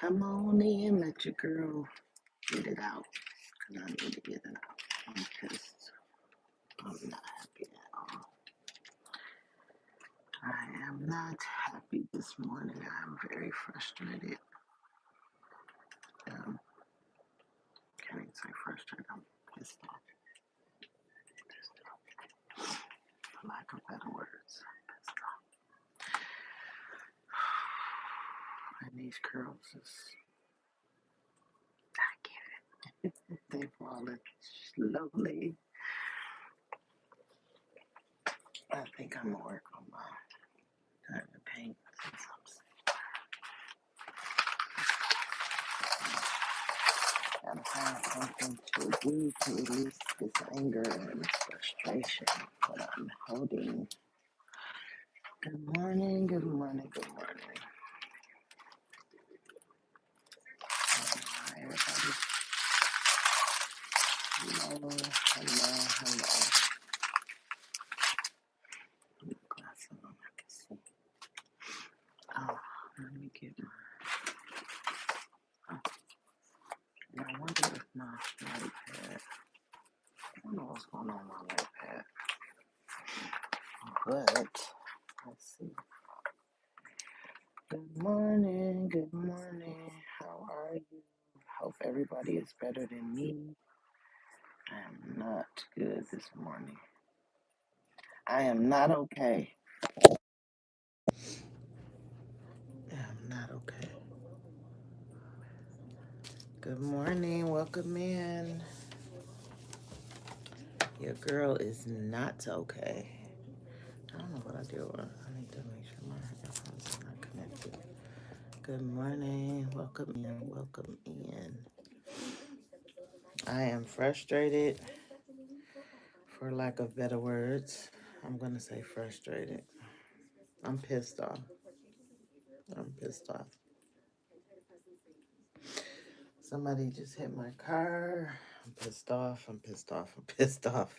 Come on in, let your girl get it out. Cause I need to get it out. I'm pissed. I'm not happy at all. I am not happy this morning. I'm very frustrated. Um, can't even say frustrated. I'm pissed off. For lack of better words. Pissed off. And these curls is, I get it. They falling slowly. I think I'm gonna work on my time to paint since I'm gotta find something to do to release this anger and frustration that I'm holding. Good morning, good morning, good morning. Hi, everybody. Hello, hello, hello. Put my glasses on, I can see. Oh, let me get my. Oh, I wonder if my light pad. I don't know what's going on with my light pad, but let's see. Good morning, good morning. How are you? Hope everybody is better than me. I am not good this morning. I am not okay. I'm not okay. Good morning. Welcome in. Your girl is not okay. I don't know what I do. I need to make sure my headphones are not connected. Good morning. Welcome in. Welcome in. I am frustrated, for lack of better words. I'm going to say frustrated. I'm pissed off. I'm pissed off. Somebody just hit my car. I'm pissed off. I'm pissed off. I'm pissed off.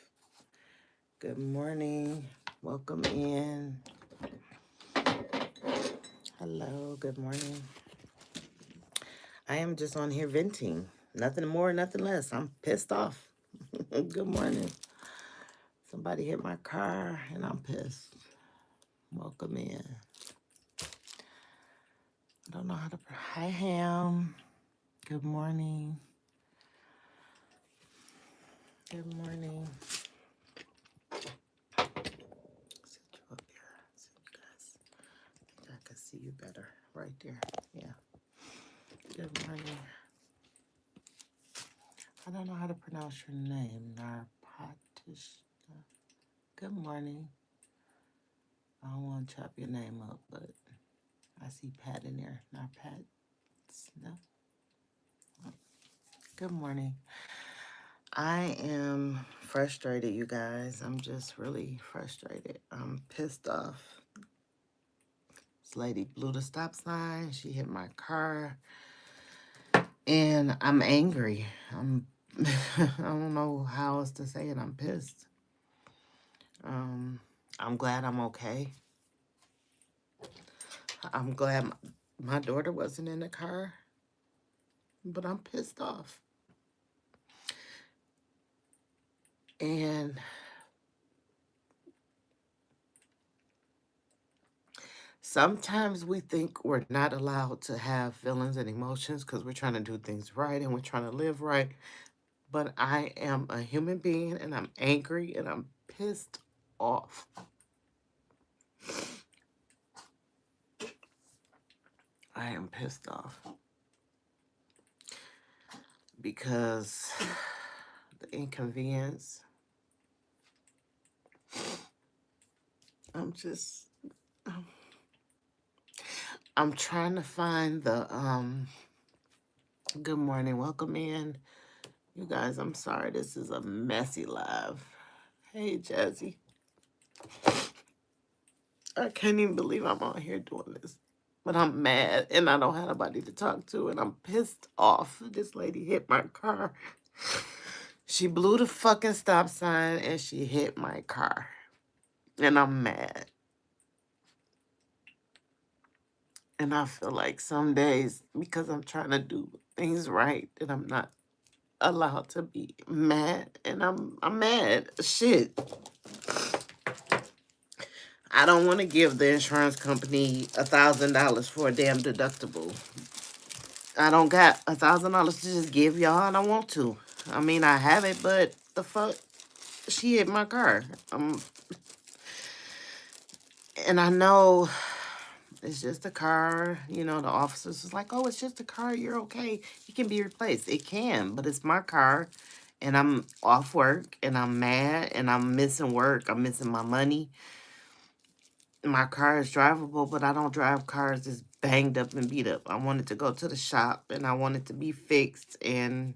Good morning. Welcome in. Hello. Good morning. I am just on here venting. Nothing more, nothing less. I'm pissed off. Good morning. Somebody hit my car and I'm pissed. Welcome in. I don't know how to. Hi, Ham. Good morning. Good morning. Sit you up here so you guys, I can see you better right there. Yeah. Good morning. I don't know how to pronounce your name. Narpatishna. Good morning. I don't want to chop your name up, but I see Pat in there. Narpatishna. Good morning. I am frustrated, you guys. I'm just really frustrated. I'm pissed off. This lady blew the stop sign. She hit my car. And I'm angry. I don't know how else to say it. I'm pissed. I'm glad I'm okay. I'm glad my daughter wasn't in the car. But I'm pissed off. And sometimes we think we're not allowed to have feelings and emotions because we're trying to do things right and we're trying to live right. But I am a human being and I'm angry and I'm pissed off. I am pissed off. Because the inconvenience. I'm trying to find the, good morning, welcome in. You guys, I'm sorry, this is a messy live. Hey, Jazzy. I can't even believe I'm on here doing this. But I'm mad, and I don't have nobody to talk to, and I'm pissed off. This lady hit my car. She blew the fucking stop sign, and she hit my car. And I'm mad. And I feel like some days, because I'm trying to do things right, that I'm not allowed to be mad. And I'm mad. Shit. I don't want to give the insurance company $1,000 for a damn deductible. I don't got $1,000 to just give y'all, and I want to. I mean, I have it, but the fuck, she hit my car. And I know it's just a car. You know, the officers was like, "Oh, it's just a car. You're okay. It can be replaced. It can, but it's my car, and I'm off work, and I'm mad, and I'm missing work. I'm missing my money. My car is drivable, but I don't drive cars that's banged up and beat up. I want it to go to the shop, and I want it to be fixed, and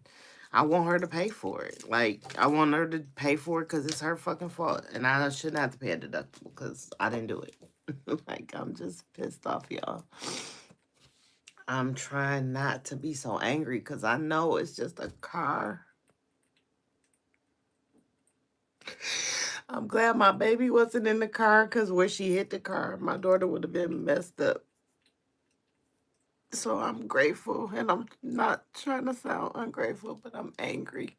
I want her to pay for it. Like, I want her to pay for it because it's her fucking fault, and I shouldn't have to pay a deductible because I didn't do it. Like, I'm just pissed off, y'all. I'm trying not to be so angry because I know it's just a car. I'm glad my baby wasn't in the car because where she hit the car, my daughter would have been messed up. So I'm grateful, and I'm not trying to sound ungrateful, but I'm angry.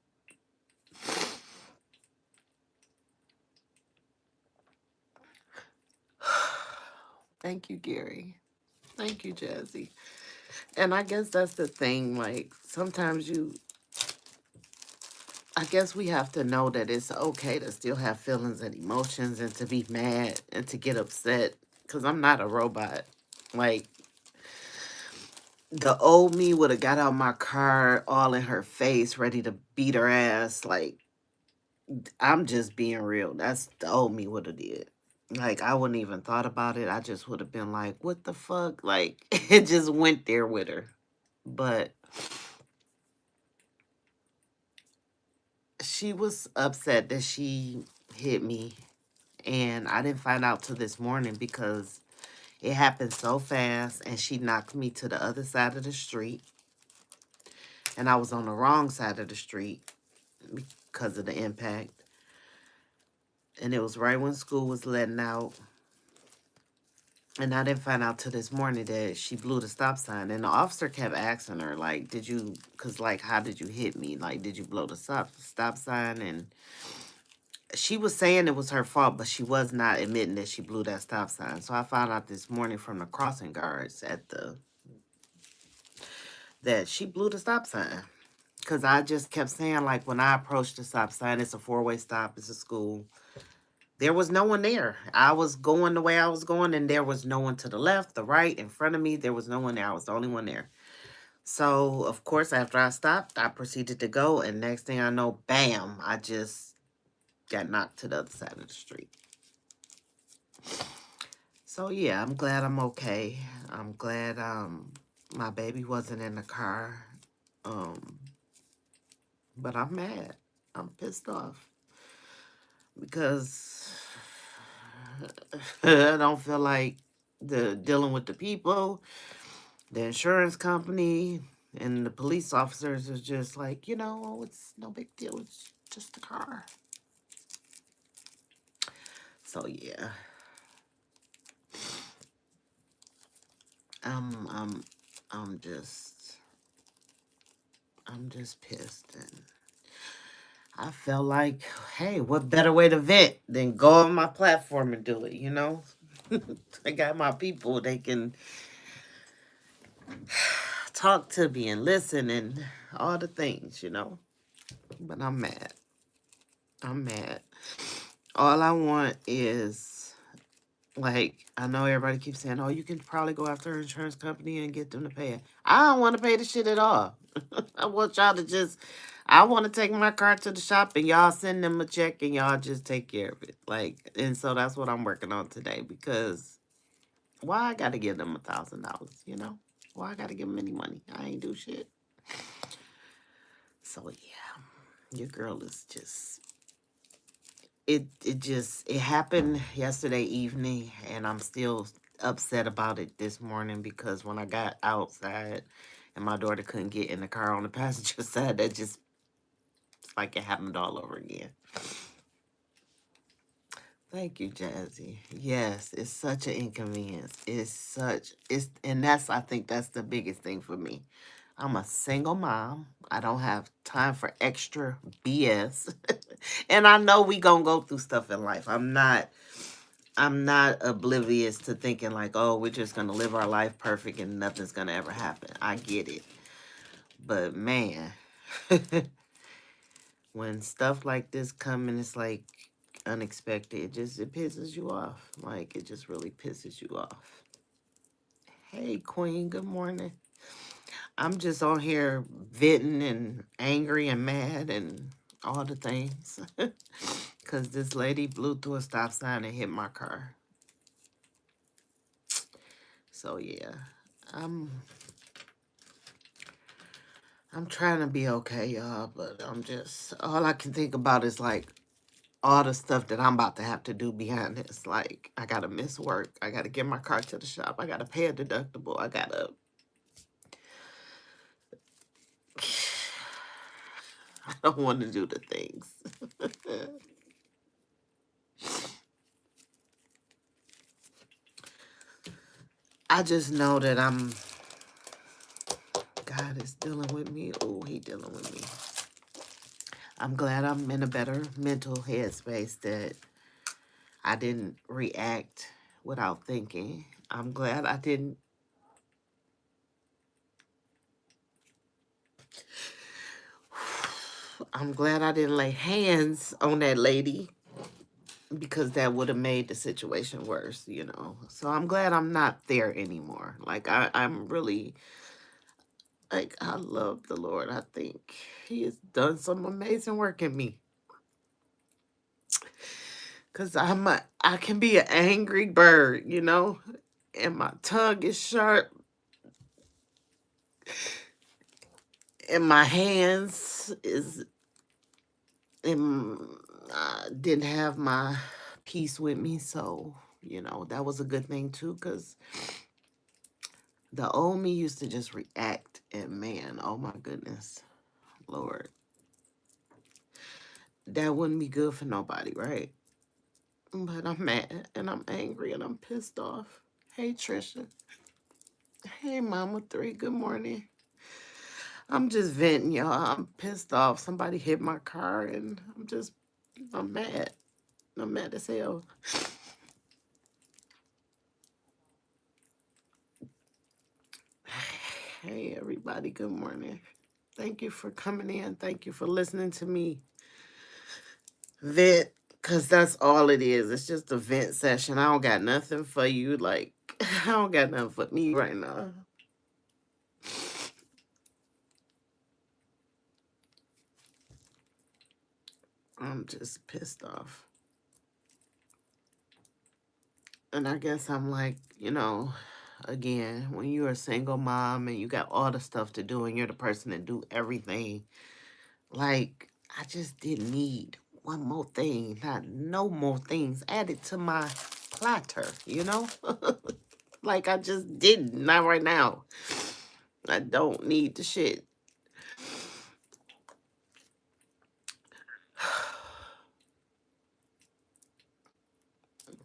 Thank you, Gary. Thank you, Jazzy. And I guess that's the thing. Like, sometimes I guess we have to know that it's okay to still have feelings and emotions and to be mad and to get upset because I'm not a robot. Like, the old me would have got out my car all in her face, ready to beat her ass. Like, I'm just being real. That's the old me would have did. Like, I wouldn't even thought about it. I just would have been like, what the fuck? Like, it just went there with her. But she was upset that she hit me. And I didn't find out till this morning because it happened so fast. And she knocked me to the other side of the street. And I was on the wrong side of the street because of the impact. And it was right when school was letting out. And I didn't find out till this morning that she blew the stop sign. And the officer kept asking her, like, did you, because, like, how did you hit me? Like, did you blow the stop sign? And she was saying it was her fault, but she was not admitting that she blew that stop sign. So I found out this morning from the crossing guards that she blew the stop sign. Because I just kept saying, like, when I approached the stop sign, it's a four-way stop, it's a school. There was no one there. I was going the way I was going, and there was no one to the left, the right, in front of me. There was no one there. I was the only one there. So, of course, after I stopped, I proceeded to go, and next thing I know, bam, I just got knocked to the other side of the street. So, yeah, I'm glad I'm okay. I'm glad my baby wasn't in the car. But I'm mad. I'm pissed off because I don't feel like dealing with the people, the insurance company, and the police officers is just like, it's no big deal. It's just a car. So yeah, I'm I'm I'm just I'm just pissed, and I felt like, hey, what better way to vent than go on my platform and do it? I got my people; they can talk to me and listen and all the things. But I'm mad. I'm mad. All I want is, like, I know everybody keeps saying, oh, you can probably go after an insurance company and get them to pay it. I don't want to pay the shit at all. I want y'all to I want to take my car to the shop and y'all send them a check and y'all just take care of it. Like, and so that's what I'm working on today because why I got to give them $1,000, Why I got to give them any money? I ain't do shit. So, yeah, your girl is just it happened yesterday evening, and I'm still upset about it this morning because when I got outside and my daughter couldn't get in the car on the passenger side, that just, it's like it happened all over again. Thank you, Jazzy. Yes, it's such an inconvenience. And that's, I think that's the biggest thing for me. I'm a single mom. I don't have time for extra BS. And I know we gonna go through stuff in life. I'm not oblivious to thinking like, oh, we're just gonna live our life perfect and nothing's gonna ever happen. I get it. But man, when stuff like this come and it's like unexpected, it pisses you off. Like it just really pisses you off. Hey Queen, good morning. I'm just on here venting and angry and mad and all the things. Cause this lady blew through a stop sign and hit my car. So yeah. I'm I'm trying to be okay, y'all, but I'm just all I can think about is like all the stuff that I'm about to have to do behind this. Like, I gotta miss work. I gotta get my car to the shop. I gotta pay a deductible. I don't want to do the things. I just know that God is dealing with me. Oh, he dealing with me. I'm glad I'm in a better mental headspace that I didn't react without thinking. I'm glad I didn't. I'm glad I didn't lay hands on that lady because that would have made the situation worse, you know. So I'm glad I'm not there anymore. Like I'm really like I love the Lord. I think He has done some amazing work in me. Cause I can be an angry bird, you know, and my tongue is sharp, and my hands is and I didn't have my peace with me, so you know that was a good thing too. Cause the old me used to just react, and man, oh my goodness, Lord, that wouldn't be good for nobody, right? But I'm mad and I'm angry and I'm pissed off. Hey Trisha. Hey Mama Three. Good morning. I'm just venting, y'all. I'm pissed off. Somebody hit my car and I'm mad. I'm mad as hell. Hey everybody. Good morning. Thank you for coming in. Thank you for listening to me vent, because that's all it is. It's just a vent session. I don't got nothing for you. Like, I don't got nothing for me right now. I'm just pissed off. And I guess I'm like, you know, again, when you're a single mom and you got all the stuff to do and you're the person that do everything, like, I just didn't need one more thing, not no more things added to my platter, you know? Like, I just didn't, not right now. I don't need the shit.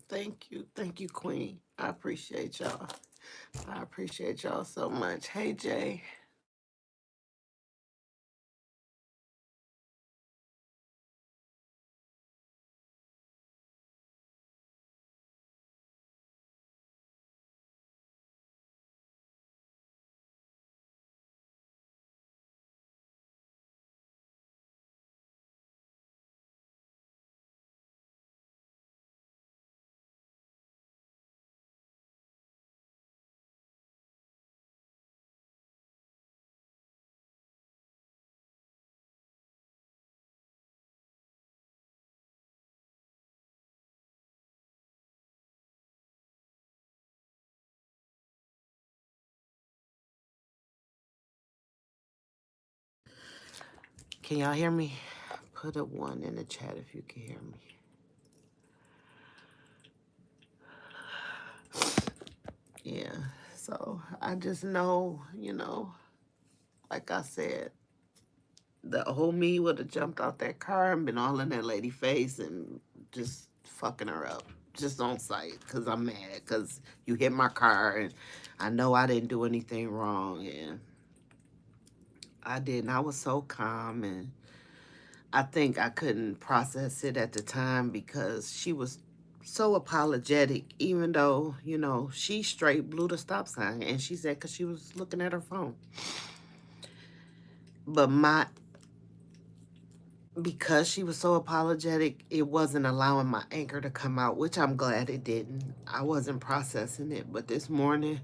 Thank you, Queen. I appreciate y'all. I appreciate y'all so much. Hey, Jay. Can y'all hear me? Put a one in the chat if you can hear me. Yeah. So I just know, you know, like I said, the old me would have jumped out that car and been all in that lady face and just fucking her up just on sight because I'm mad because you hit my car and I know I didn't do anything wrong and I didn't. I was so calm and I think I couldn't process it at the time because she was so apologetic, even though, you know, she straight blew the stop sign and she said because she was looking at her phone. But because she was so apologetic, it wasn't allowing my anger to come out, which I'm glad it didn't. I wasn't processing it. But this morning,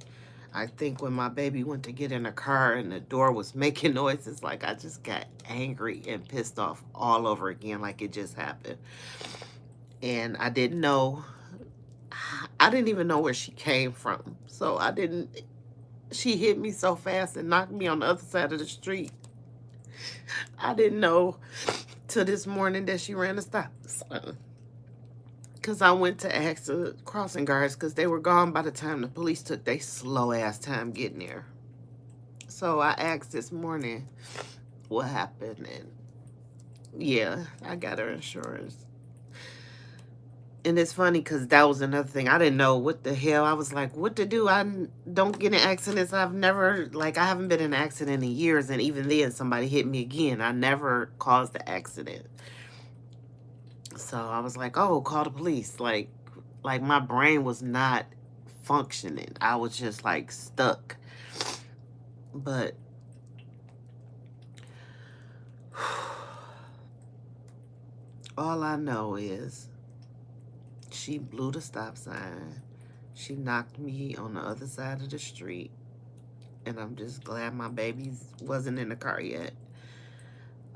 I think when my baby went to get in the car and the door was making noises, like I just got angry and pissed off all over again, like it just happened. And I didn't know, I didn't even know where she came from. So she hit me so fast and knocked me on the other side of the street. I didn't know till this morning that she ran a stop sign. Because I went to ask the crossing guards because they were gone by the time the police took their slow ass time getting there. So I asked this morning what happened, and yeah, I got her insurance. And it's funny because that was another thing. I didn't know what the hell. I was like, what to do? I don't get in accidents. I haven't been in an accident in years. And even then, somebody hit me again. I never caused the accident. So I was like, oh, call the police. Like my brain was not functioning. I was just like stuck. But all I know is she blew the stop sign. She knocked me on the other side of the street. And I'm just glad my baby wasn't in the car yet.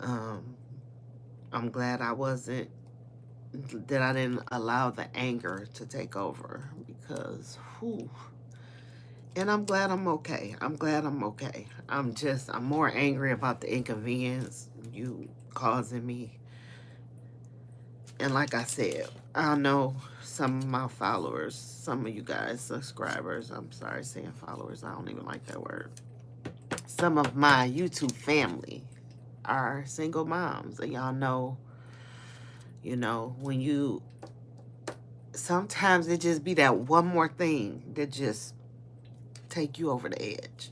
I'm glad that I didn't allow the anger to take over because, whew. And I'm glad I'm okay. I'm glad I'm okay. I'm more angry about the inconvenience you causing me. And like I said, I know some of my followers, some of you guys, subscribers, I'm sorry saying followers, I don't even like that word. Some of my YouTube family are single moms. And y'all know, when sometimes it just be that one more thing that just take you over the edge,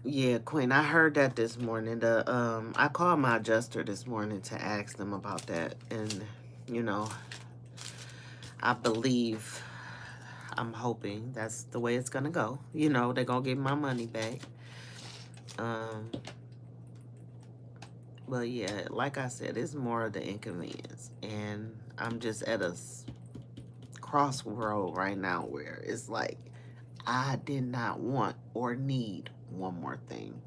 Yeah, Queen, I heard that this morning. I called my adjuster this morning to ask them about that. And, I believe, I'm hoping that's the way it's gonna go. They're gonna get my money back. Well, yeah, like I said, it's more of the inconvenience. And I'm just at a crossroad right now where it's like, I did not want or need one more thing.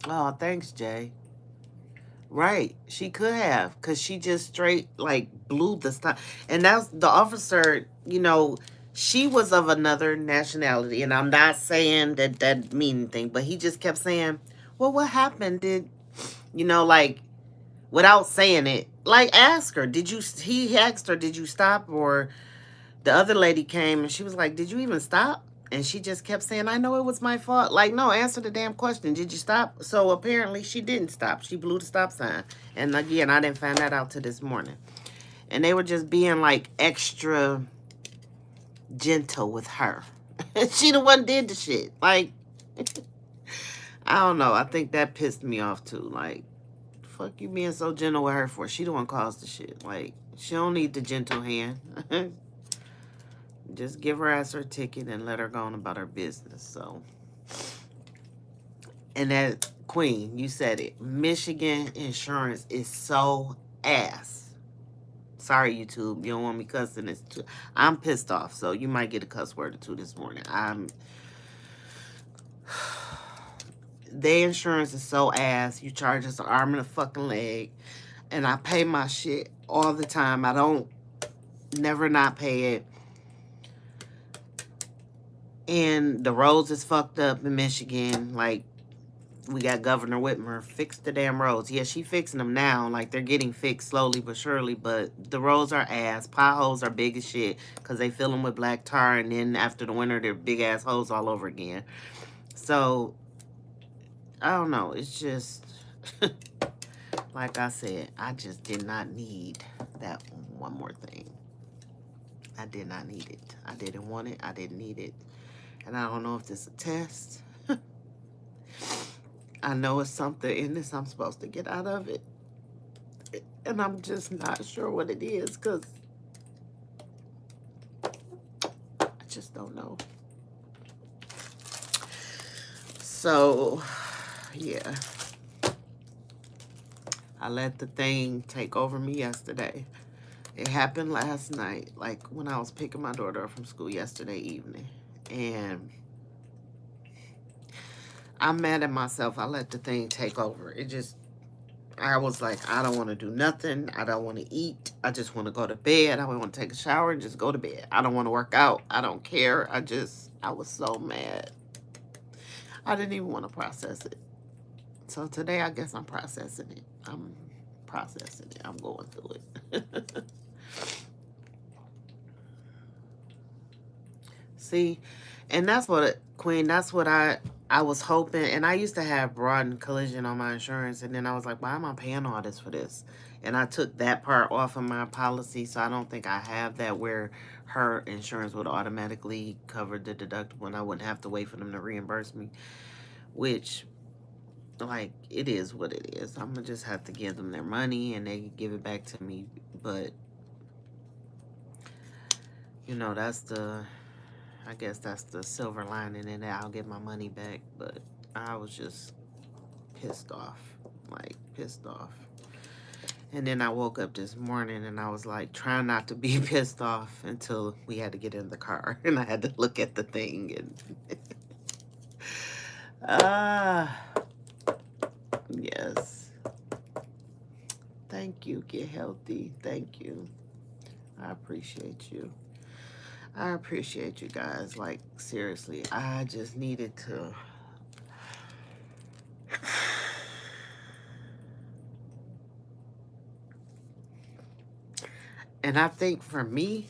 Oh, thanks, Jay. Right. She could have, because she just straight, like, blew the stop. And that's the officer, she was of another nationality. And I'm not saying that mean anything, but he just kept saying, well, what happened? Like, without saying it, like, ask her, he asked her, did you stop? Or the other lady came and she was like, did you even stop? And she just kept saying, I know it was my fault. Like, no, answer the damn question. Did you stop? So apparently she didn't stop. She blew the stop sign. And again, I didn't find that out till this morning. And they were just being like extra gentle with her. She the one did the shit. Like, I don't know. I think that pissed me off too. Like, fuck you being so gentle with her for? She the one caused the shit. Like, she don't need the gentle hand. Just give her ass her ticket and let her go on about her business. So, and that, Queen, you said it. Michigan insurance is so ass. Sorry, YouTube. You don't want me cussing this too. I'm pissed off, so you might get a cuss word or two this morning. Their insurance is so ass. You charge us an arm and a fucking leg. And I pay my shit all the time. I don't never not pay it. And the roads is fucked up in Michigan. Like, we got Governor Whitmer, fix the damn roads. Yeah, she fixing them now. Like, they're getting fixed slowly but surely, but the roads are ass. Potholes are big as shit because they fill them with black tar, and then after the winter, they're big-ass holes all over again. So, I don't know. It's just, like I said, I just did not need that one more thing. I did not need it. I didn't want it. I didn't need it. And I don't know if this is a test. I know it's something in this I'm supposed to get out of it. And I'm just not sure what it is because I just don't know. So, yeah. I let the thing take over me yesterday. It happened last night, like when I was picking my daughter up from school yesterday evening. And I'm mad at myself. I let the thing take over. I was like, I don't want to do nothing. I don't want to eat. I just want to go to bed. I want to take a shower and just go to bed. I don't want to work out. I don't care. I was so mad. I didn't even want to process it. So today, I guess I'm processing it. I'm processing it. I'm going through it. See, and that's what, Queen, that's what I was hoping. And I used to have broad and collision on my insurance. And then I was like, why am I paying all this for this? And I took that part off of my policy. So I don't think I have that where her insurance would automatically cover the deductible and I wouldn't have to wait for them to reimburse me. Which, like, it is what it is. I'm going to just have to give them their money and they give it back to me. But, you know, I guess that's the silver lining in it. I'll get my money back, but I was just pissed off, like pissed off. And then I woke up this morning and I was like trying not to be pissed off until we had to get in the car and I had to look at the thing and yes. Thank you. Get healthy. Thank you. I appreciate you. I appreciate you guys. Like, seriously, I just needed to. And I think for me,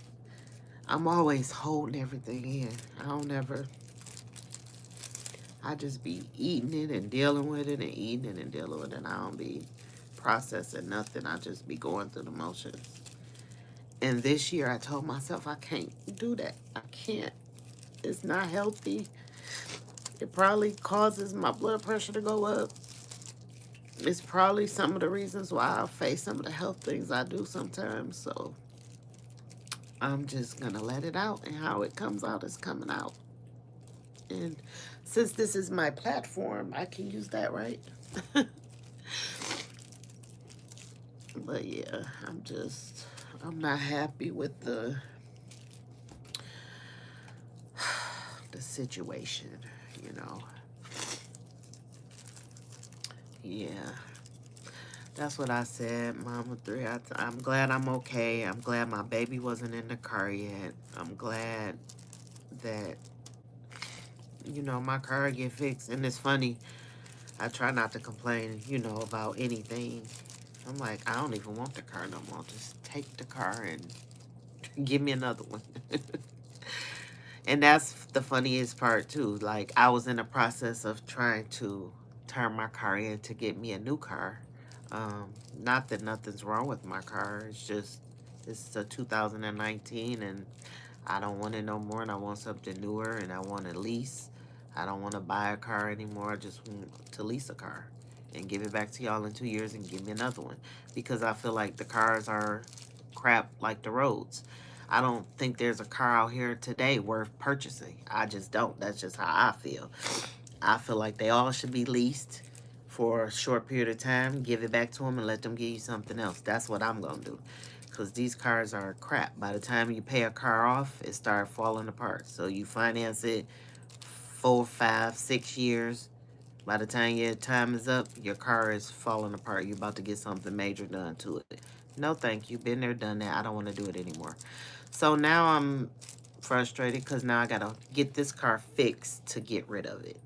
I'm always holding everything in. I just be eating it and dealing with it and eating it and dealing with it. And I don't be processing nothing. I just be going through the motions. And this year I told myself I can't do that. I can't. It's not healthy. It probably causes my blood pressure to go up. It's probably some of the reasons why I face some of the health things I do sometimes. So I'm just going to let it out. And how it comes out is coming out. And since this is my platform, I can use that, right? But yeah, I'm not happy with the situation, you know. Yeah. That's what I said, Mama 3. I'm glad I'm okay. I'm glad my baby wasn't in the car yet. I'm glad that, you know, my car get fixed. And it's funny, I try not to complain, you know, about anything. I'm like, I don't even want the car no more. Just take the car and give me another one. And that's the funniest part, too. Like, I was in the process of trying to turn my car in to get me a new car. Not that nothing's wrong with my car. It's just, it's a 2019 and I don't want it no more and I want something newer and I want to lease. I don't want to buy a car anymore. I just want to lease a car and give it back to y'all in 2 years and give me another one. Because I feel like the cars are crap like the roads. I don't think there's a car out here today worth purchasing. I just don't. That's just how I feel. I feel like they all should be leased for a short period of time, give it back to them, and let them give you something else. That's what I'm going to do. Because these cars are crap. By the time you pay a car off, it starts falling apart. So you finance it 4, 5, 6 years. By the time your time is up, your car is falling apart. You're about to get something major done to it. No, thank you. Been there, done that. I don't want to do it anymore. So now I'm frustrated because now I got to get this car fixed to get rid of it.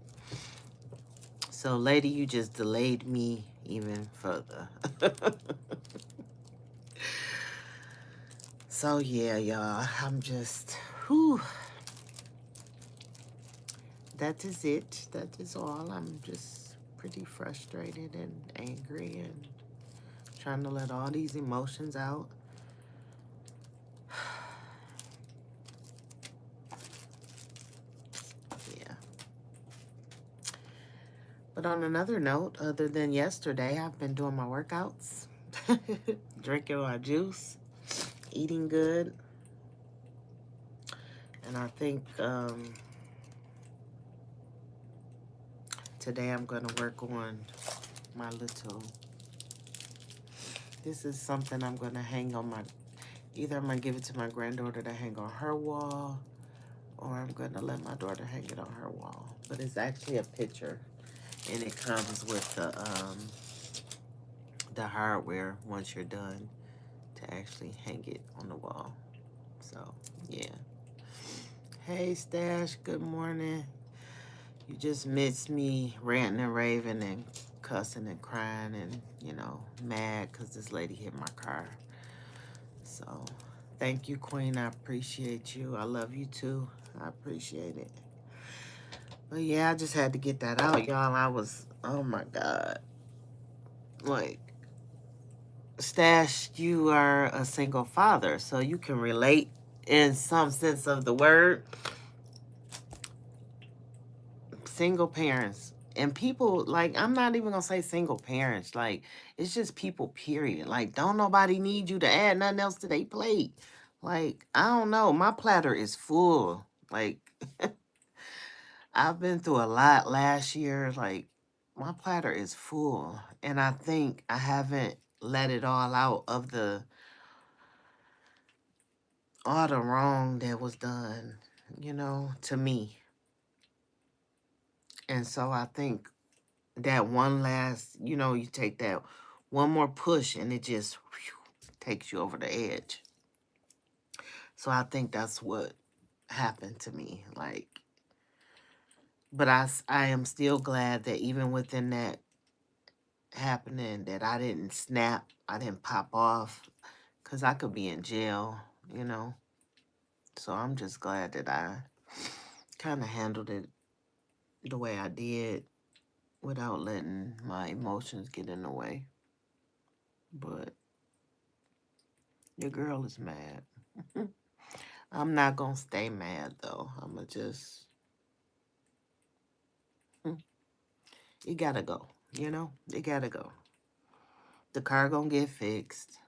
So So, lady, you just delayed me even further. So, yeah, y'all, I'm just, whew. That is it. That is all. I'm just pretty frustrated and angry and trying to let all these emotions out. Yeah. But on another note, other than yesterday, I've been doing my workouts, drinking my juice, eating good. And I think today I'm going to work on my little, this is something I'm going to hang on my, either I'm going to give it to my granddaughter to hang on her wall, or I'm going to let my daughter hang it on her wall. But it's actually a picture, and it comes with the hardware once you're done to actually hang it on the wall. So, yeah. Hey, Stash, good morning. You just missed me ranting and raving and cussing and crying and, you know, mad because this lady hit my car. So, thank you, Queen. I appreciate you. I love you, too. I appreciate it. But, yeah, I just had to get that out, y'all. I was, oh, my God. Like, Stash, you are a single father, so you can relate in some sense of the word. Single parents and people, like, I'm not even gonna say single parents, like, it's just people, period. Like, don't nobody need you to add nothing else to their plate. Like, I don't know, my platter is full. Like, I've been through a lot last year. Like, my platter is full, and I think I haven't let it all out of all the wrong that was done, you know, to me. And so I think that one last, you know, you take that one more push and it just takes you over the edge. So I think that's what happened to me. Like, but I am still glad that even within that happening, that I didn't snap, I didn't pop off, because I could be in jail, you know. So I'm just glad that I kind of handled it the way I did without letting my emotions get in the way. But your girl is mad. I'm not going to stay mad, though. I'm going to just, it got to go, you know? It got to go. The car going to get fixed.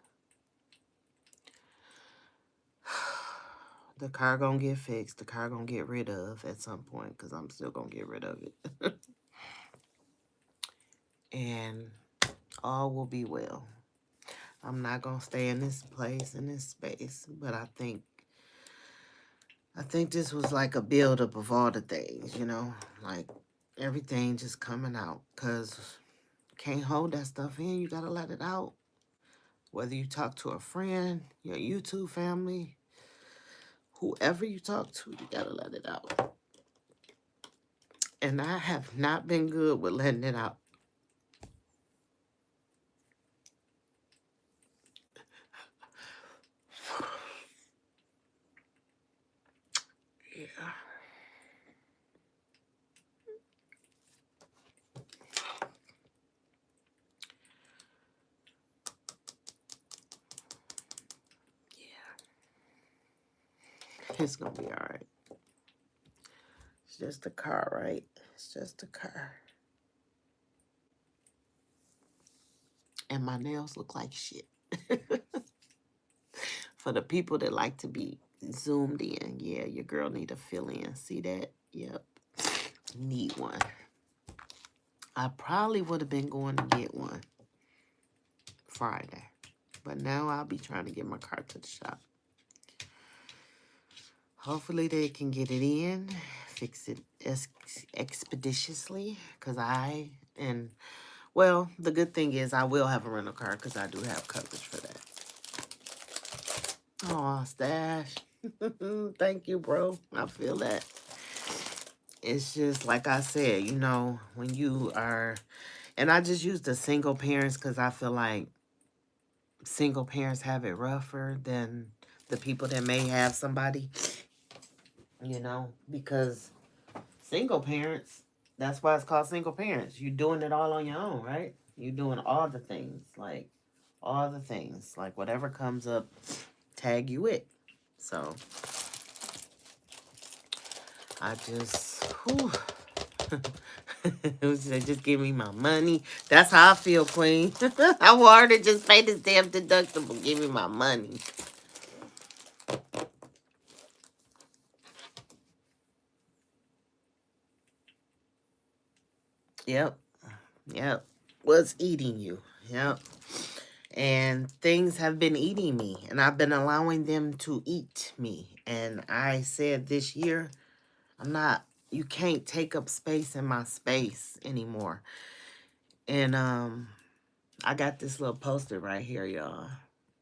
The car going to get fixed. The car going to get rid of at some point, because I'm still going to get rid of it. And all will be well. I'm not going to stay in this place, in this space, but I think this was like a buildup of all the things, you know? Like, everything just coming out, because can't hold that stuff in. You got to let it out. Whether you talk to a friend, your YouTube family, whoever you talk to, you got to let it out. And I have not been good with letting it out. Yeah. It's going to be all right. It's just a car, right? It's just a car. And my nails look like shit. For the people that like to be zoomed in, yeah, your girl need a fill in. See that? Yep. Need one. I probably would have been going to get one Friday. But now I'll be trying to get my car to the shop. Hopefully they can get it in, fix it expeditiously, because well, the good thing is I will have a rental car because I do have coverage for that. Oh, Stash. Thank you, bro. I feel that. it's just like I said, you know, when you are, and I just use the single parents because I feel like single parents have it rougher than the people that may have somebody, you know, because single parents, that's why it's called single parents. You're doing it all on your own, right? You're doing all the things, like all the things, like whatever comes up, tag you it. So I just, whew. It was just give me my money. That's how I feel, Queen. I want her to just pay this damn deductible. Give me my money. Yep. Yep. What's eating you? Yep. And things have been eating me, and I've been allowing them to eat me. And I said this year, I'm not, you can't take up space in my space anymore. And I got this little poster right here, y'all.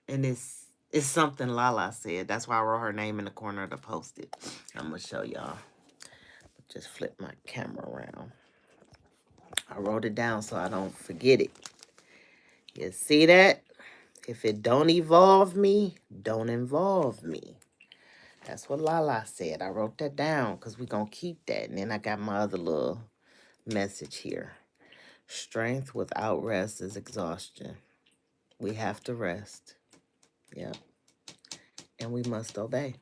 And it's something Lala said. That's why I wrote her name in the corner of the post-it. I'm gonna show y'all. Just flip my camera around. I wrote it down so I don't forget it. You see that? If it don't evolve me, don't involve me. That's what Lala said. I wrote that down because we're going to keep that. And then I got my other little message here. Strength without rest is exhaustion. We have to rest. Yep. And we must obey.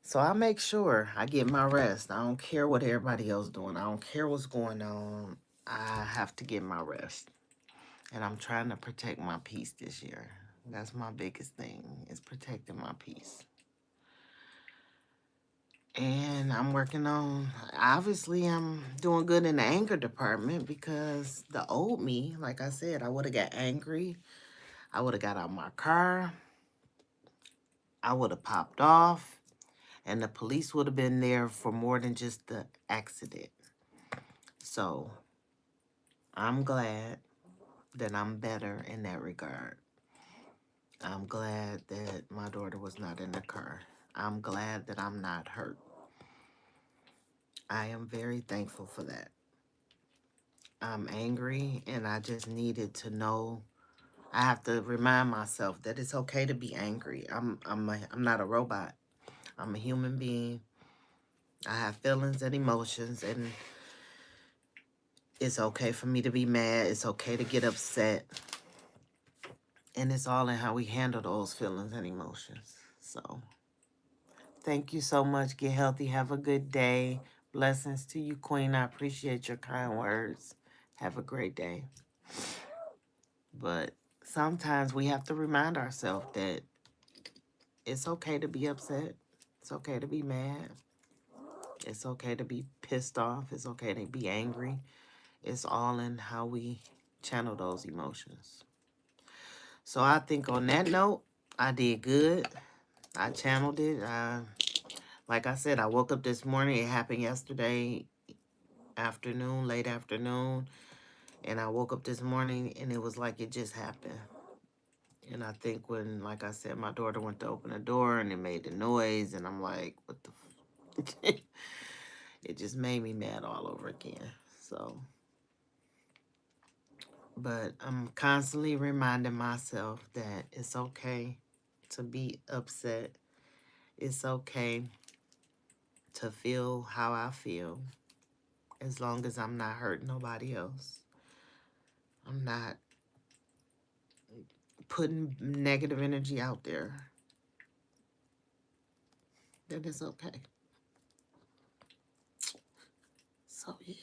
So I make sure I get my rest. I don't care what everybody else doing. I don't care what's going on. I have to get my rest. And I'm trying to protect my peace this year. That's my biggest thing, is protecting my peace. And I'm working on, obviously, I'm doing good in the anger department because the old me, like I said, I would have got angry. I would have got out my car. I would have popped off. And the police would have been there for more than just the accident. So I'm glad that I'm better in that regard. I'm glad that my daughter was not in the car. I'm glad that I'm not hurt. I am very thankful for that. I'm angry and I just needed to know. I have to remind myself that it's okay to be angry. I'm not a robot. I'm a human being. I have feelings and emotions, and it's okay for me to be mad. It's okay to get upset. And it's all in how we handle those feelings and emotions. So thank you so much. Get healthy. Have a good day. Blessings to you, Queen. I appreciate your kind words. Have a great day. But sometimes we have to remind ourselves that it's okay to be upset. It's okay to be mad. It's okay to be pissed off. It's okay to be angry. It's all in how we channel those emotions. So I think on that note, I did good. I channeled it. Like I said, I woke up this morning. It happened yesterday afternoon, late afternoon. And I woke up this morning and it was like it just happened. And I think when, like I said, my daughter went to open the door and it made the noise, and I'm like, what the it just made me mad all over again. So, but I'm constantly reminding myself that it's okay to be upset. It's okay to feel how I feel as long as I'm not hurting nobody else. I'm not putting negative energy out there. That is okay. So, yeah.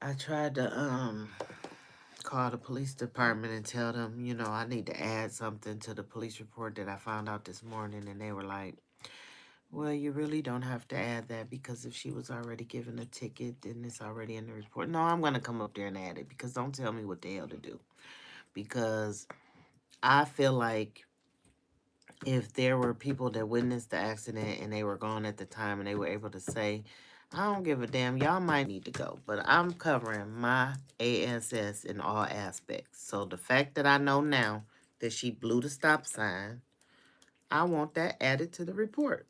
I tried to call the police department and tell them, you know, I need to add something to the police report that I found out this morning, and they were like, well, you really don't have to add that because if she was already given a ticket, then it's already in the report. No, I'm going to come up there and add it because don't tell me what the hell to do. Because I feel like if there were people that witnessed the accident and they were gone at the time and they were able to say, I don't give a damn, y'all might need to go, but I'm covering my ASS in all aspects. So the fact that I know now that she blew the stop sign, I want that added to the report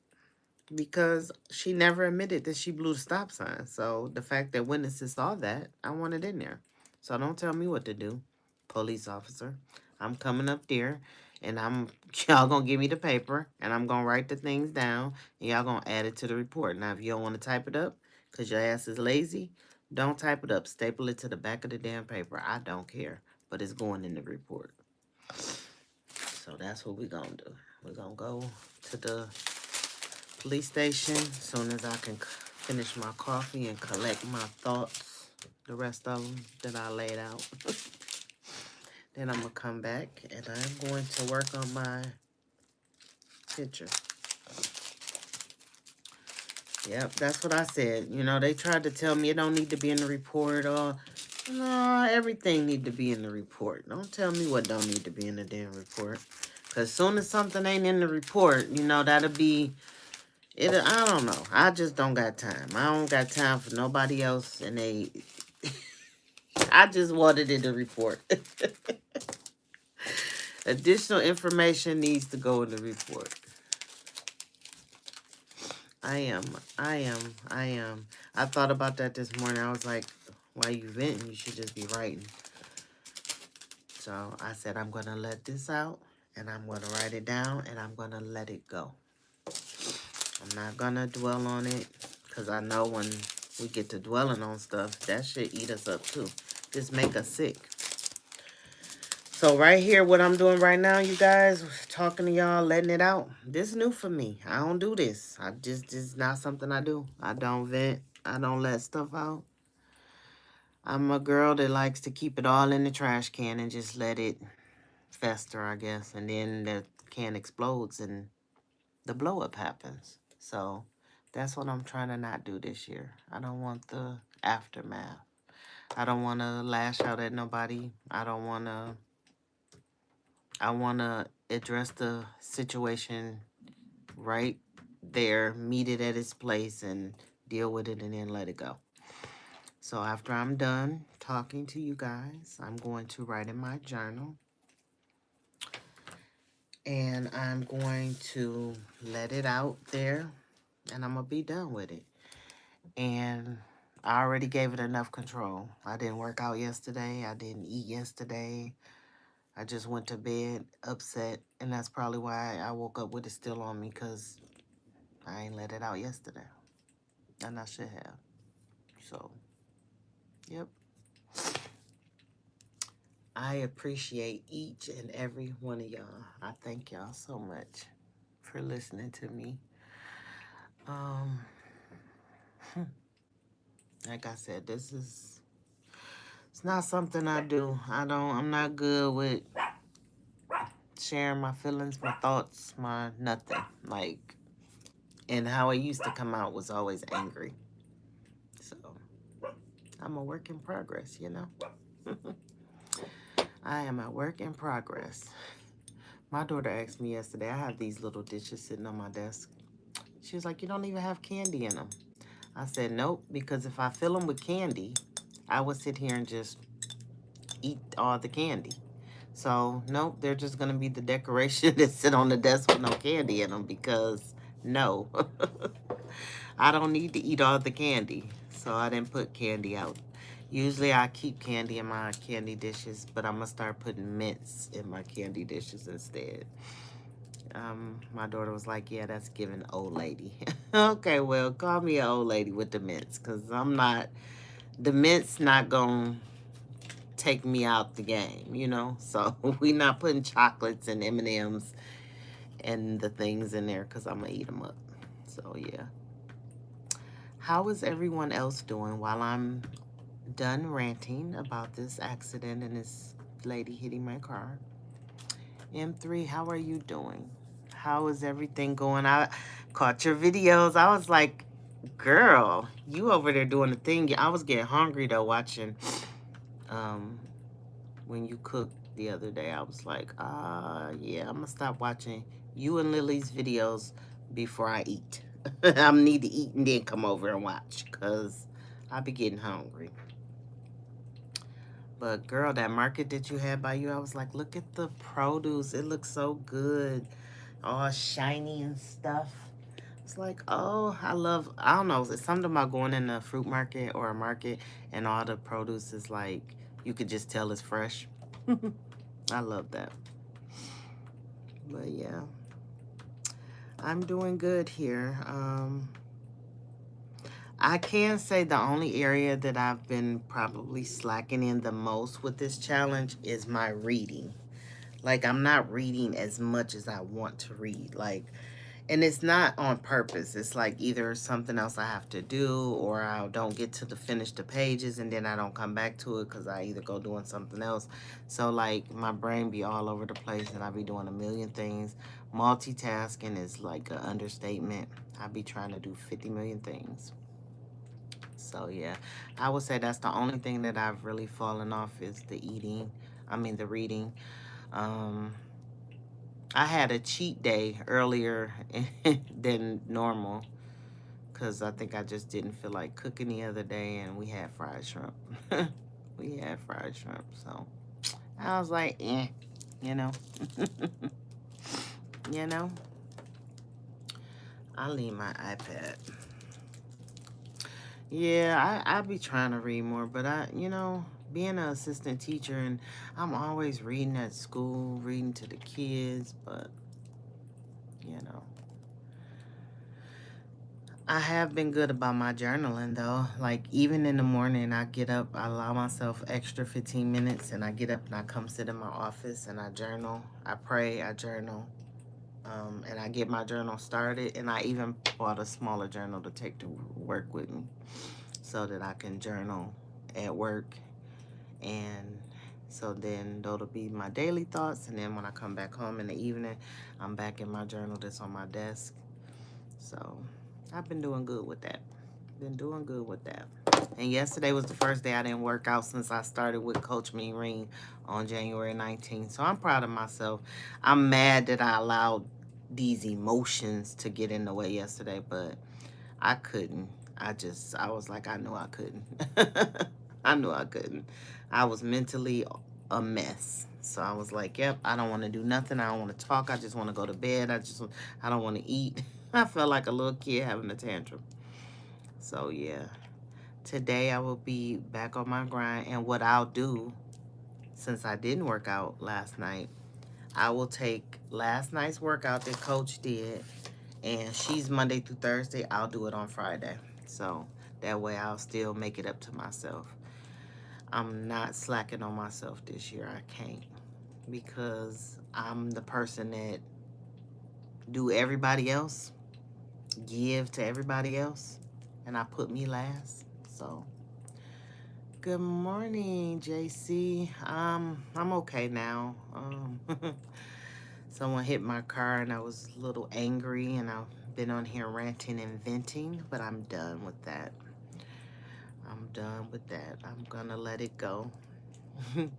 because she never admitted that she blew the stop sign. So the fact that witnesses saw that, I want it in there. So don't tell me what to do, police officer. I'm coming up there and y'all gonna give me the paper and I'm gonna write the things down and y'all gonna add it to the report. Now, if you don't want to type it up because your ass is lazy, don't type it up. Staple it to the back of the damn paper. I don't care, but it's going in the report. So that's what we're gonna do. We're gonna go to the police station as soon as I can finish my coffee and collect my thoughts, the rest of them that I laid out. Then I'm going to come back and I'm going to work on my picture. Yep, that's what I said. You know, they tried to tell me it don't need to be in the report or, no, everything need to be in the report. Don't tell me what don't need to be in the damn report. Because as soon as something ain't in the report, you know, that'll be it. I don't know. I just don't got time. I don't got time for nobody else. And I just wanted it to report. Additional information needs to go in the report. I am. I thought about that this morning. I was like, while you venting, you should just be writing. So I said, I'm going to let this out and I'm going to write it down and I'm going to let it go. I'm not going to dwell on it because I know when we get to dwelling on stuff, that shit eat us up too. Just make us sick. So right here, what I'm doing right now, you guys, talking to y'all, letting it out. This is new for me. I don't do this. This is not something I do. I don't vent. I don't let stuff out. I'm a girl that likes to keep it all in the trash can and just let it fester, I guess. And then the can explodes and the blow up happens. So that's what I'm trying to not do this year. I don't want the aftermath. I don't want to lash out at nobody. I want to address the situation right there, meet it at its place, and deal with it and then let it go. So after I'm done talking to you guys, I'm going to write in my journal. And I'm going to let it out there, and I'm going to be done with it. And I already gave it enough control. I didn't work out yesterday. I didn't eat yesterday. I just went to bed upset, and that's probably why I woke up with it still on me, because I ain't let it out yesterday. And I should have. So, yep. I appreciate each and every one of y'all. I thank y'all so much for listening to me. Like I said, it's not something I do. I'm not good with sharing my feelings, my thoughts, my nothing. Like, and how it used to come out was always angry. So, I'm a work in progress, you know? I am a work in progress. My daughter asked me yesterday, I have these little dishes sitting on my desk. She was like, you don't even have candy in them. I said, nope, because if I fill them with candy, I would sit here and just eat all the candy. So, nope, they're just going to be the decoration that sit on the desk with no candy in them because, no. I don't need to eat all the candy, so I didn't put candy out. Usually I keep candy in my candy dishes, but I'm going to start putting mints in my candy dishes instead. My daughter was like, yeah, that's giving old lady. Okay, well, call me an old lady with the mints, because the mints not going to take me out the game, you know? So we not putting chocolates and M&Ms and the things in there, because I'm going to eat them up. So, yeah. How is everyone else doing while I'm done ranting about this accident and this lady hitting my car? M3, how are you doing? How is everything going? I caught your videos. I was like, girl, you over there doing the thing. I was getting hungry, though, watching when you cooked the other day. I was like, yeah, I'm going to stop watching you and Lily's videos before I eat. I need to eat and then come over and watch, because I be getting hungry. But, girl, that market that you had by you, I was like, look at the produce. It looks so good. all shiny and stuff. It's like, oh, I don't know, it's something about going in a fruit market or a market and all the produce is like, you could just tell it's fresh. I love that. But yeah, I'm doing good here. I can say the only area that I've been probably slacking in the most with this challenge is my reading. Like, I'm not reading as much as I want to read. Like, and it's not on purpose. It's like either something else I have to do, or I don't get to the finish the pages and then I don't come back to it because I either go doing something else. So like my brain be all over the place and I be doing a million things. Multitasking is like an understatement. I be trying to do 50 million things. So yeah, I would say that's the only thing that I've really fallen off is the reading. Um, I had a cheat day earlier than normal because I think I just didn't feel like cooking the other day and we had fried shrimp. We had fried shrimp, so I was like, you know, you know, I'll leave my iPad. Yeah, I be trying to read more, but being an assistant teacher and I'm always reading at school, reading to the kids, but you know, I have been good about my journaling though. Like even in the morning, I get up, I allow myself extra 15 minutes and I get up and I come sit in my office and I journal. I pray, I journal. And I get my journal started and I even bought a smaller journal to take to work with me so that I can journal at work. And so then those will be my daily thoughts. And then when I come back home in the evening, I'm back in my journal that's on my desk. So I've been doing good with that. Been doing good with that. And yesterday was the first day I didn't work out since I started with Coach Mean on January 19th. So I'm proud of myself. I'm mad that I allowed these emotions to get in the way yesterday, but I couldn't. I was like, I knew I couldn't. I knew I couldn't. I was mentally a mess. So I was like, yep, I don't want to do nothing. I don't want to talk. I just want to go to bed. I don't want to eat. I felt like a little kid having a tantrum. So yeah, today I will be back on my grind. And what I'll do, since I didn't work out last night, I will take last night's workout that Coach did, and she's Monday through Thursday. I'll do it on Friday. So that way I'll still make it up to myself. I'm not slacking on myself this year. I can't, because I'm the person that do everybody else, give to everybody else, and I put me last. So good morning, JC. I'm okay now. Someone hit my car and I was a little angry and I've been on here ranting and venting, but I'm done with that. I'm done with that. I'm gonna let it go. I'm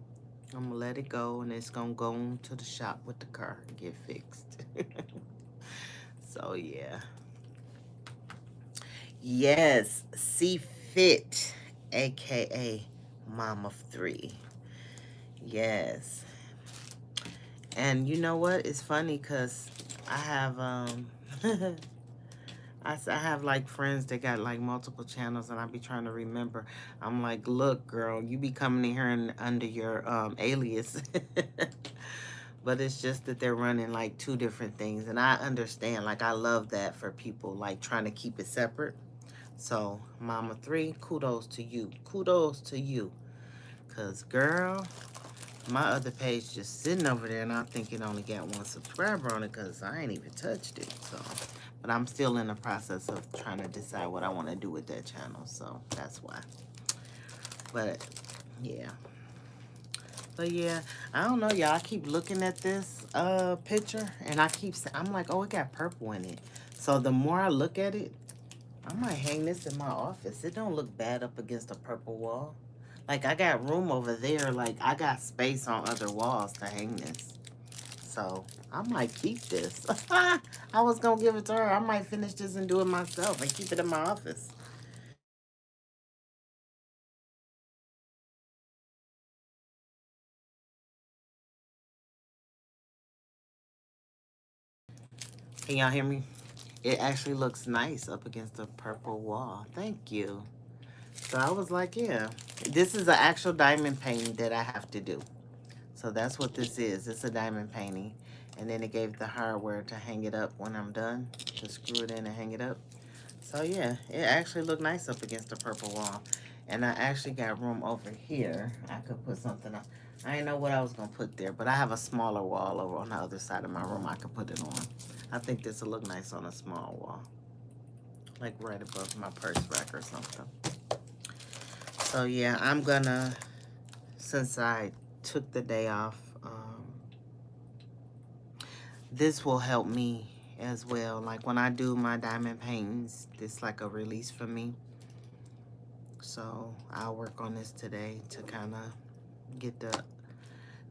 gonna let it go and it's gonna go to the shop with the car and get fixed. So yeah. Yes, see fit, aka mom of three. Yes. And you know what? It's funny because I have I have like friends that got like multiple channels and I be trying to remember. I'm like, look, girl, you be coming in here and under your alias. But it's just that they're running like two different things. And I understand, like I love that for people like trying to keep it separate. So Mama 3, kudos to you. Kudos to you. Cause girl, my other page just sitting over there and I think it only got one subscriber on it because I ain't even touched it. So, but I'm still in the process of trying to decide what I want to do with that channel. So that's why. But yeah. But yeah, I don't know, y'all. I keep looking at this picture and I'm like, oh, it got purple in it. So the more I look at it, I might hang this in my office. It don't look bad up against a purple wall. Like I got room over there. Like I got space on other walls to hang this. So I might keep this. I was gonna give it to her. I might finish this and do it myself and keep it in my office. Can y'all hear me? It actually looks nice up against the purple wall. Thank you. So I was like, yeah, this is an actual diamond painting that I have to do. So that's what this is. It's a diamond painting. And then it gave the hardware to hang it up when I'm done, to screw it in and hang it up. So yeah, it actually looked nice up against the purple wall. And I actually got room over here. I could put something up. I didn't know what I was going to put there, but I have a smaller wall over on the other side of my room I could put it on. I think this will look nice on a small wall, like right above my purse rack or something. So yeah, I'm gonna, since I took the day off, this will help me as well. Like when I do my diamond paintings, this like a release for me. So I'll work on this today to kind of get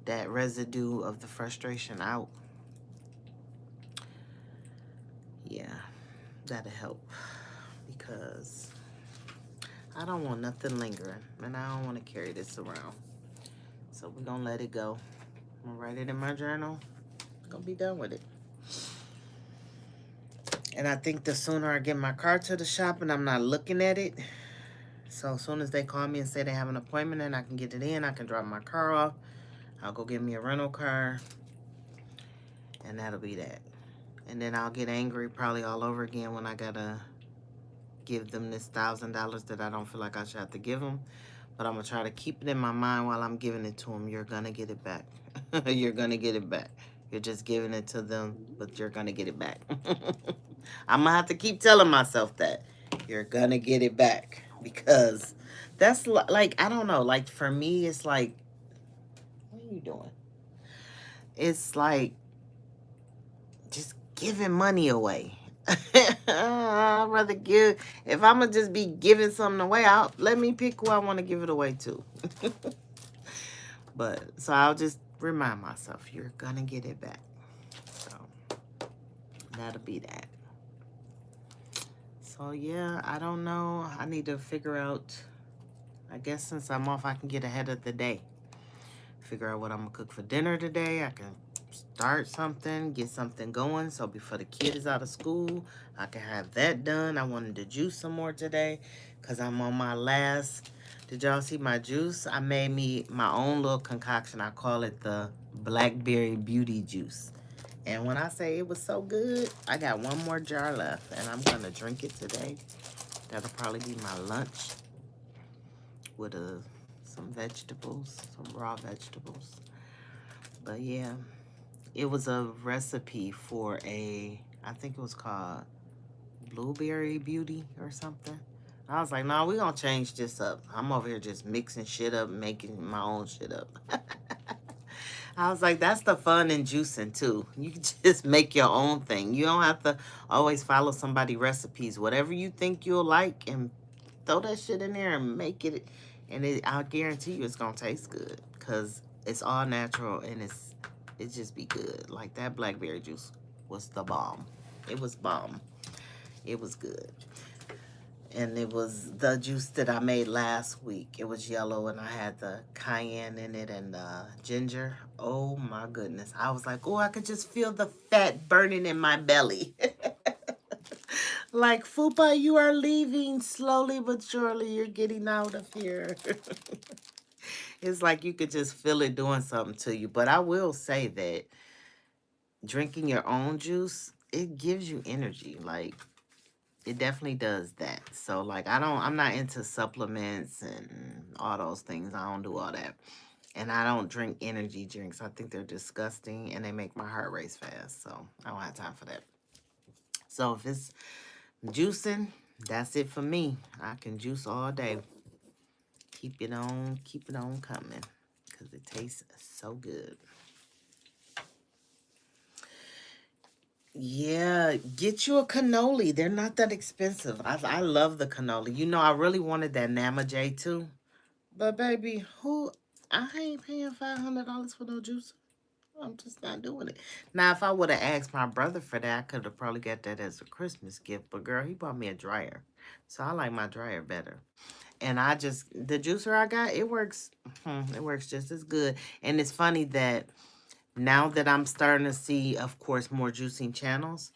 that residue of the frustration out. Yeah, that'll help because I don't want nothing lingering and I don't want to carry this around. So we're gonna let it go. I'm gonna write it in my journal. I'm gonna be done with it. And I think the sooner I get my car to the shop and I'm not looking at it, so as soon as they call me and say they have an appointment and I can get it in, I can drop my car off. I'll go get me a rental car, and that'll be that. And then I'll get angry probably all over again when I gotta give them this $1,000 that I don't feel like I should have to give them. But I'm gonna try to keep it in my mind while I'm giving it to them. You're gonna get it back. You're gonna get it back. You're just giving it to them, but you're gonna get it back. I'm gonna have to keep telling myself that. You're gonna get it back. Because that's like, I don't know. Like for me, it's like, what are you doing? It's like just giving money away. I'd rather give, if I'm gonna just be giving something away, let me pick who I want to give it away to. But so I'll just remind myself, you're gonna get it back. So that'll be that. So yeah, I don't know. I need to figure out, I guess since I'm off, I can get ahead of the day. Figure out what I'm gonna cook for dinner today. I can start something, get something going. So before the kid is out of school, I can have that done. I wanted to juice some more today because I'm on my last. Did y'all see my juice? I made me my own little concoction. I call it the Blackberry Beauty Juice. And when I say it was so good, I got one more jar left and I'm gonna drink it today. That'll probably be my lunch with some vegetables, some raw vegetables. But yeah, it was a recipe for I think it was called Blueberry Beauty or something. I was like, no, we're going to change this up. I'm over here just mixing shit up, making my own shit up. I was like, that's the fun in juicing too. You can just make your own thing. You don't have to always follow somebody's recipes. Whatever you think you'll like, and throw that shit in there and make it. And I'll guarantee you it's going to taste good because it's all natural and it just be good. Like that blackberry juice was the bomb. It was bomb. It was good. And it was the juice that I made last week. It was yellow and I had the cayenne in it and the ginger. Oh my goodness. I was like, oh, I could just feel the fat burning in my belly. Like, Fupa, you are leaving slowly but surely. You're getting out of here. It's like you could just feel it doing something to you. But I will say that drinking your own juice, it gives you energy. Like, it definitely does that. So like I'm not into supplements and all those things. I don't do all that. And I don't drink energy drinks. I think they're disgusting and they make my heart race fast. So I don't have time for that. So if it's juicing, that's it for me. I can juice all day. Keep it on coming. Because it tastes so good. Yeah, get you a cannoli. They're not that expensive. I love the cannoli. You know, I really wanted that Nama J too. But baby, I ain't paying $500 for no juice. I'm just not doing it. Now, if I would have asked my brother for that, I could have probably got that as a Christmas gift. But girl, he bought me a dryer. So I like my dryer better. And the juicer I got, it works just as good. And it's funny that now that I'm starting to see, of course, more juicing channels,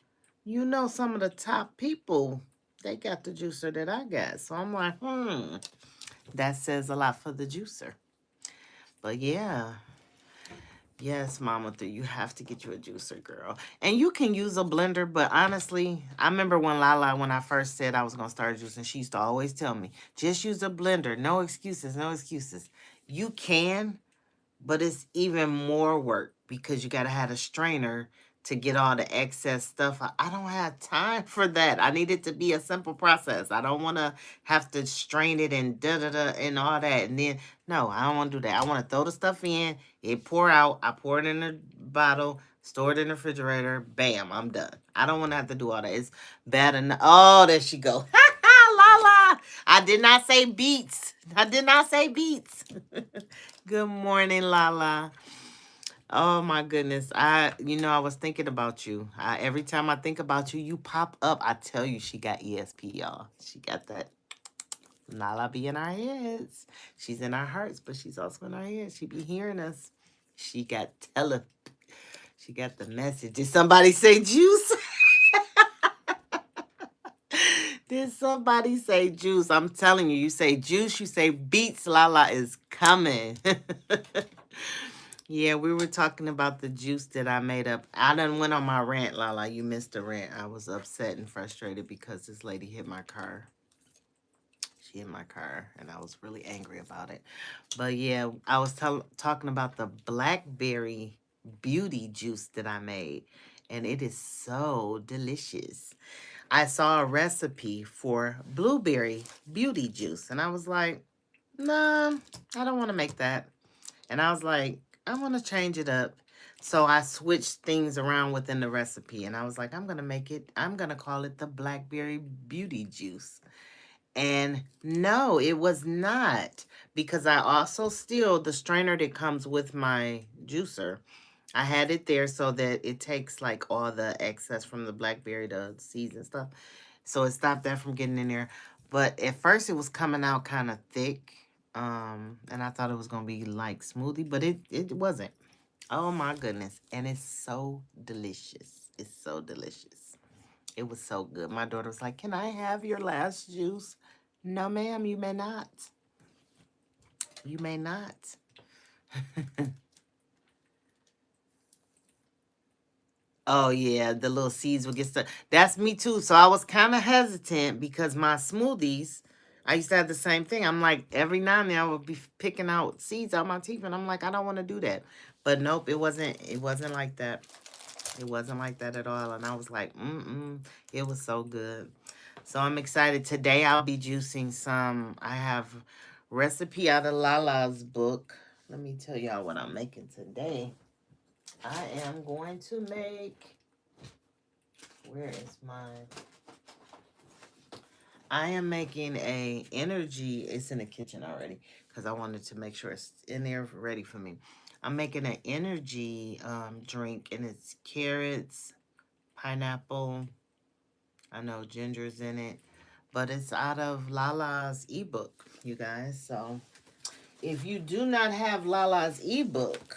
you know, some of the top people, they got the juicer that I got. So I'm like, that says a lot for the juicer. But yeah, yes, Mama, you have to get you a juicer, girl. And you can use a blender, but honestly, I remember when Lala, when I first said I was going to start juicing, she used to always tell me, just use a blender. No excuses, no excuses. You can, but it's even more work because you got to have a strainer to get all the excess stuff. I don't have time for that. I need it to be a simple process. I don't want to have to strain it and da-da-da and all that. And then, no, I don't want to do that. I want to throw the stuff in, it pour out, I pour it in a bottle, store it in the refrigerator, bam, I'm done. I don't want to have to do all that. It's bad enough. Oh, there she go. Lala. I did not say beets. I did not say beets. Good morning, Lala. Oh my goodness. I was thinking about you. Every time I think about you, you pop up. I tell you, she got ESP, y'all. She got that. Lala be in our heads. She's in our hearts, but she's also in our heads. She be hearing us. She got She got the message. Did somebody say juice? Did somebody say juice? I'm telling you, you say juice, you say beets, Lala is coming. Yeah, we were talking about the juice that I made up. I done went on my rant, Lala. You missed the rant. I was upset and frustrated because this lady hit my car. She hit my car, and I was really angry about it. But yeah, I was talking about the blackberry beauty juice that I made, and it is so delicious. I saw a recipe for blueberry beauty juice, and I was like, nah, I don't want to make that. And I was like, I want to change it up. So I switched things around within the recipe, and I was like, I'm going to call it the Blackberry Beauty Juice. And no, it was not, because I also still, the strainer that comes with my juicer, I had it there so that it takes like all the excess from the blackberry, the seeds and stuff. So it stopped that from getting in there. But at first it was coming out kind of thick. And I thought it was gonna be like smoothie, but it wasn't. Oh my goodness. And it's so delicious. It's so delicious. It was so good. My daughter was like, "Can I have your last juice?" No, ma'am, you may not. You may not. Oh yeah, the little seeds would get stuck. That's me too. So I was kind of hesitant because my smoothies, I used to have the same thing. I'm like, every now and then I would be picking out seeds out my teeth, and I'm like, I don't want to do that. But nope, it wasn't. It wasn't like that. It wasn't like that at all. And I was like, it was so good. So I'm excited. Today I'll be juicing some. I have recipe out of Lala's book. Let me tell y'all what I'm making today. I am going to make, where is mine? I am making a energy, it's in the kitchen already, because I wanted to make sure it's in there ready for me. I'm making an energy drink, and it's carrots, pineapple, I know ginger's in it, but it's out of Lala's ebook, you guys. So if you do not have Lala's ebook,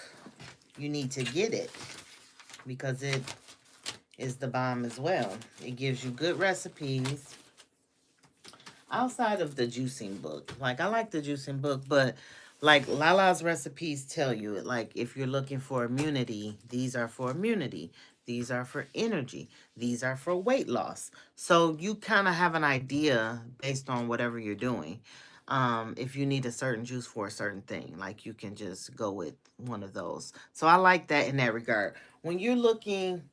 you need to get it, because it is the bomb as well. It gives you good recipes outside of the juicing book. Like, I like the juicing book, but like Lala's recipes tell you, like, if you're looking for immunity, these are for immunity. These are for energy. These are for weight loss. So you kind of have an idea based on whatever you're doing. If you need a certain juice for a certain thing, like, you can just go with one of those. So I like that in that regard. When you're looking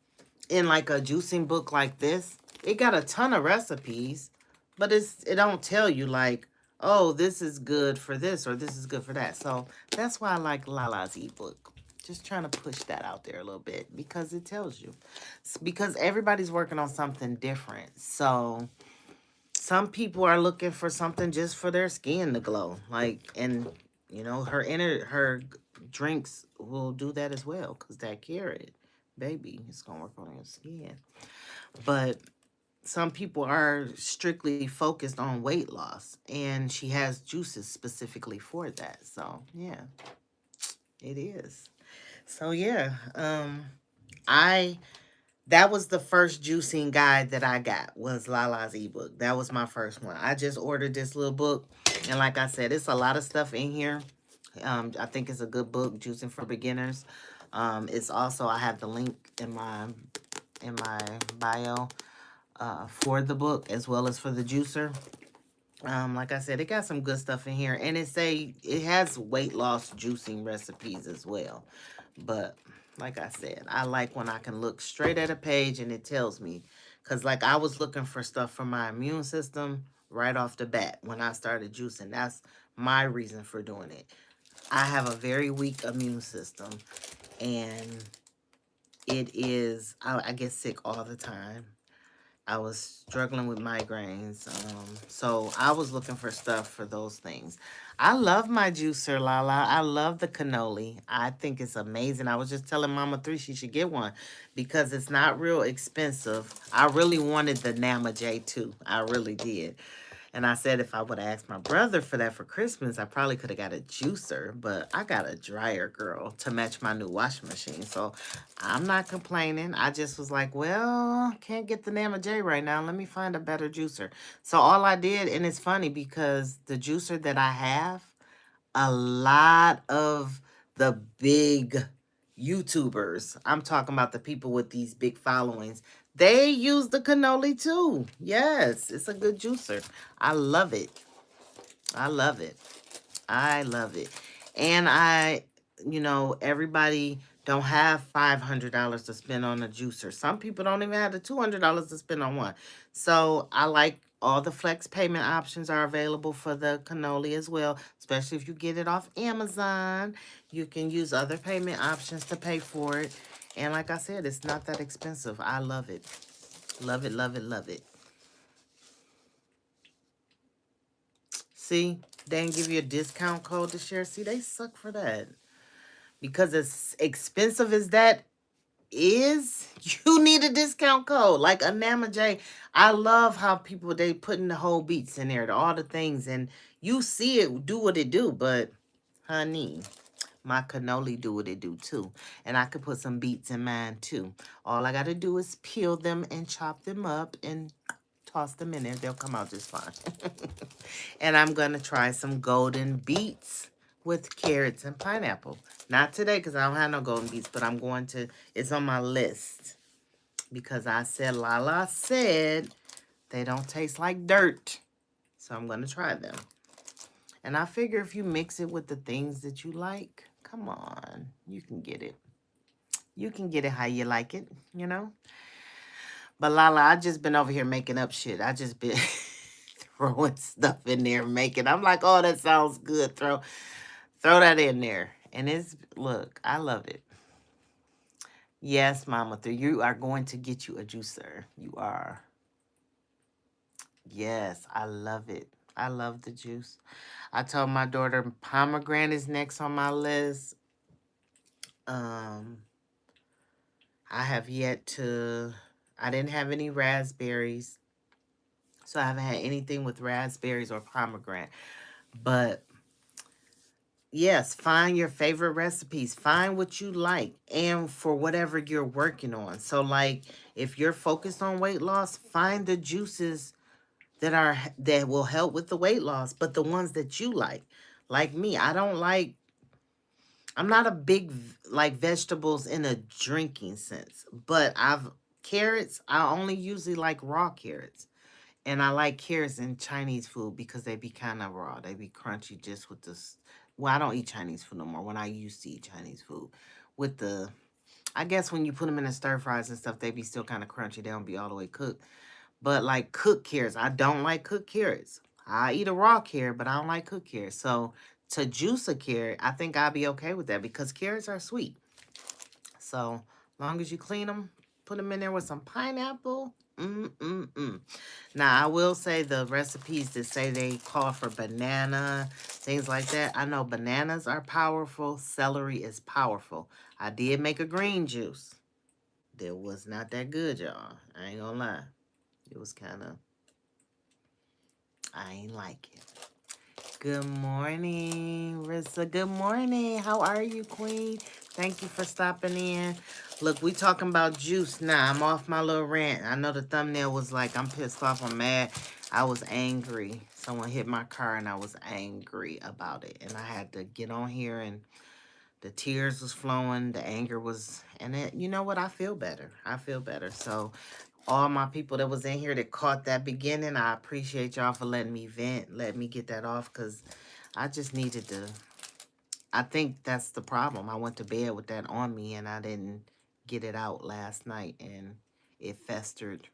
in like a juicing book like this, it got a ton of recipes, but it don't tell you like, oh, this is good for this or this is good for that. So that's why I like Lala's ebook. Just trying to push that out there a little bit, because it tells you. Because everybody's working on something different. So some people are looking for something just for their skin to glow. Like, and her drinks will do that as well, because that carrot, baby, it's gonna work on your skin. But some people are strictly focused on weight loss, and she has juices specifically for that. So yeah, it is. So yeah, I That was the first juicing guide that I got, was Lala's ebook. That was my first one. I just ordered this little book, and like I said, it's a lot of stuff in here. I think it's a good book, Juicing for Beginners. It's also, I have the link in my bio for the book as well as for the juicer. Like I said, it got some good stuff in here, and it has weight loss juicing recipes as well. But like I said, I like when I can look straight at a page and it tells me, because like I was looking for stuff for my immune system right off the bat when I started juicing. That's my reason for doing it. I have a very weak immune system, and I get sick all the time. I was struggling with migraines. So I was looking for stuff for those things. I love my juicer, Lala. I love the cannoli. I think it's amazing. I was just telling Mama 3 she should get one because it's not real expensive. I really wanted the Nama J too. I really did. And I said if I would have asked my brother for that for Christmas, I probably could have got a juicer, but I got a dryer, girl, to match my new washing machine. So I'm not complaining. I just was like, well, can't get the Nama J right now. Let me find a better juicer. So all I did, and it's funny because the juicer that I have, a lot of the big YouTubers, I'm talking about the people with these big followings, they use the cannoli too. Yes, it's a good juicer. I love it. I love it. I love it. And everybody don't have $500 to spend on a juicer. Some people don't even have the $200 to spend on one. So I like all the flex payment options are available for the cannoli as well, especially if you get it off Amazon. You can use other payment options to pay for it. And like I said, it's not that expensive. I love it. Love it, love it, love it. See, they didn't give you a discount code to share. See, they suck for that. Because as expensive as that is, you need a discount code. Like a Nama J, I love how people, they putting the whole beats in there, all the things, and you see it do what it do, but honey, my cannoli do what it do too. And I could put some beets in mine too. All I got to do is peel them and chop them up and toss them in there. They'll come out just fine. And I'm going to try some golden beets with carrots and pineapple. Not today because I don't have no golden beets, but I'm going to, it's on my list. Because I said, Lala said they don't taste like dirt. So I'm going to try them. And I figure if you mix it with the things that you like, come on, you can get it. You can get it how you like it, you know? But Lala, I just been over here making up shit. I just been throwing stuff in there, making. I'm like, oh, that sounds good. Throw that in there. And look, I love it. Yes, Mama, you are going to get you a juicer. You are. Yes, I love it. I love the juice. I told my daughter pomegranate is next on my list. I have yet to, I didn't have any raspberries. So I haven't had anything with raspberries or pomegranate. But yes, find your favorite recipes. Find what you like and for whatever you're working on. So like if you're focused on weight loss, find the juices that will help with the weight loss, but the ones that you like. Like me, I'm not a big like vegetables in a drinking sense, but carrots, I only usually like raw carrots. And I like carrots in Chinese food because they be kind of raw. They be crunchy just with this. Well, I don't eat Chinese food no more. When I used to eat Chinese food. I guess when you put them in the stir fries and stuff, they be still kind of crunchy. They don't be all the way cooked. But like cooked carrots, I don't like cooked carrots. I eat a raw carrot, but I don't like cooked carrots. So to juice a carrot, I think I'll be okay with that because carrots are sweet. So long as you clean them, put them in there with some pineapple. Now, I will say the recipes that say they call for banana, things like that. I know bananas are powerful. Celery is powerful. I did make a green juice. That was not that good, y'all. I ain't gonna lie. It was kind of, I ain't like it. Good morning, Rissa. Good morning. How are you, Queen? Thank you for stopping in. Look, we talking about juice now. I'm off my little rant. I know the thumbnail was like, I'm pissed off, I'm mad. I was angry. Someone hit my car and I was angry about it. And I had to get on here and the tears was flowing. The anger was, and it, you know what? I feel better. I feel better. So all my people that was in here that caught that beginning, I appreciate y'all for letting me vent, letting me get that off, because I just needed to. I think that's the problem. I went to bed with that on me and I didn't get it out last night and it festered.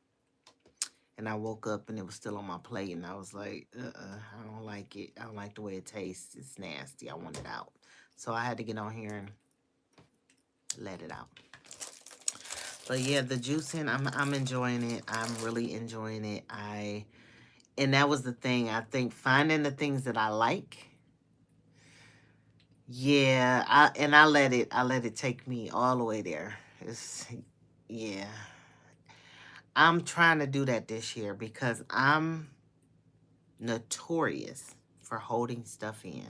And I woke up and it was still on my plate and I was like, I don't like it. I don't like the way it tastes. It's nasty. I want it out. So I had to get on here and let it out. But yeah, the juicing, I'm enjoying it. I'm really enjoying it. And that was the thing. I think finding the things that I like. Yeah, I let it take me all the way there. Yeah. I'm trying to do that this year because I'm notorious for holding stuff in.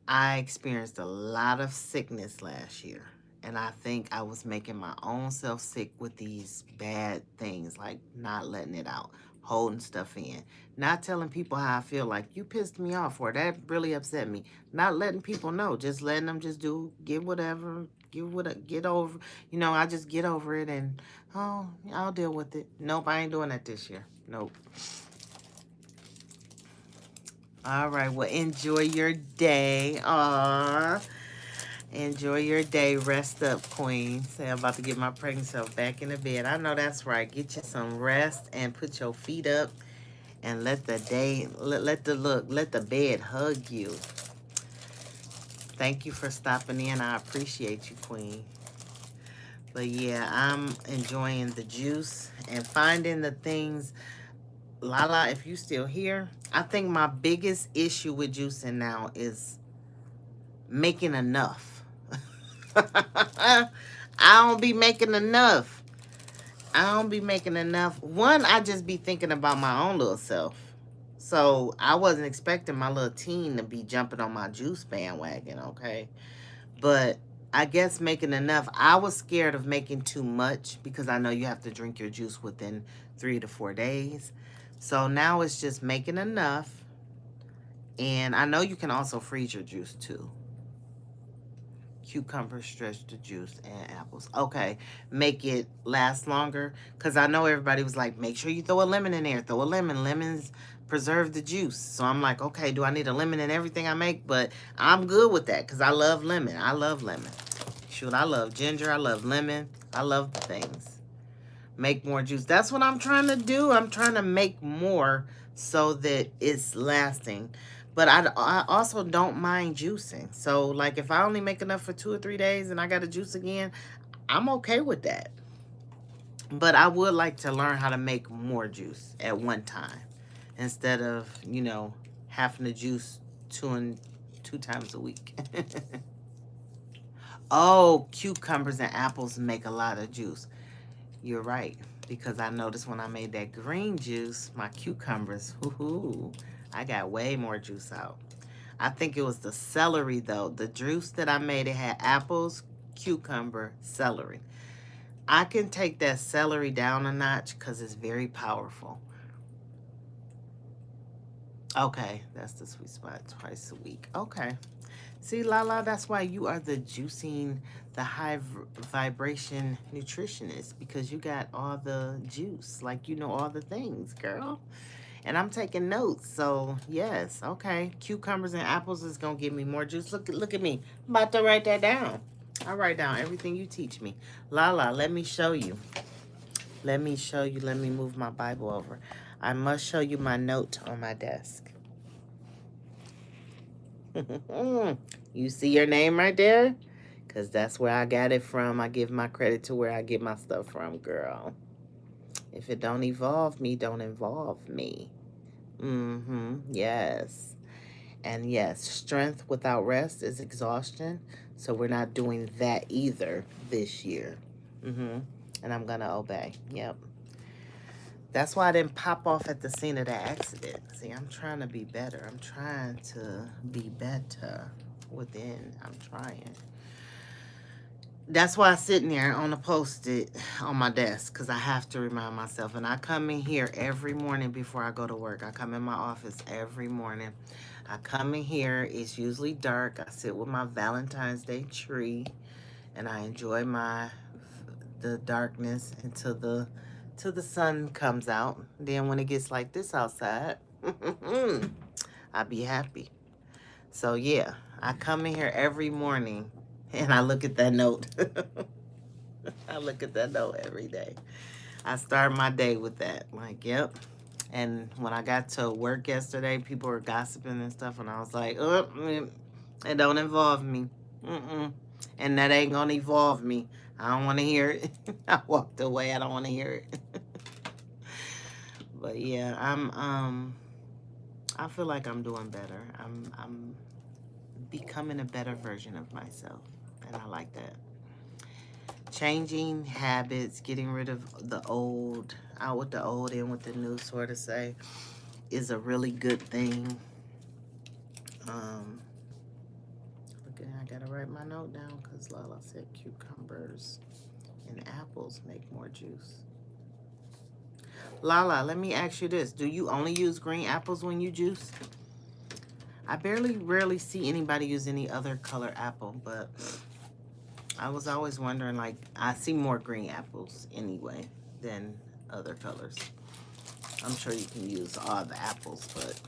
I experienced a lot of sickness last year. And I think I was making my own self sick with these bad things, like not letting it out, holding stuff in, not telling people how I feel, like you pissed me off or that really upset me, not letting people know, just letting them just get whatever, get over, I just get over it and, oh, I'll deal with it. Nope, I ain't doing that this year. Nope. All right, well, enjoy your day. Aww. Enjoy your day. Rest up, queen. Say I'm about to get my pregnant self back in the bed. I know that's right. Get you some rest and put your feet up and let the bed hug you. Thank you for stopping in. I appreciate you, queen. But yeah, I'm enjoying the juice and finding the things. Lala, if you still here, I think my biggest issue with juicing now is making enough. I don't be making enough. One, I just be thinking about my own little self. So I wasn't expecting my little teen to be jumping on my juice bandwagon, okay? But I guess making enough. I was scared of making too much because I know you have to drink your juice within 3 to 4 days. So now it's just making enough. And I know you can also freeze your juice too. Cucumber, stretch the juice, and apples. Okay, make it last longer. Because I know everybody was like, make sure you throw a lemon in there. Throw a lemon. Lemons preserve the juice. So I'm like, okay, do I need a lemon in everything I make? But I'm good with that because I love lemon. I love lemon. Shoot, I love ginger. I love lemon. I love the things. Make more juice. That's what I'm trying to do. I'm trying to make more so that it's lasting. But I also don't mind juicing. So, like, if I only make enough for 2 or 3 days and I got to juice again, I'm okay with that. But I would like to learn how to make more juice at one time instead of, having to juice two times a week. Oh, cucumbers and apples make a lot of juice. You're right, because I noticed when I made that green juice, my cucumbers, I got way more juice out. I think it was the celery, though. The juice that I made, it had apples, cucumber, celery. I can take that celery down a notch because it's very powerful. Okay, that's the sweet spot, twice a week. Okay. See, Lala, that's why you are the juicing, the high vibration nutritionist, because you got all the juice, like you know all the things, girl. And I'm taking notes, so yes, okay. Cucumbers and apples is gonna give me more juice. Look at me. I'm about to write that down. I write down everything you teach me. Lala, let me show you. Let me show you. Let me move my Bible over. I must show you my note on my desk. You see your name right there? Because that's where I got it from. I give my credit to where I get my stuff from, girl. If it don't evolve me, don't involve me. Yes. And yes, strength without rest is exhaustion. So we're not doing that either this year. And I'm going to obey. Yep. That's why I didn't pop off at the scene of the accident. See, I'm trying to be better. I'm trying to be better. within. I'm trying. That's why I sit in there on a post-it on my desk, because I have to remind myself. And I come in here every morning before I go to work. I come in my office every morning. I come in here. It's usually dark. I sit with my Valentine's Day tree, and I enjoy the darkness until the sun comes out. Then when it gets like this outside, I'll be happy. So yeah, I come in here every morning and I look at that note. I look at that note every day. I start my day with that. Like, yep. And when I got to work yesterday, people were gossiping and stuff, and I was like, oh, it don't involve me. Mm-mm. And that ain't gonna evolve me. I don't want to hear it. I walked away. I don't want to hear it. But yeah, I feel like I'm doing better. I'm becoming a better version of myself, and I like that. Changing habits, getting rid of the old, out with the old, in with the new, sort of say, is a really good thing. Okay, I gotta write my note down because Lala said cucumbers and apples make more juice. Lala, let me ask you this. Do you only use green apples when you juice? I rarely see anybody use any other color apple, but I was always wondering, like, I see more green apples anyway than other colors. I'm sure you can use all the apples, but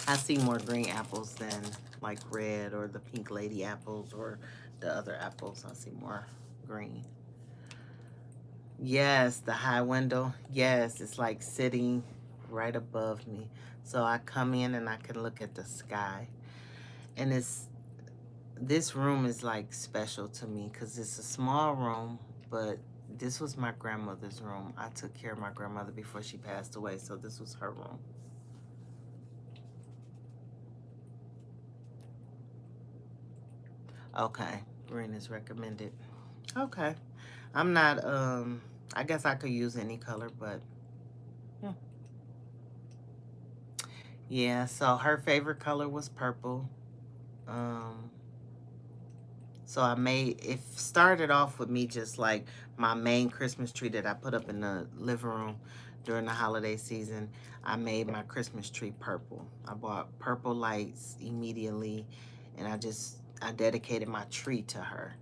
I see more green apples than like red or the pink lady apples or the other apples. I see more green. Yes, the high window. Yes, it's like sitting right above me. So I come in and I can look at the sky. And this room is like special to me because it's a small room, but this was my grandmother's room. I took care of my grandmother before she passed away, so this was her room. Okay, green is recommended. Okay. I'm not, I guess I could use any color, but hmm. Yeah, so her favorite color was purple. Um, so it started off with me just like my main Christmas tree that I put up in the living room during the holiday season. I made my Christmas tree purple. I bought purple lights immediately, and I dedicated my tree to her.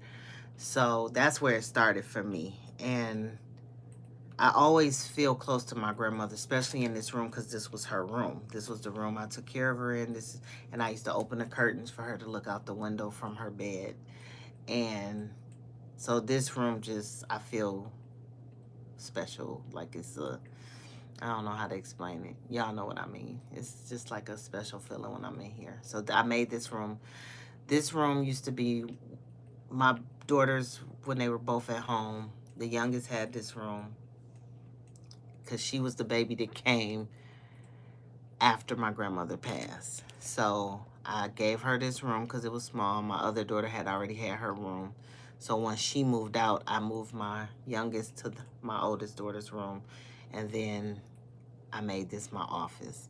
So that's where it started for me. And I always feel close to my grandmother, especially in this room, because this was her room. This was the room I took care of her in. And I used to open the curtains for her to look out the window from her bed. And so this room I feel special. Like I don't know how to explain it. Y'all know what I mean. It's just like a special feeling when I'm in here. So I made this room. This room used to be my daughters when they were both at home. The youngest had this room because she was the baby that came after my grandmother passed. So I gave her this room because it was small. My other daughter had already had her room. So once she moved out, I moved my youngest to my oldest daughter's room. And then I made this my office.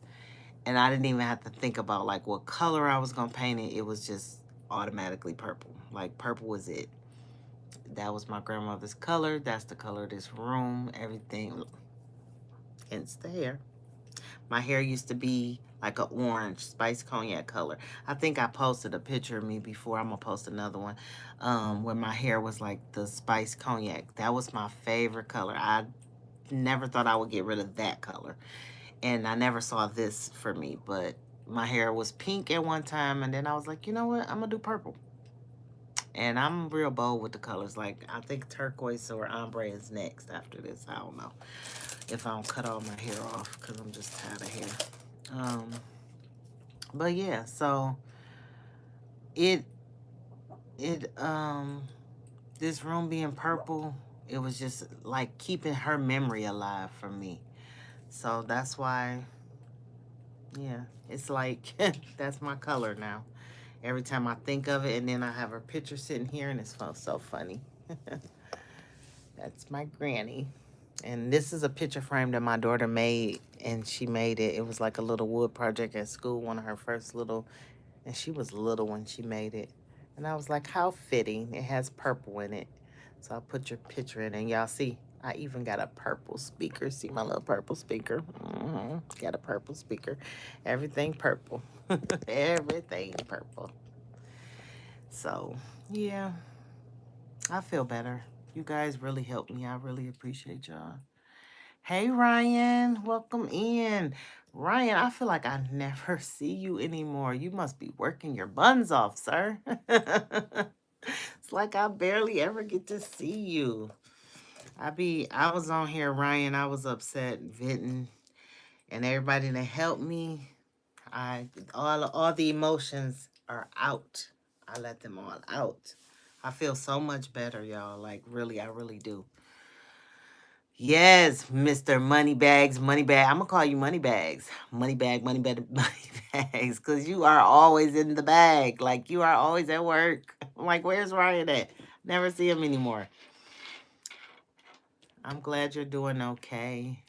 And I didn't even have to think about like what color I was going to paint it. It was just automatically purple. Like purple was it. That was my grandmother's color. That's the color of this room. Everything. Hence the hair. My hair used to be like an orange spice cognac color. I think I posted a picture of me before. I'm gonna post another one where my hair was like the spice cognac. That was my favorite color. I never thought I would get rid of that color, and I never saw this for me. But my hair was pink at one time, and then I was like, you know what? I'm gonna do purple. And I'm real bold with the colors. Like I think turquoise or ombre is next after this. I don't know if I don't cut all my hair off because I'm just tired of hair. But yeah, so it this room being purple, it was just like keeping her memory alive for me. So that's why, yeah, it's like that's my color now. Every time I think of it, and then I have her picture sitting here, and it's so funny. That's my granny. And this is a picture frame that my daughter made, and she made it. It was like a little wood project at school, one of her first little And she was little when she made it. And I was like, how fitting. It has purple in it. So I put your picture in, and y'all see, I even got a purple speaker. See my little purple speaker? Got a purple speaker. Everything purple. Everything purple. So, yeah, I feel better. You guys really helped me. I really appreciate y'all. Hey, Ryan, welcome in. Ryan, I feel like I never see you anymore. You must be working your buns off, sir. It's like I barely ever get to see you. I was on here, Ryan. I was upset, venting, and everybody that helped me, all the emotions are out. I let them all out. I feel so much better, y'all. Like really, I really do. Yes, Mr. Moneybags, Moneybag. I'm gonna call you Moneybags. Moneybag, Moneybags, because you are always in the bag. Like you are always at work. I'm like, where's Ryan at? Never see him anymore. I'm glad you're doing okay.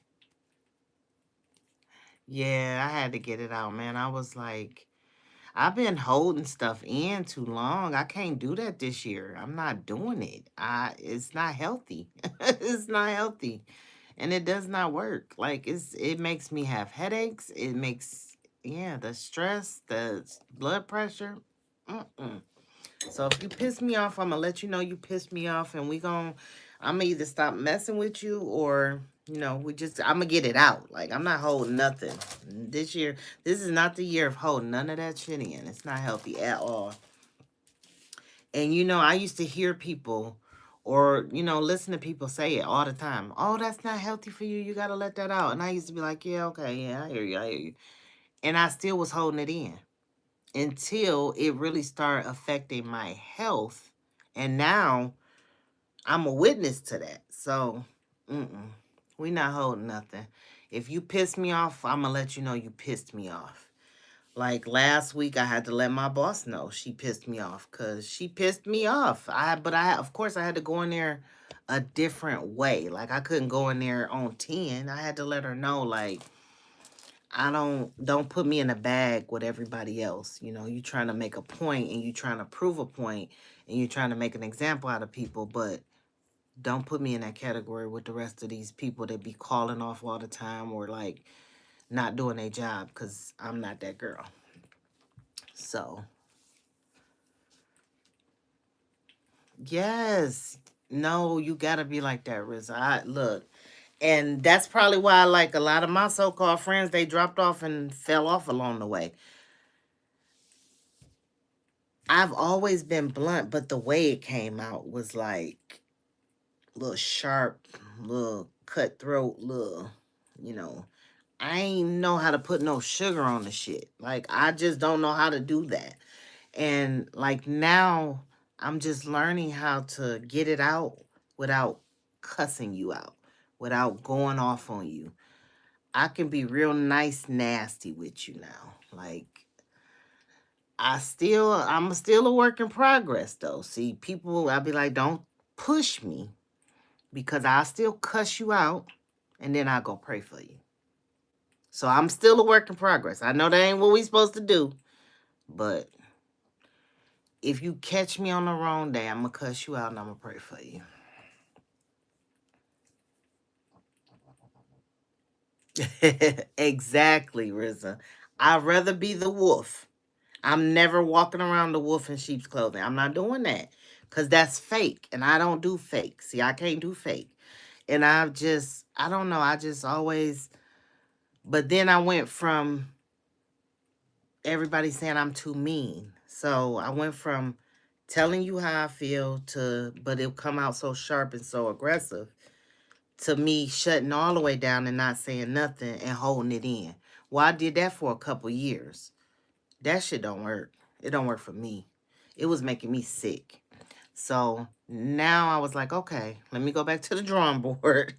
Yeah, I had to get it out, man. I was like, I've been holding stuff in too long. I can't do that this year. I'm not doing it. It's not healthy. It's not healthy. And it does not work. Like it makes me have headaches. It makes the stress, the blood pressure. Mm-mm. So if you piss me off, I'm gonna let you know you pissed me off, and I'm gonna either stop messing with you, or I'm gonna get it out. Like I'm not holding nothing this year. This is not the year of holding none of that shit in. It's not healthy at all. And I used to hear people, or listen to people say it all the time. Oh, that's not healthy for you. You gotta let that out. And I used to be like, yeah, okay, yeah, I hear you. And I still was holding it in until it really started affecting my health. And now I'm a witness to that. So, we not holding nothing. If you piss me off, I'm going to let you know you pissed me off. Like last week, I had to let my boss know she pissed me off because she pissed me off. Of course, I had to go in there a different way. Like I couldn't go in there on 10. I had to let her know, like, I don't put me in a bag with everybody else. You trying to make a point, and you trying to prove a point, and you trying to make an example out of people, but don't put me in that category with the rest of these people that be calling off all the time, or like not doing their job, because I'm not that girl. So, yes. No, you gotta be like that, Riz. Look, and that's probably why, like, a lot of my so-called friends, they dropped off and fell off along the way. I've always been blunt, but the way it came out was like a little sharp, little cutthroat, little, you know. I ain't know how to put no sugar on the shit. Like, I just don't know how to do that. And like now, I'm just learning how to get it out without cussing you out, without going off on you. I can be real nice, nasty with you now. Like, I'm still a work in progress though. See, people, I'll be like, don't push me, because I'll still cuss you out, and then I'll go pray for you. So I'm still a work in progress. I know that ain't what we supposed to do, but if you catch me on the wrong day, I'm gonna cuss you out and I'm gonna pray for you. Exactly, Riza. I'd rather be the wolf. I'm never walking around the wolf in sheep's clothing. I'm not doing that, because that's fake, and I don't do fake. See, I can't do fake. And I don't know, I just always, but then I went from everybody saying I'm too mean. So I went from telling you how I feel to, but it'll come out so sharp and so aggressive, to me shutting all the way down and not saying nothing and holding it in. Well, I did that for a couple years. That shit don't work. It don't work for me. It was making me sick. So now I was like, okay, let me go back to the drawing board.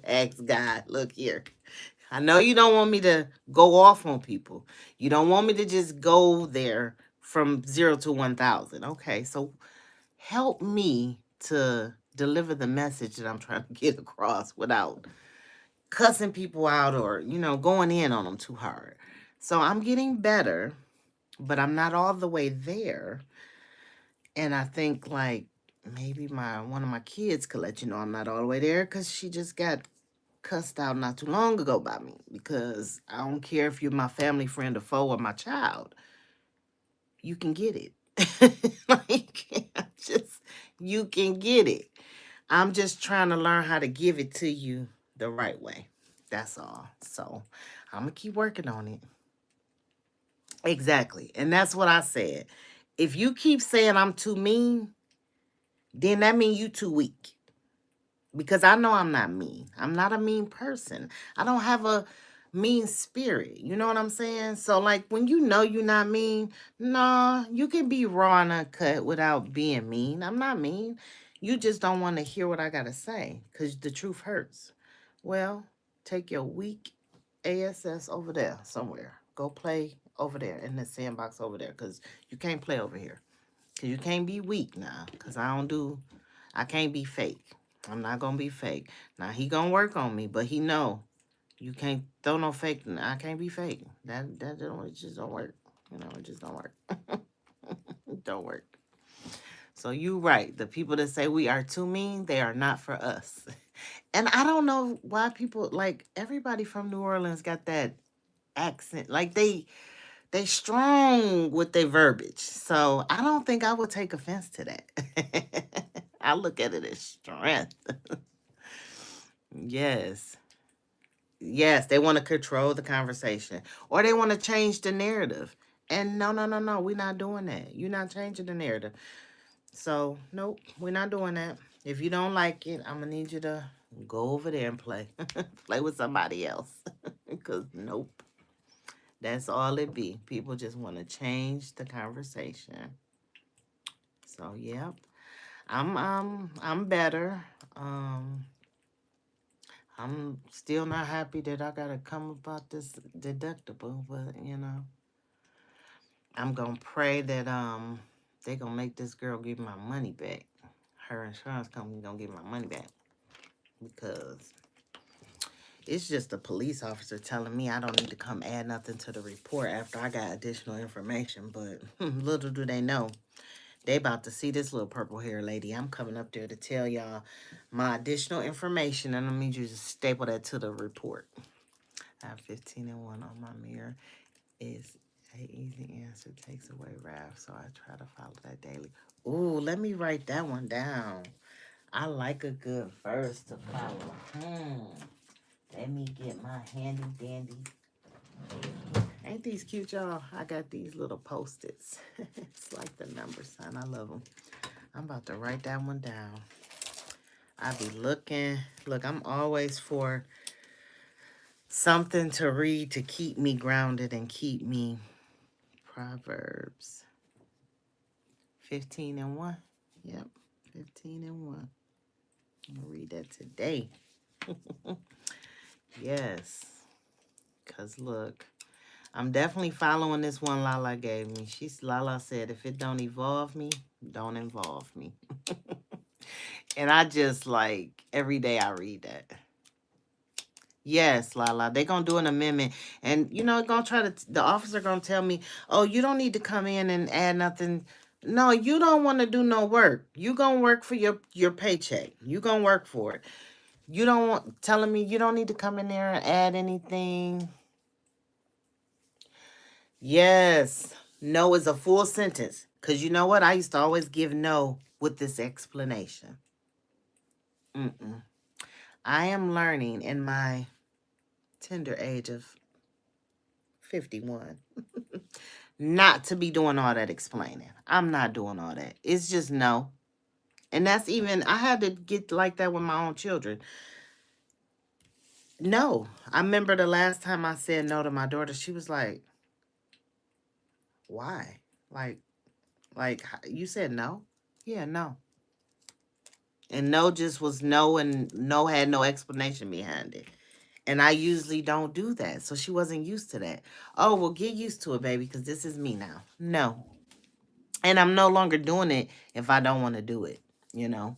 Ask God, look here. I know you don't want me to go off on people. You don't want me to just go there from 0 to 1,000. Okay, so help me to deliver the message that I'm trying to get across without cussing people out, or, going in on them too hard. So I'm getting better. but I'm not all the way there. And I think like maybe my one of my kids could let you know I'm not all the way there because she just got cussed out not too long ago by me because I don't care if you're my family friend or foe or my child, you can get it. Like just you can get it. I'm just trying to learn how to give it to you the right way. That's all. So I'm gonna keep working on it. Exactly. And that's what I said. If you keep saying I'm too mean, then that means you too weak. Because I know I'm not mean. I'm not a mean person. I don't have a mean spirit. You know what I'm saying? So like when you know you're not mean, nah, you can be raw and uncut without being mean. I'm not mean. You just don't want to hear what I gotta say because the truth hurts. Well, take your weak ASS over there somewhere. Go play over there in the sandbox over there because you can't play over here. Because you can't be weak now because I can't be fake. I'm not going to be fake. Now, he going to work on me, but he know you can't throw no fake. I can't be fake. That don't, it just don't work. You know, it just don't work. It don't work. So you right. The people that say we are too mean, they are not for us. And I don't know why people like everybody from New Orleans got that accent. Like they strong with their verbiage. So I don't think I would take offense to that. I look at it as strength. Yes. Yes, they want to control the conversation or they want to change the narrative. And no, no, no, no, we're not doing that. You're not changing the narrative. So, nope, we're not doing that. If you don't like it, I'm going to need you to go over there and play. Play with somebody else. Because, nope, that's all it be. People just want to change the conversation. So, yep. I'm better. Um I'm still not happy that I gotta come about this deductible, but I'm gonna pray that they gonna make this girl give my money back. Her insurance company gonna give my money back because it's just a police officer telling me I don't need to come add nothing to the report after I got additional information. But little do they know, they about to see this little purple hair lady. I'm coming up there to tell y'all my additional information, and I need you to staple that to the report. I have 15 and 1 on my mirror. Is a easy answer takes away wrath, so I try to follow that daily. Ooh, let me write that one down. I like a good verse to follow. Let me get my handy dandy. Ain't these cute, y'all? I got these little post-its. It's like the number sign. I love them. I'm about to write that one down. I be looking. Look, I'm always for something to read to keep me grounded and keep me. Proverbs 15 and 1. Yep, 15 and 1. I'm going to read that today. Yes. Because look, I'm definitely following this one Lala gave me. Lala said, if it don't evolve me, don't involve me. And I just like, every day I read that. Yes, Lala. They're going to do an amendment. And, going to try to, the officer going to tell me, oh, you don't need to come in and add nothing. No, you don't want to do no work. You going to work for your paycheck. You going to work for it. You don't want, telling me you don't need to come in there and add anything. Yes. No is a full sentence. Because you know what? I used to always give no with this explanation. I am learning in my tender age of 51 not to be doing all that explaining. I'm not doing all that. It's just no. And that's even, I had to get like that with my own children. No. I remember the last time I said no to my daughter, she was like, why? Like you said no? Yeah, no. And no just was no, and no had no explanation behind it. And I usually don't do that. So she wasn't used to that. Oh, well, get used to it, baby, because this is me now. No. And I'm no longer doing it if I don't want to do it, you know.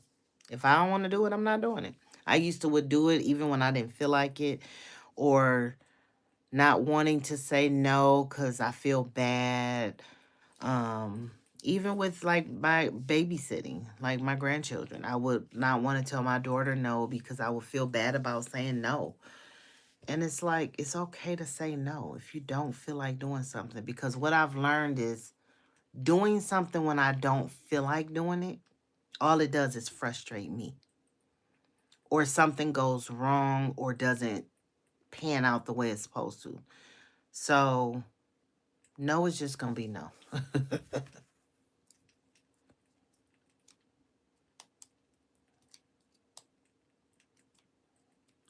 If I don't want to do it, I'm not doing it. I used to would do it even when I didn't feel like it, or not wanting to say no because I feel bad. Um, Even with like my babysitting, like my grandchildren, I would not want to tell my daughter no because I would feel bad about saying no. And it's like, it's okay to say no if you don't feel like doing something. Because what I've learned is doing something when I don't feel like doing it, all it does is frustrate me. Or something goes wrong or doesn't pan out the way it's supposed to. So, no is just going to be no.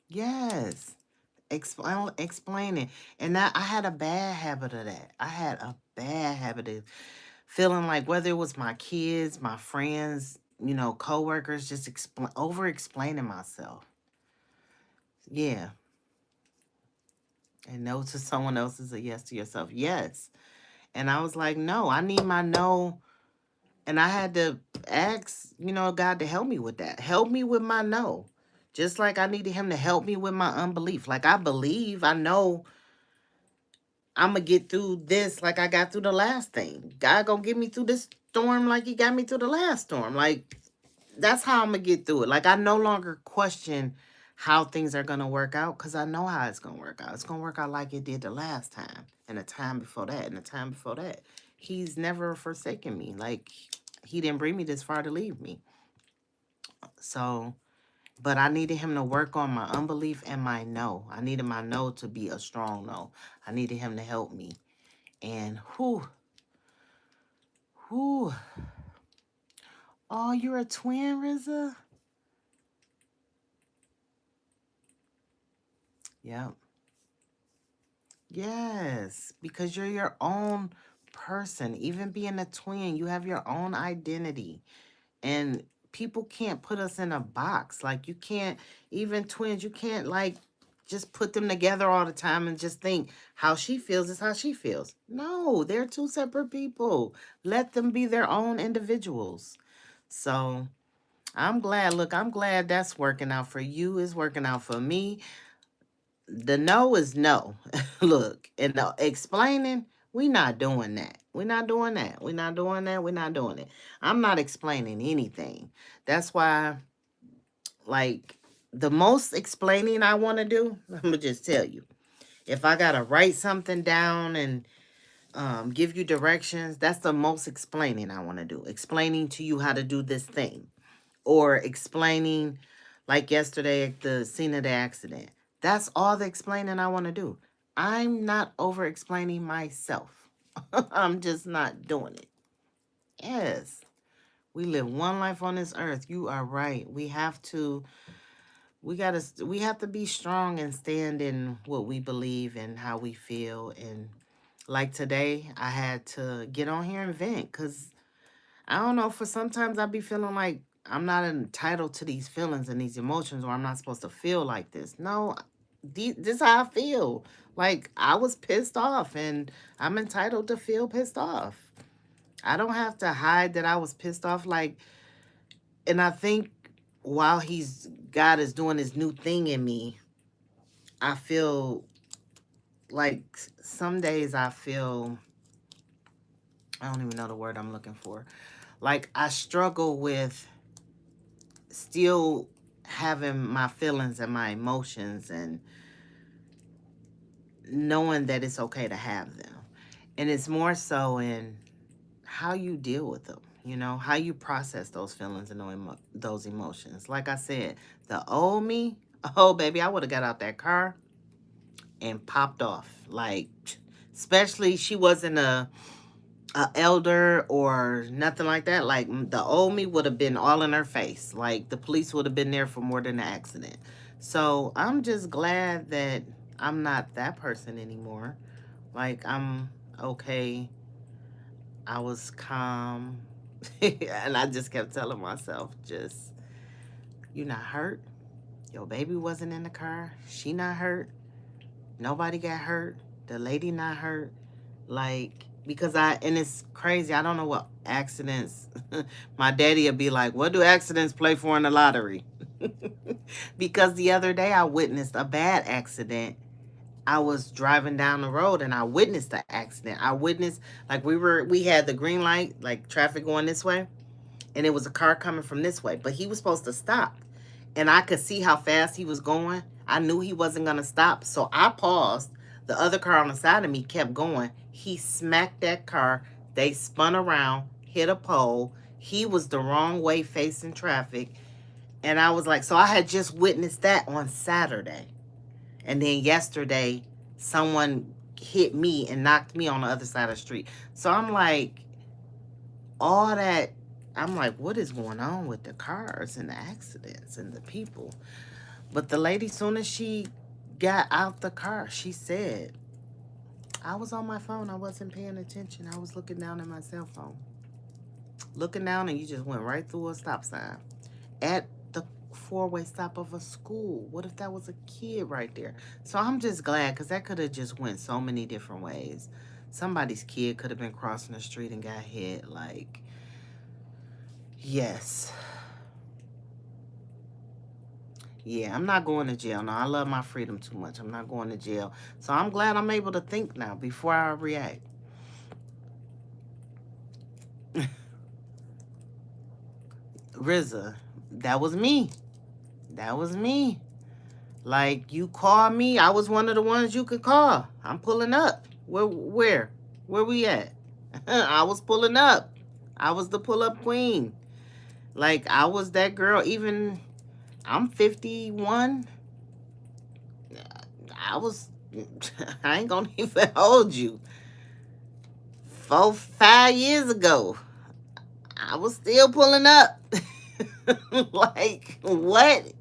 Yes. Explain it. And that I had a bad habit of that. I had a bad habit of feeling like whether it was my kids, my friends, coworkers, just over explaining myself. Yeah. And no to someone else is a yes to yourself. Yes. And I was like, no, I need my no. And I had to ask, God to help me with that. Help me with my no. Just like I needed him to help me with my unbelief. Like I believe, I know I'm gonna get through this like I got through the last thing. God gonna get me through this storm like he got me through the last storm. Like that's how I'm gonna get through it. Like I no longer question how things are gonna work out because I know how it's gonna work out. It's gonna work out like it did the last time, and the time before that, and the time before that. He's never forsaken me. Like he didn't bring me this far to leave me. So, but I needed him to work on my unbelief and my no. I needed my no to be a strong no. I needed him to help me. And whew. Oh, you're a twin, Riza? Yep. Yes, because you're your own person. Even being a twin, you have your own identity. And people can't put us in a box. Like you can't, even twins, you can't like just put them together all the time and just think how she feels is how she feels. No, they're two separate people. Let them be their own individuals. So I'm glad. Look, I'm glad that's working out for you. It's working out for me. The no is no. Look, and the explaining, we not doing that. We're not doing that. We're not doing that. We're not doing it. I'm not explaining anything. That's why, like, the most explaining I want to do, I'm going to just tell you. If I got to write something down and give you directions, that's the most explaining I want to do. Explaining to you how to do this thing. Or explaining, like yesterday at the scene of the accident. That's all the explaining I want to do. I'm not over explaining myself. I'm just not doing it. Yes. We live one life on this earth. You are right. We have to be strong and stand in what we believe and how we feel. And like today, I had to get on here and vent because I don't know, for sometimes I be feeling like I'm not entitled to these feelings and these emotions, or I'm not supposed to feel like this. No, this is how I feel. Like I was pissed off and I'm entitled to feel pissed off. I don't have to hide that I was pissed off. Like, and I think while God is doing this new thing in me, I feel like some days I feel, I don't even know the word I'm looking for. Like I struggle with still having my feelings and my emotions and knowing that it's okay to have them. And it's more so in how you deal with them, how you process those feelings and those emotions. Like I said, the old me, oh, baby, I would have got out that car and popped off. Like, especially she wasn't a elder or nothing like that. Like the old me would have been all in her face. Like the police would have been there for more than the accident. So I'm just glad that I'm not that person anymore. Like I'm okay. I was calm. And I just kept telling myself, just, you not hurt. Your baby wasn't in the car. She not hurt. Nobody got hurt. The lady not hurt. Like, because and it's crazy. I don't know what accidents. My daddy would be like, what do accidents play for in the lottery? Because the other day I witnessed a bad accident I was driving down the road and I witnessed the accident. I witnessed, like, we had the green light, like traffic going this way, and it was a car coming from this way, but he was supposed to stop. And I could see how fast he was going. I knew he wasn't going to stop, so I paused. The other car on the side of me kept going. He smacked that car. They spun around, hit a pole. He was the wrong way facing traffic. And I was like, so I had just witnessed that on Saturday. And then yesterday, someone hit me and knocked me on the other side of the street. So I'm like, all that, I'm like, what is going on with the cars and the accidents and the people? But the lady, soon as she got out the car, she said, I was on my phone. I wasn't paying attention. I was looking down at my cell phone. Looking down, and you just went right through a stop sign at the four-way stop of a school. What if that was a kid right there? So I'm just glad, because that could have just went so many different ways. Somebody's kid could have been crossing the street and got hit. Like, yes. Yeah, I'm not going to jail. No, I love my freedom too much. I'm not going to jail. So I'm glad I'm able to think now before I react. RZA, that was me. That was me. Like, you called me. I was one of the ones you could call. I'm pulling up. Where? Where we at? I was pulling up. I was the pull-up queen. Like, I was that girl. Even, I'm 51. I ain't gonna even hold you. 5 years ago, I was still pulling up. Like, what?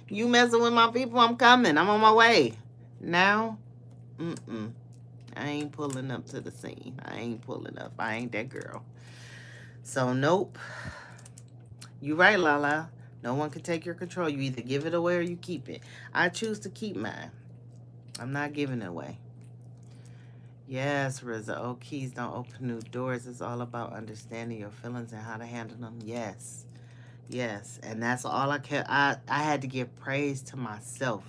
You messing with my people? I'm coming. I'm on my way. Now, I ain't pulling up to the scene. I ain't pulling up. I ain't that girl. So, nope. You right, Lala. No one can take your control. You either give it away or you keep it. I choose to keep mine. I'm not giving it away. Yes, RZA. Old keys don't open new doors. It's all about understanding your feelings and how to handle them. Yes. Yes. And that's all I kept. I had to give praise to myself.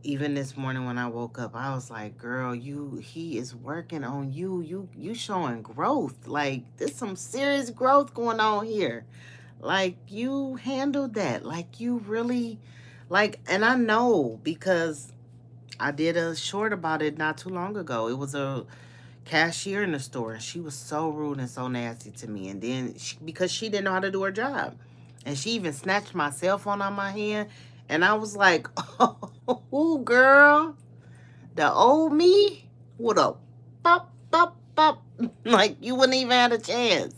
Even this morning when I woke up, I was like, girl, he is working on you. You showing growth. Like, there's some serious growth going on here. Like, you handled that. Like, you really, like, and I know because I did a short about it not too long ago. It was a cashier in the store, and she was so rude and so nasty to me. And then, because she didn't know how to do her job. And she even snatched my cell phone out my hand. And I was like, oh, girl, the old me would have pop, pop, pop. Like, you wouldn't even have a chance.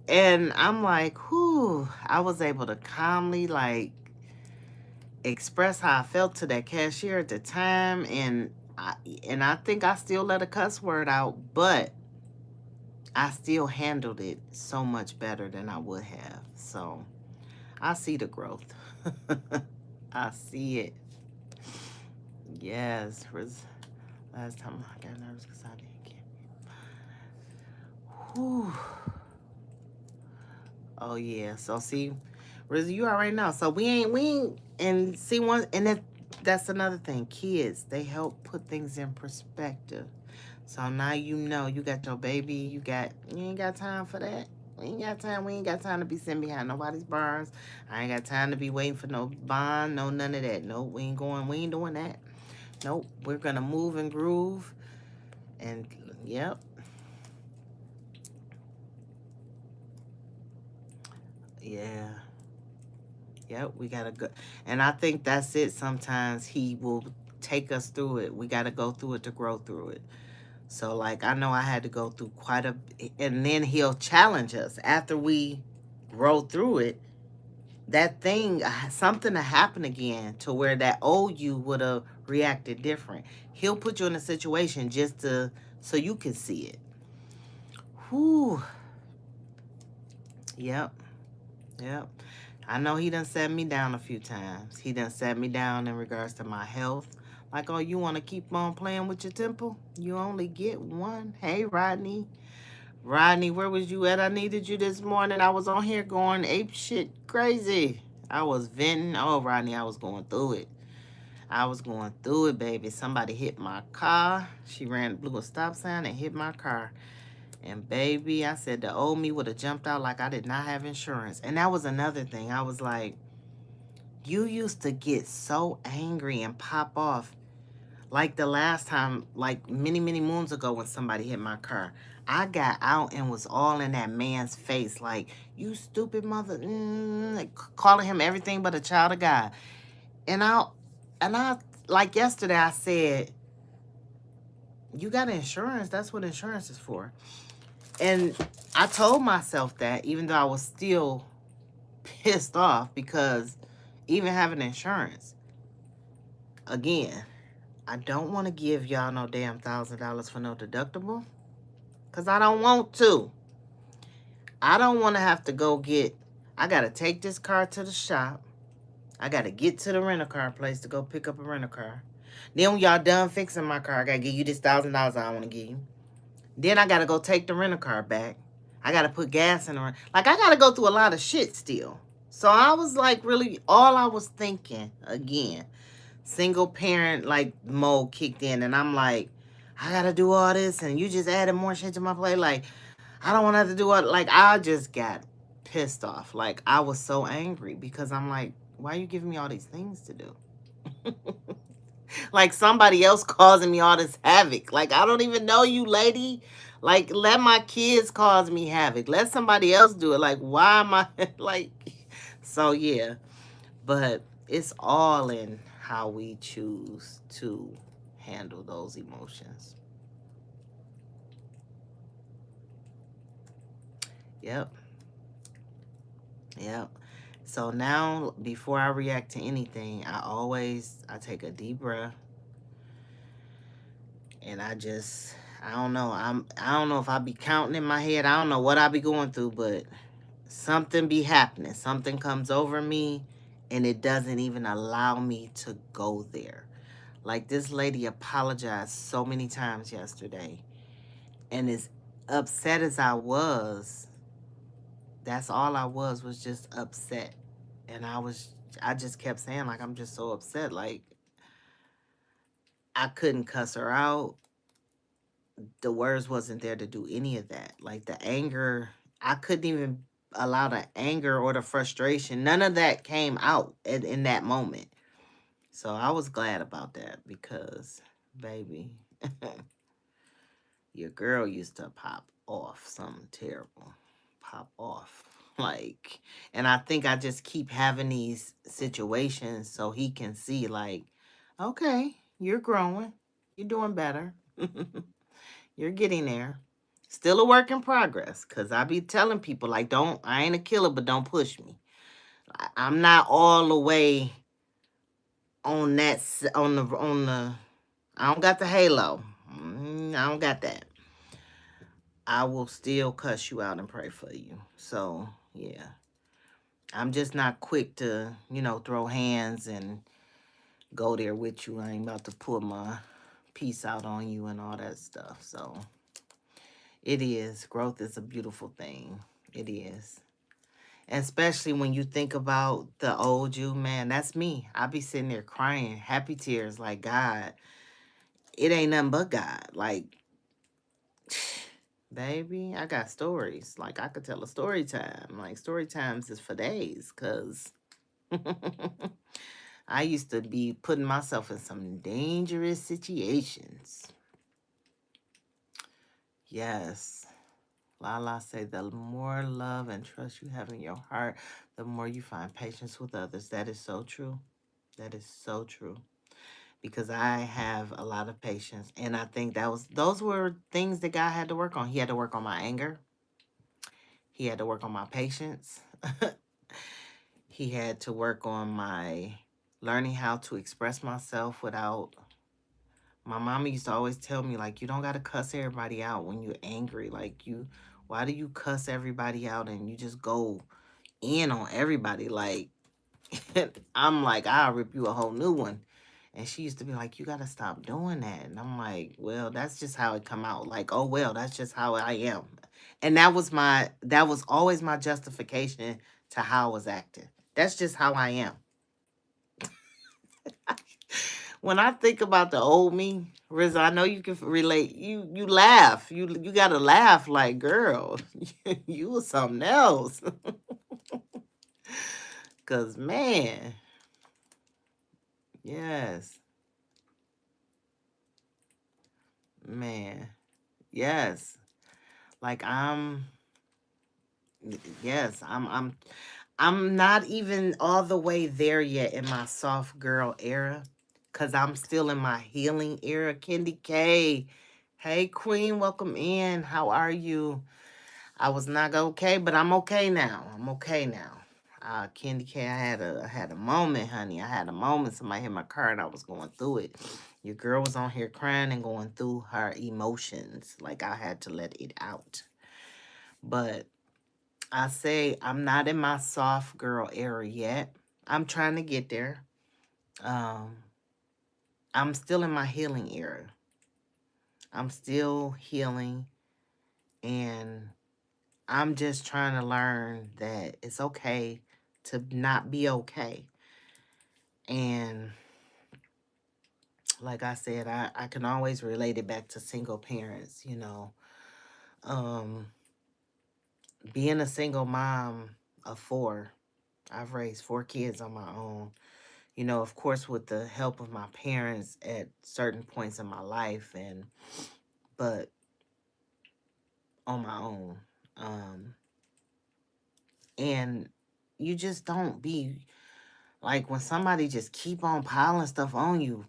And I'm like, whew, I was able to calmly, like, express how I felt to that cashier at the time. And I think I still let a cuss word out, but I still handled it so much better than I would have. So I see the growth. I see it. Yes. Last time I got nervous because I didn't get. Whew. Oh yeah. So see, RZA, you already know. So we ain't and see one and that's another thing. Kids, they help put things in perspective. So now you know you got your baby, you ain't got time for that. We ain't got time. We ain't got time to be sitting behind nobody's bars. I ain't got time to be waiting for no bond, no none of that. Nope, we ain't doing that. Nope, we're gonna move and groove. And yep. Yeah. Yep, we gotta go. And I think that's it. Sometimes he will take us through it. We gotta go through it to grow through it. So, like, I know I had to go through quite a, and then he'll challenge us after we grow through it. That thing, something to happen again to where that old you would have reacted different. He'll put you in a situation just so you can see it. Whew. Yep. Yep. I know he done set me down a few times. He done set me down in regards to my health. Like, oh, you want to keep on playing with your temple? You only get one. Hey, Rodney. Rodney, where was you at? I needed you this morning. I was on here going ape shit crazy. I was venting. Oh, Rodney, I was going through it. I was going through it, baby. Somebody hit my car. She ran, blew a stop sign and hit my car. And baby, I said the old me would have jumped out like I did not have insurance. And that was another thing. I was like, you used to get so angry and pop off. Like the last time, like many, many moons ago when somebody hit my car. I got out and was all in that man's face. Like, you stupid mother. Like, calling him everything but a child of God. And I, like yesterday, I said, you got insurance. That's what insurance is for. And I told myself that, even though I was still pissed off, because even having insurance, again, I don't want to give y'all no damn $1,000 for no deductible, because I don't want to. I don't want to have to go get, I got to take this car to the shop. I got to get to the rental-car place to go pick up a rental-car. Then when y'all done fixing my car, I got to give you this $1,000 I want to give you. Then I got to go take the rental-car back. I got to put gas in the, like, I got to go through a lot of shit still. So I was like, really, all I was thinking, again, single parent, like, mode kicked in. And I'm like, I got to do all this, and you just added more shit to my plate. Like, I don't want to have to do all, like, I just got pissed off. Like, I was so angry because I'm like, why are you giving me all these things to do? Like somebody else causing me all this havoc. Like, I don't even know you, lady. Like, let my kids cause me havoc. Let somebody else do it. Like, why am I, like, so yeah. But it's all in how we choose to handle those emotions. Yep. Yep. So now, before I react to anything, I take a deep breath, and I don't know. I don't know if I be counting in my head. I don't know what I be going through, but something be happening. Something comes over me, and it doesn't even allow me to go there. Like, this lady apologized so many times yesterday, and as upset as I was, that's all I was just upset. And I just kept saying, like, I'm just so upset. Like, I couldn't cuss her out. The words wasn't there to do any of that. Like, the anger, I couldn't even allow the anger or the frustration. None of that came out in that moment. So I was glad about that because, baby, your girl used to pop off something terrible. Pop off. Like, and I think I just keep having these situations so he can see, like, okay, you're growing. You're doing better. You're getting there. Still a work in progress. Cause I be telling people, like, I ain't a killer, but don't push me. I'm not all the way on that, I don't got the halo. I don't got that. I will still cuss you out and pray for you. So, yeah. I'm just not quick to, throw hands and go there with you. I ain't about to pull my piece out on you and all that stuff. So, it is. Growth is a beautiful thing. It is. Especially when you think about the old you, man, that's me. I be sitting there crying, happy tears, like, God, it ain't nothing but God. Like, baby, I got stories. Like, I could tell a story time. Like, story times is for days, because I used to be putting myself in some dangerous situations. Yes. Lala say the more love and trust you have in your heart, the more you find patience with others. That is so true. That is so true. Because I have a lot of patience. And I think those were things that God had to work on. He had to work on my anger. He had to work on my patience. He had to work on my learning how to express myself without. My mama used to always tell me, like, you don't got to cuss everybody out when you're angry. Like, why do you cuss everybody out and you just go in on everybody? Like, I'm like, I'll rip you a whole new one. And she used to be like, you got to stop doing that. And I'm like, well, that's just how it come out. Like, oh, well, that's just how I am. And that was always my justification to how I was acting. That's just how I am. When I think about the old me, Riz, I know you can relate. You laugh. You gotta laugh like, girl, you was something else. Cause man, yes, man, yes. Like yes, I'm not even all the way there yet in my soft girl era. Cause I'm still in my healing era. Kendi K. Hey Queen, welcome in. How are you? I was not okay, but I'm okay now. I'm okay now. Kendi K, I had a moment, honey. I had a moment. Somebody hit my car and I was going through it. Your girl was on here crying and going through her emotions. Like I had to let it out. But I say I'm not in my soft girl era yet. I'm trying to get there. Um, I'm still in my healing era. I'm still healing and I'm just trying to learn that it's okay to not be okay. And like I said, I can always relate it back to single parents, Um, being a single mom of four, I've raised four kids on my own. Of course, with the help of my parents at certain points in my life, but on my own. Um, and you just don't be like when somebody just keep on piling stuff on you,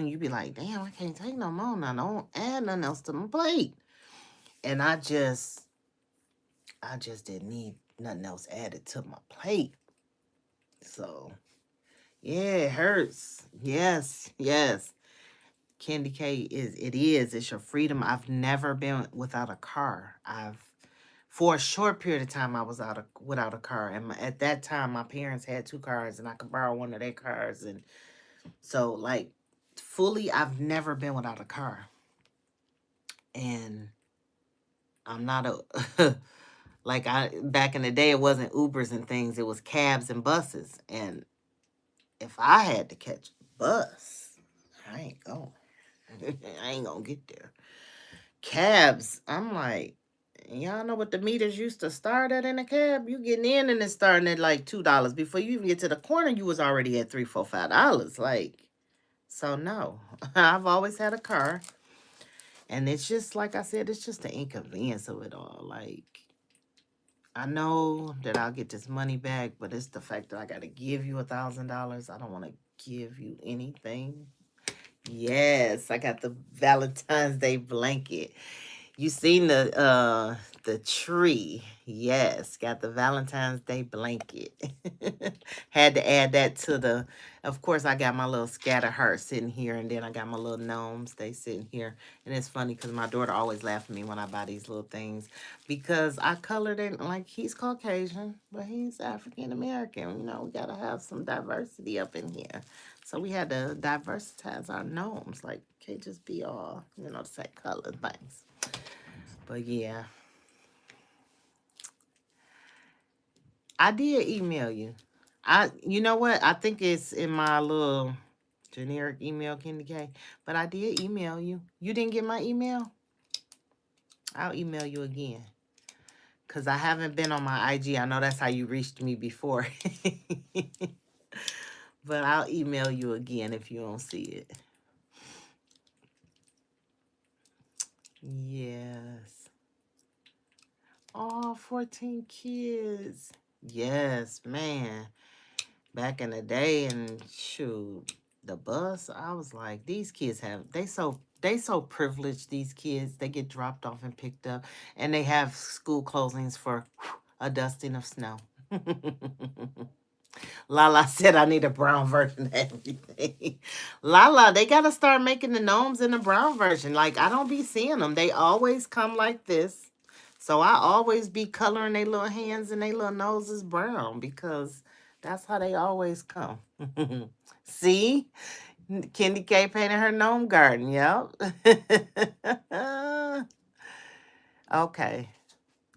you be like, damn, I can't take no more now. Don't add nothing else to my plate. And I just didn't need nothing else added to my plate. So yeah, it hurts. Yes, yes. Candy K it's your freedom. I've never been without a car. For a short period of time I was without a car, and at that time my parents had two cars and I could borrow one of their cars, and so like fully I've never been without a car. And I'm not a like I back in the day it wasn't Ubers and things, it was cabs and buses. And if I had to catch a bus, I ain't going. I ain't gonna get there. Cabs, I'm like, y'all know what the meters used to start at in a cab? You getting in and it's starting at like $2. Before you even get to the corner, you was already at $3, $4, $5. Like, so no. I've always had a car. And it's just like I said, it's just the inconvenience of it all. Like, I know that I'll get this money back, but it's the fact that I gotta give you $1,000. I don't want to give you anything. Yes, I got the Valentine's Day blanket. You seen the tree. Yes, got the Valentine's Day blanket. Had to add that to of course I got my little scatter heart sitting here, and then I got my little gnomes, they sitting here. And it's funny because my daughter always laughs at me when I buy these little things, because I colored it like he's Caucasian, but he's African American. We gotta have some diversity up in here. So we had to diversitize our gnomes. Like, can't just be all, the same color things. But yeah, I did email you. You know what? I think it's in my little generic email, Candy K. But I did email you. You didn't get my email? I'll email you again. Because I haven't been on my IG. I know that's how you reached me before. But I'll email you again if you don't see it. Yes. Oh, 14 kids. Yes, man. Back in the day, and shoot, the bus, I was like, these kids they so privileged, these kids. They get dropped off and picked up, and they have school closings for a dusting of snow. Lala said I need a brown version of everything. Lala, they gotta start making the gnomes in the brown version. Like, I don't be seeing them. They always come like this. So I always be coloring their little hands and their little noses brown, because that's how they always come. See? Candy K painted her gnome garden. Yep. Okay.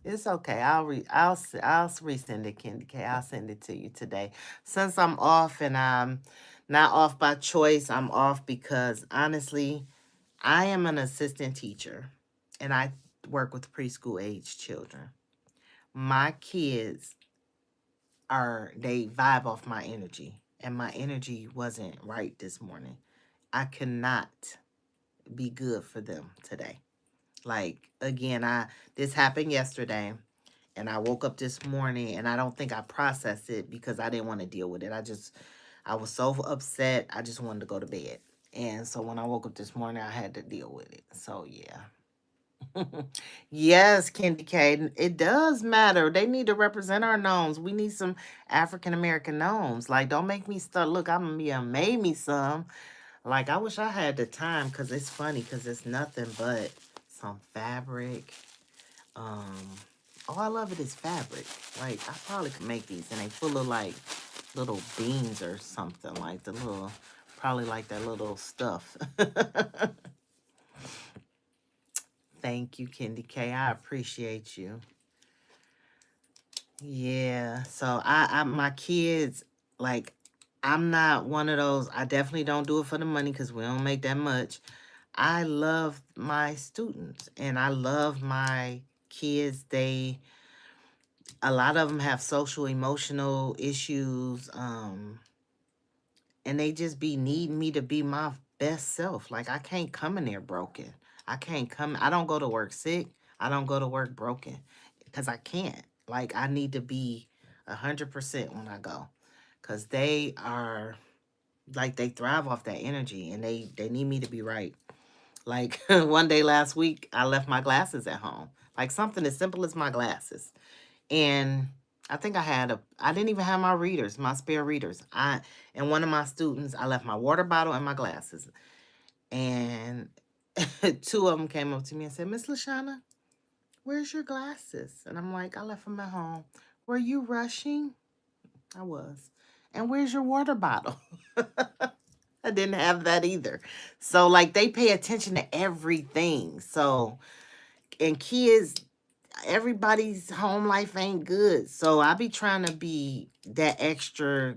It's okay. I'll resend it, Candy K. I'll send it to you today. Since I'm off and I'm Not off by choice. I'm off because honestly, I am an assistant teacher and I work with preschool age children. My kids they vibe off my energy, and my energy wasn't right this morning. I cannot be good for them today. Like again, I this happened yesterday and I woke up this morning and I don't think I processed it because I didn't want to deal with it. I was so upset. I just wanted to go to bed. And so when I woke up this morning, I had to deal with it. So yeah. Yes, Candy K. It does matter. They need to represent our gnomes. We need some African American gnomes. Like, don't make me start. Look, I'm gonna be a made me some. Like, I wish I had the time because it's funny because it's nothing but some fabric. Um, all I love it is fabric. Like, I probably could make these, and they full of like little beans or something like the little, probably like that little stuff. Thank you, Candy K. I appreciate you. Yeah. So my kids, like, I'm not one of those. I definitely don't do it for the money because we don't make that much. I love my students and I love my kids. A lot of them have social emotional issues. And they just be needing me to be my best self. Like I can't come in there broken. I don't go to work sick. I don't go to work broken because I can't. Like I need to be 100% when I go because they are like they thrive off that energy and they need me to be right. Like one day last week, I left my glasses at home. Like something as simple as my glasses. And I think I didn't even have my readers, my spare readers. And one of my students, I left my water bottle and my glasses. And two of them came up to me and said, Miss Lashana, where's your glasses? And I'm like, I left them at home. Were you rushing? I was. And where's your water bottle? I didn't have that either. So, like, they pay attention to everything. So, and kids, everybody's home life ain't good. So, I be trying to be that extra.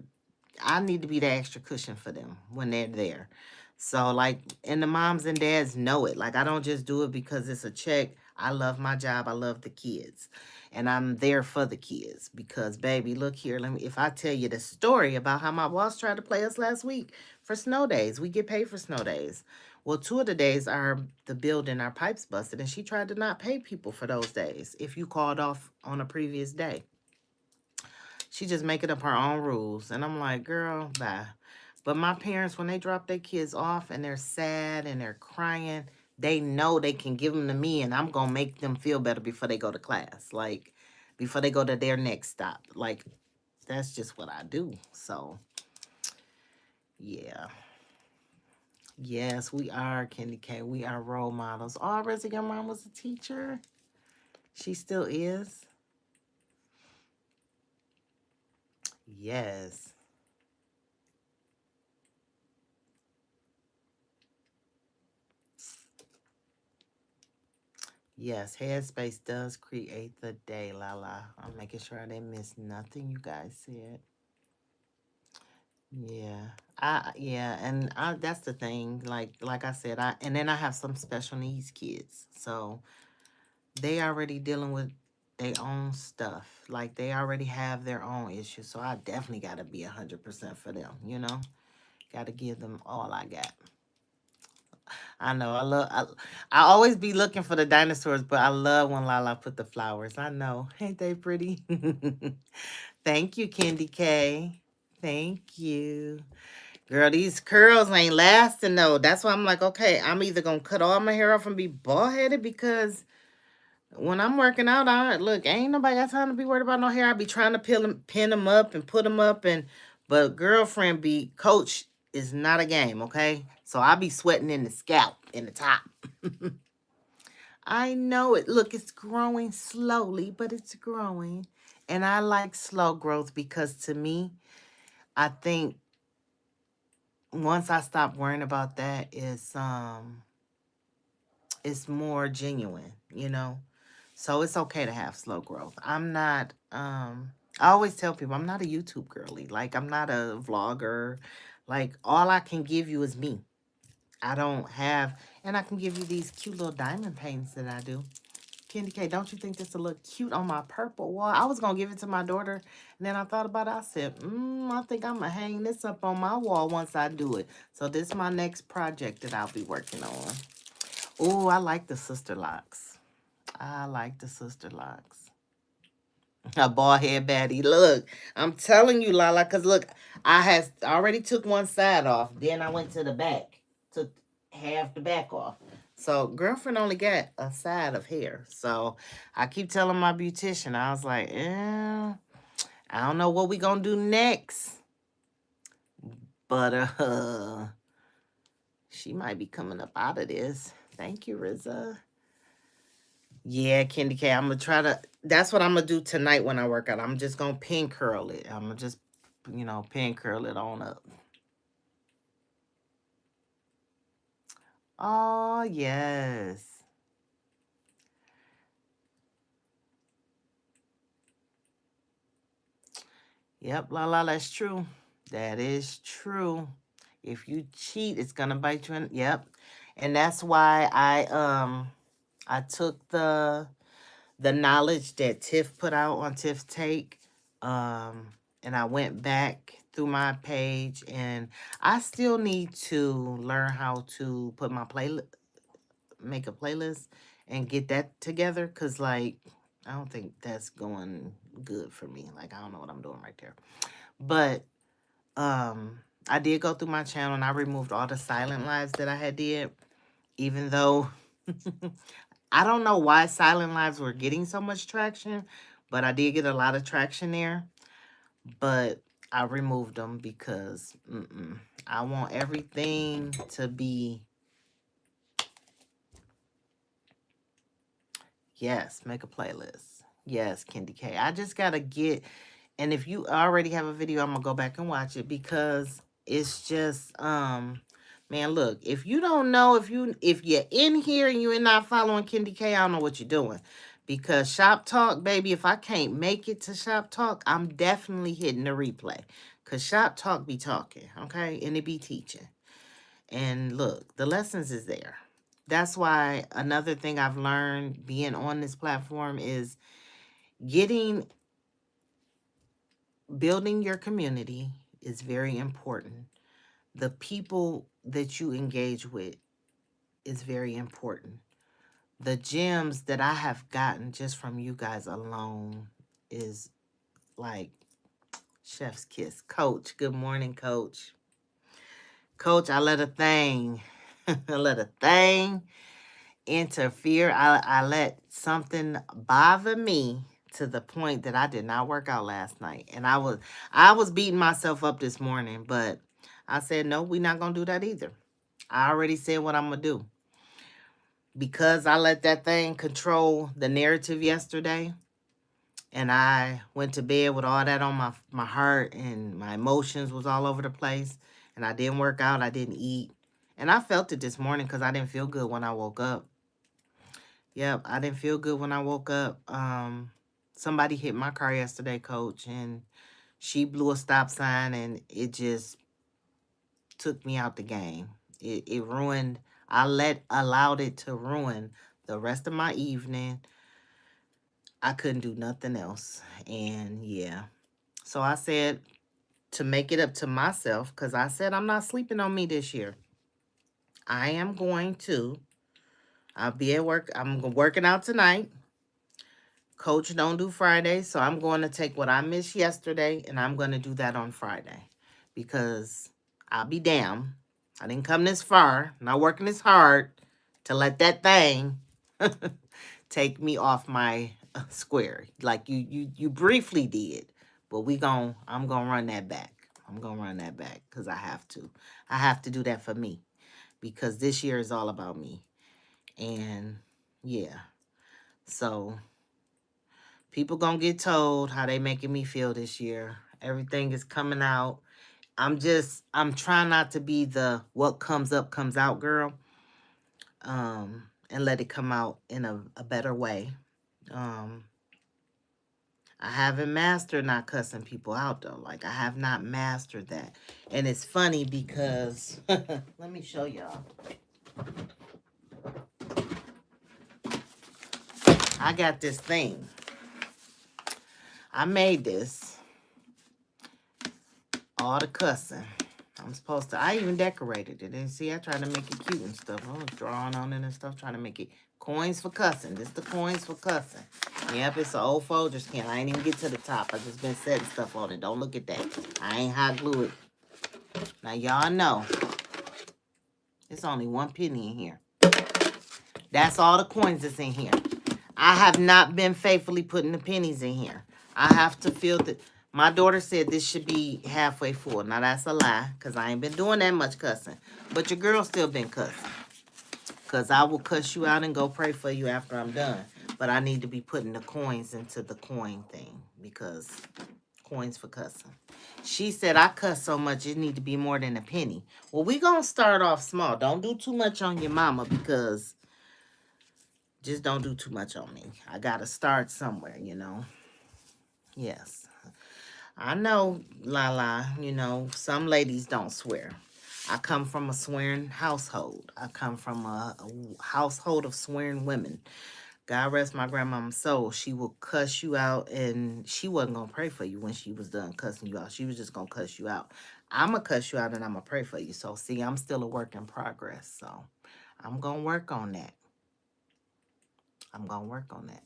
I need to be that extra cushion for them when they're there. So, like, and the moms and dads know it. Like, I don't just do it because it's a check. I love my job. I love the kids. And I'm there for the kids because, baby, look here. If I tell you the story about how my boss tried to play us last week for snow days, we get paid for snow days. Well, two of the days are the building, our pipes busted, and she tried to not pay people for those days if you called off on a previous day. She just making up her own rules. And I'm like, girl, bye. But my parents, when they drop their kids off and they're sad and they're crying, they know they can give them to me and I'm going to make them feel better before they go to class. Like, before they go to their next stop. Like, that's just what I do. So, yeah. Yes, we are, Candy K. We are role models. Oh, Reza, your mom was a teacher. She still is. Yes. Yes, Headspace does create the day, Lala. I'm making sure I didn't miss nothing you guys said. Yeah. And that's the thing. Like I said, and then I have some special needs kids. So they already dealing with their own stuff. Like they already have their own issues. So I definitely gotta be 100% for them, you know? Gotta give them all I got. I know. I always be looking for the dinosaurs, but I love when Lala put the flowers. I know. Ain't they pretty? Thank you, Candy K. Thank you. Girl, these curls ain't lasting though. That's why I'm like, okay, I'm either gonna cut all my hair off and be bald headed because when I'm working out, I look, ain't nobody got time to be worried about no hair. I be trying to pin them up and put them up, but girlfriend be coach is not a game, okay? So I be sweating in the scalp, in the top. I know it. Look, it's growing slowly, but it's growing. And I like slow growth because to me, I think once I stop worrying about that, it's more genuine, you know? So it's okay to have slow growth. I always tell people I'm not a YouTube girly. Like I'm not a vlogger. Like, all I can give you is me. I don't have, and I can give you these cute little diamond paintings that I do. Candy K, don't you think this will look cute on my purple wall? I was going to give it to my daughter, and then I thought about it. I said, I think I'm going to hang this up on my wall once I do it. So this is my next project that I'll be working on. Oh, I like the sister locks. I like the sister locks. A bald head baddie. Look, I'm telling you, Lala, because look, I already took one side off. Then I went to the back, took half the back off. So girlfriend only got a side of hair. So I keep telling my beautician, I was like, I don't know what we gonna do next. But she might be coming up out of this. Thank you, Riza. Yeah, Candy K, I'm gonna try to. That's what I'm gonna do tonight when I work out. I'm just gonna pin curl it. I'm gonna just, pin curl it on up. Oh, yes. Yep, la, that's true. That is true. If you cheat, it's gonna bite you in. Yep. And that's why I took the knowledge that Tiff put out on Tiff Take. And I went back through my page, and I still need to learn how to put my playlist, make a playlist and get that together, because like I don't think that's going good for me. Like, I don't know what I'm doing right there. But I did go through my channel and I removed all the silent lives that I had did, even though I don't know why silent lives were getting so much traction, but I did get a lot of traction there. But I removed them because I want everything to be. Yes, make a playlist. Yes, Candy K. I just gotta get, and if you already have a video, I'm gonna go back and watch it, because it's just man, look, if you don't know, if you're in here and you're not following Candy K, I don't know what you're doing. Because Shop Talk, baby, if I can't make it to Shop Talk, I'm definitely hitting the replay. Cause Shop Talk be talking, okay? And it be teaching. And look, the lessons is there. That's why another thing I've learned being on this platform is getting, building your community is very important. The people that you engage with is very important. The gems that I have gotten just from you guys alone is like chef's kiss. Coach, good morning, Coach. Coach, I let a thing, I let a thing interfere. I let something bother me to the point that I did not work out last night. And I was beating myself up this morning, but I said, no, we're not gonna do that either. I already said what I'm gonna do. Because I let that thing control the narrative yesterday, and I went to bed with all that on my heart, and my emotions was all over the place, and I didn't work out, I didn't eat. And I felt it this morning because I didn't feel good when I woke up. Yep, I didn't feel good when I woke up. Somebody hit my car yesterday, Coach, and she blew a stop sign, and it just took me out the game. It ruined. Allowed it to ruin the rest of my evening. I couldn't do nothing else, and yeah. So I said, to make it up to myself, because I said I'm not sleeping on me this year. I am going to. I'll be at work. I'm working out tonight. Coach don't do Friday, so I'm going to take what I missed yesterday, and I'm going to do that on Friday, because I'll be damned. I didn't come this far, not working this hard to let that thing take me off my square, like you briefly did. But I'm gonna run that back. I'm gonna run that back because I have to. I have to do that for me, because this year is all about me. And yeah, so people gonna get told how they making me feel this year. Everything is coming out. I'm trying not to be the what comes up comes out girl. And let it come out in a better way. Um I haven't mastered not cussing people out though. Like I have not mastered that. And it's funny because let me show y'all. I got this thing. I made this. All the cussing. I'm supposed to, I even decorated it. And see, I tried to make it cute and stuff. I was drawing on it and stuff, trying to make it coins for cussing. This the coins for cussing. Yep, it's an old Folgers can. I ain't even get to the top. I just been setting stuff on it. Don't look at that. I ain't hot glue it. Now, y'all know, it's only 1 penny in here. That's all the coins that's in here. I have not been faithfully putting the pennies in here. I have to feel that. My daughter said this should be halfway full. Now, that's a lie, because I ain't been doing that much cussing. But your girl still been cussing. Because I will cuss you out and go pray for you after I'm done. But I need to be putting the coins into the coin thing. Because coins for cussing. She said, I cuss so much, it need to be more than a penny. Well, we going to start off small. Don't do too much on your mama, because just don't do too much on me. I got to start somewhere, you know. Yes. I know, Lala, you know, some ladies don't swear. I come from a swearing household. I come from a household of swearing women. God rest my grandmama's soul. She will cuss you out, and she wasn't going to pray for you when she was done cussing you out. She was just going to cuss you out. I'm going to cuss you out, and I'm going to pray for you. So, see, I'm still a work in progress. So, I'm going to work on that. I'm going to work on that.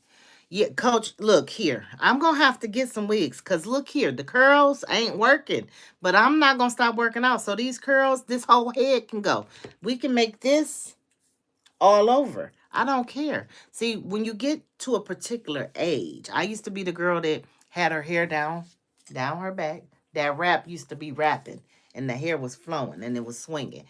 Yeah, coach, look here. I'm going to have to get some wigs because look here. The curls ain't working, but I'm not going to stop working out. So these curls, this whole head can go. We can make this all over. I don't care. See, when you get to a particular age, I used to be the girl that had her hair down her back. That wrap used to be wrapping and the hair was flowing and it was swinging.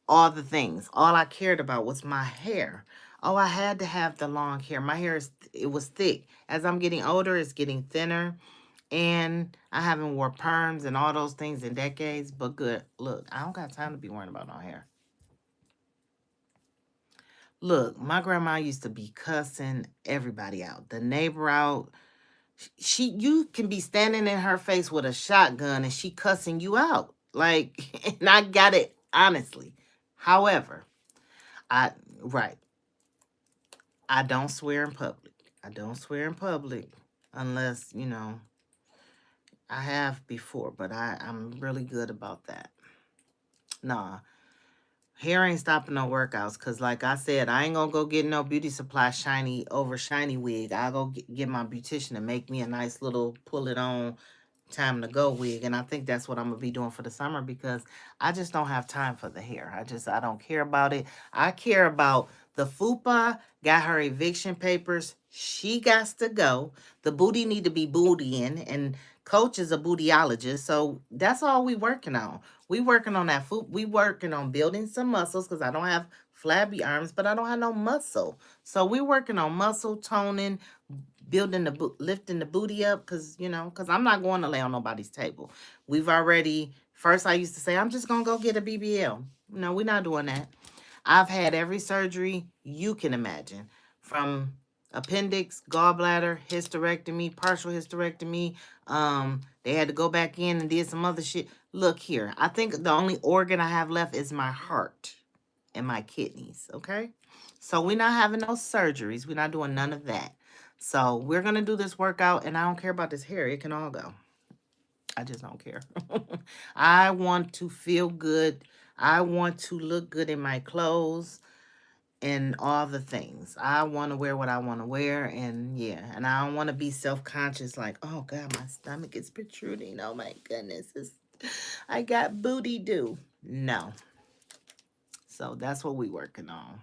All the things. All I cared about was my hair. Oh, I had to have the long hair. My hair it was thick. As I'm getting older, it's getting thinner. And I haven't wore perms and all those things in decades. But good. Look, I don't got time to be worrying about no hair. Look, my grandma used to be cussing everybody out. The neighbor out. You can be standing in her face with a shotgun and she cussing you out. Like, and I got it honestly. However, right. I don't swear in public. I don't swear in public unless, you know, I have before, but I'm really good about that. Nah, hair ain't stopping no workouts because, like I said, I ain't gonna go get no beauty supply shiny wig. I'll go get my beautician to make me a nice little pull it on time to go wig. And I think that's what I'm gonna be doing for the summer because I just don't have time for the hair. I don't care about it. I care about the fupa got her eviction papers. She got to go. The booty need to be bootying, and coach is a bootyologist. So that's all we working on. We working on that food. We working on building some muscles because I don't have flabby arms, but I don't have no muscle. So we working on muscle toning, building lifting the booty up because I'm not going to lay on nobody's table. We've already first I used to say I'm just gonna go get a BBL. No, we're not doing that. I've had every surgery you can imagine, from appendix, gallbladder, hysterectomy, partial hysterectomy. They had to go back in and did some other shit. Look here, I think the only organ I have left is my heart and my kidneys. Okay, so we're not having no surgeries. We're not doing none of that. So we're gonna do this workout, and I don't care about this hair. It can all go. I just don't care. I want to feel good. I want to look good in my clothes and all the things. I want to wear what I want to wear, and yeah, and I don't want to be self-conscious like, oh God, my stomach is protruding. Oh my goodness, I got booty do. No. So that's what we working on.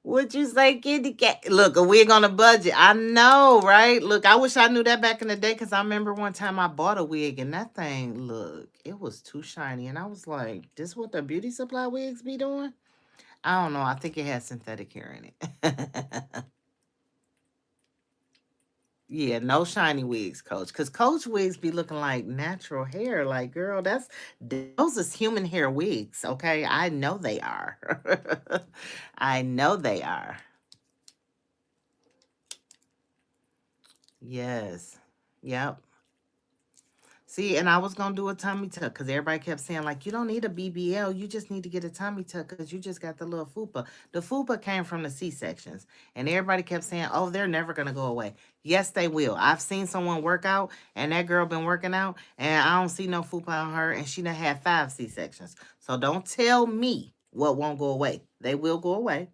What you say, kitty cat? Look, a wig on a budget. I know, right? Look, I wish I knew that back in the day because I remember one time I bought a wig and that thing, look, it was too shiny. And I was like, this what the beauty supply wigs be doing? I don't know. I think it has synthetic hair in it. Yeah, no shiny wigs, coach. Because coach wigs be looking like natural hair. Like, girl, those is human hair wigs, okay? I know they are. I know they are. Yes. Yep. See, and I was gonna do a tummy tuck because everybody kept saying like you don't need a BBL, you just need to get a tummy tuck because you just got the little fupa. The fupa came from the C sections, and everybody kept saying, "Oh, they're never gonna go away." Yes, they will. I've seen someone work out, and that girl been working out, and I don't see no fupa on her, and she done had 5 C sections. So don't tell me what won't go away. They will go away.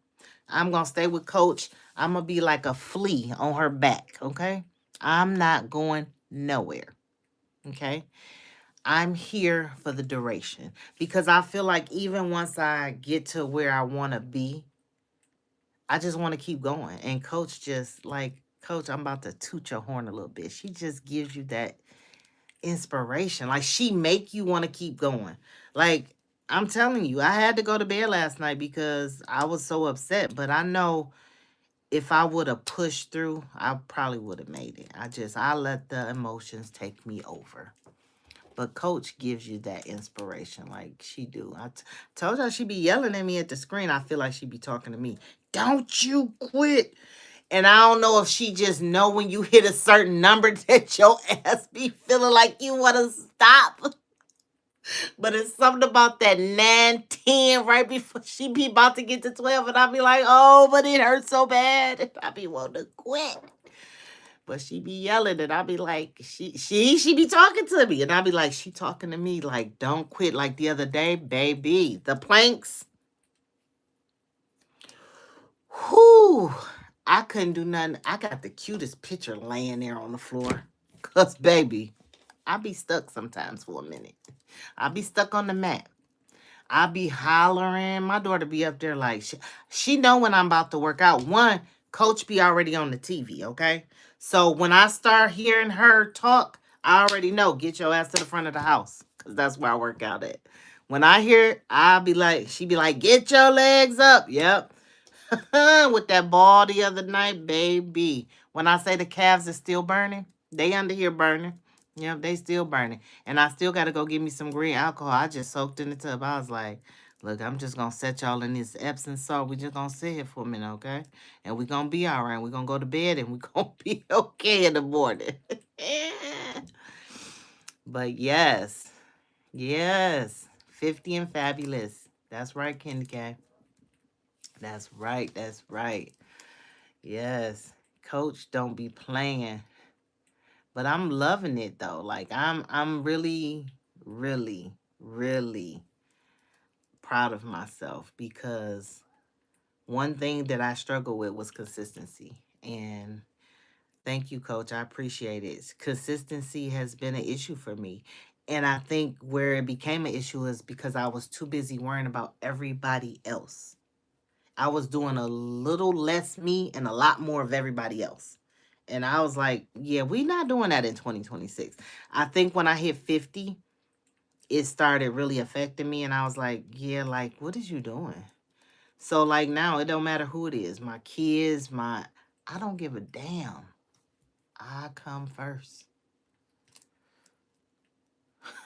I'm gonna stay with Coach. I'm gonna be like a flea on her back. Okay, I'm not going nowhere. Okay. I'm here for the duration because I feel like even once I get to where I want to be, I just want to keep going. And coach just like, coach, I'm about to toot your horn a little bit. She just gives you that inspiration. Like she make you want to keep going. Like I'm telling you, I had to go to bed last night because I was so upset, but I know if I would have pushed through, I probably would have made it. I let the emotions take me over. But coach gives you that inspiration like she do. Told y'all she be yelling at me at the screen. I feel like she be talking to me. Don't you quit. And I don't know if she just know when you hit a certain number that your ass be feeling like you want to stop. But it's something about that 9, 10 right before she be about to get to 12. And I be like, oh, but it hurts so bad. And I be wanting to quit. But she be yelling and I be like, she be talking to me. And I be like, she talking to me like, don't quit. Like the other day, baby, the planks. Whoo. I couldn't do nothing. I got the cutest picture laying there on the floor. Cause baby, I be stuck sometimes for a minute. I be stuck on the mat. I be hollering. My daughter be up there like she know when I'm about to work out. One, coach be already on the TV, okay? So when I start hearing her talk, I already know get your ass to the front of the house cuz that's where I work out at. When I hear it, I'll be like she be like get your legs up. Yep. With that ball the other night, baby. When I say the calves are still burning, they under here burning. Yep, they still burning. And I still got to go get me some green alcohol. I just soaked in the tub. I was like, look, I'm just going to set y'all in this Epsom salt. We just going to sit here for a minute, okay? And we going to be all right. We're going to go to bed and we going to be okay in the morning. But yes, yes, 50 and fabulous. That's right, Candy Cat. That's right. That's right. Yes. Coach don't be playing. But I'm loving it though. Like I'm really, really, really proud of myself because one thing that I struggled with was consistency. And thank you, coach. I appreciate it. Consistency has been an issue for me. And I think where it became an issue is because I was too busy worrying about everybody else. I was doing a little less me and a lot more of everybody else. And I was like, yeah, we not doing that in 2026. I think when I hit 50, it started really affecting me. And I was like, yeah, like, what is you doing? So, like, now it don't matter who it is my kids, I don't give a damn. I come first.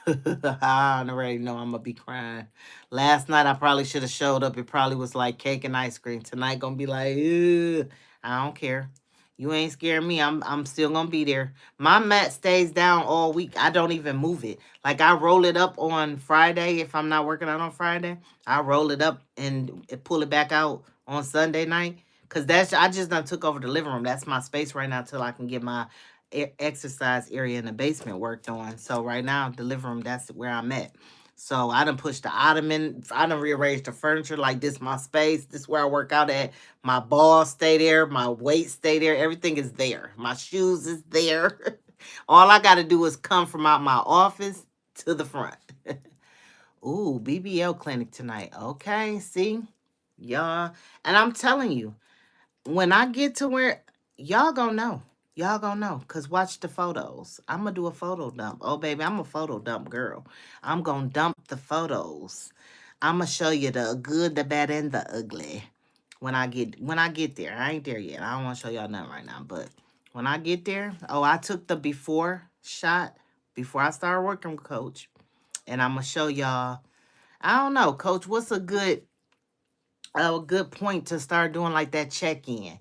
I already know I'm gonna be crying. Last night I probably should have showed up. It probably was like cake and ice cream. Tonight gonna be like, ugh, I don't care. You ain't scaring me. I'm still gonna be there. My mat stays down all week. I don't even move it. Like I roll it up on Friday if I'm not working out on Friday. I roll it up and pull it back out on Sunday night. Cause I just done took over the living room. That's my space right now till I can get my exercise area in the basement worked on. So right now, the living room, that's where I'm at. So I done pushed the ottoman. I done rearranged the furniture like this my space. This where I work out at. My balls stay there. My weights stay there. Everything is there. My shoes is there. All I got to do is come from out my office to the front. Ooh, BBL clinic tonight. Okay, see? Y'all. And I'm telling you, when I get to where y'all gonna know. Y'all gonna know. Cause watch the photos. I'm gonna do a photo dump. Oh baby, I'm a photo dump girl. I'm gonna dump the photos. I'm gonna show you the good, the bad, and the ugly. When I get there. I ain't there yet. I don't wanna show y'all nothing right now. But When I get there, oh, I took the before shot before I started working with Coach. And I'm going to show y'all. I don't know, Coach, what's a good point to start doing like that check-in?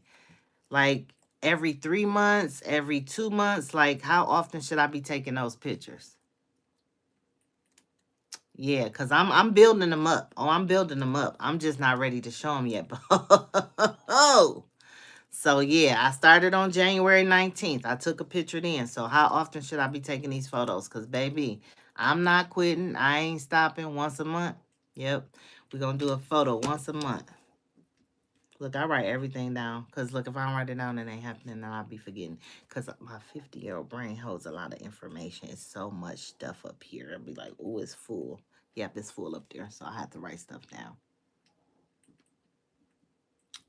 Like every 3 months, every 2 months, like how often should I be taking those pictures? Yeah, because I'm building them up. Oh, I'm building them up. I'm just not ready to show them yet. Oh, so yeah, I started on January 19th. I took a picture then. So how often should I be taking these photos? Because baby, I'm not quitting. I ain't stopping once a month. Yep. We're going to do a photo once a month. Look, I write everything down. Because, look, if I don't write it down, it ain't happening. And I'll be forgetting. Because my 50-year-old brain holds a lot of information. It's so much stuff up here. I'll be like, oh, it's full. Yep, it's full up there. So I have to write stuff down.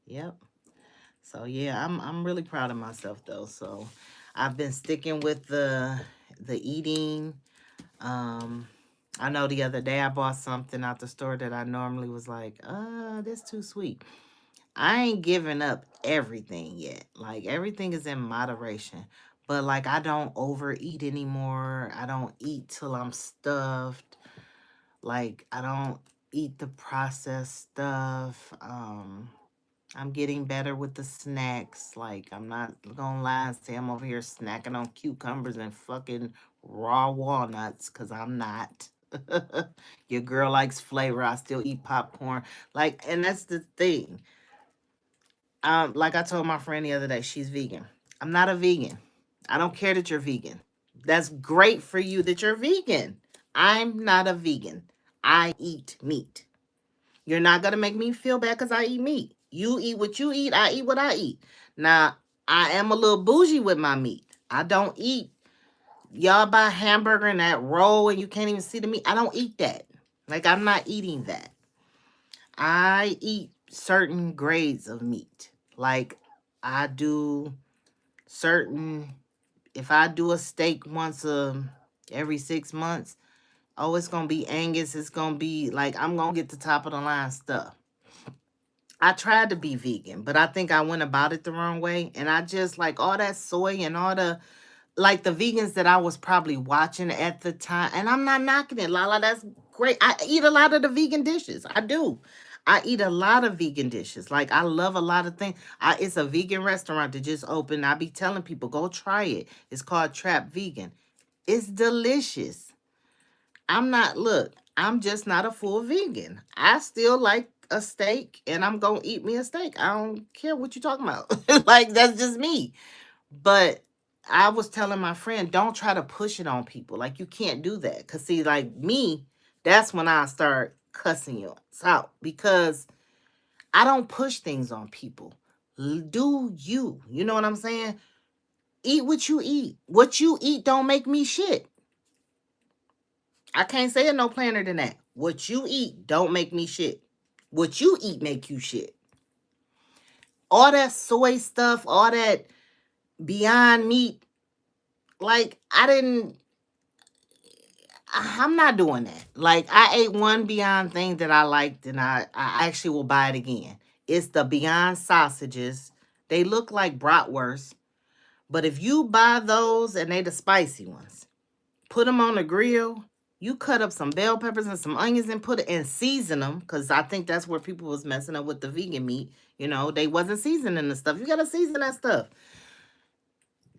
Yep. So, yeah, I'm really proud of myself, though. So, I've been sticking with the eating. I know the other day I bought something out the store that I normally was like, this too sweet. I ain't giving up everything yet. Like everything is in moderation. But like I don't overeat anymore. I don't eat till I'm stuffed. Like I don't eat the processed stuff. I'm getting better with the snacks. Like I'm not gonna lie and say I'm over here snacking on cucumbers and fucking raw walnuts, cause I'm not. Your girl likes flavor. I still eat popcorn. Like, and that's the thing. Like I told my friend the other day, she's vegan. I'm not a vegan. I don't care that you're vegan. That's great for you that you're vegan. I'm not a vegan. I eat meat. You're not gonna make me feel bad because I eat meat. You eat what you eat, I eat what I eat. Now, I am a little bougie with my meat. I don't eat, y'all buy hamburger and that roll and you can't even see the meat. I don't eat that. Like I'm not eating that. I eat certain grades of meat. Like I do certain, if I do a steak once every 6 months, oh, it's gonna be Angus. It's gonna be like I'm gonna get the top of the line stuff. I tried to be vegan, but I think I went about it the wrong way. And I just like all that soy and all the like the vegans that I was probably watching at the time. And I'm not knocking it, Lala. That's great. I eat a lot of the vegan dishes. I do. I eat a lot of vegan dishes. Like I love a lot of things. It's a vegan restaurant that just opened. I be telling people, go try it. It's called Trap Vegan. It's delicious. I'm just not a full vegan. I still like a steak and I'm going to eat me a steak. I don't care what you're talking about. Like, that's just me. But I was telling my friend, don't try to push it on people. Like, you can't do that. Because, see, like me, that's when I start cussing you out because I don't push things on people. Do you? You know what I'm saying? Eat what you eat. What you eat don't make me shit. I can't say it no plainer than that. What you eat don't make me shit. What you eat make you shit. All that soy stuff, all that Beyond Meat, like I'm not doing that. Like I ate one Beyond thing that I liked and I actually will buy it again. It's the Beyond sausages. They look like bratwurst, but if you buy those and they the spicy ones, put them on the grill. You cut up some bell peppers and some onions and put it and season them because I think that's where people was messing up with the vegan meat. You know, they wasn't seasoning the stuff. You gotta season that stuff.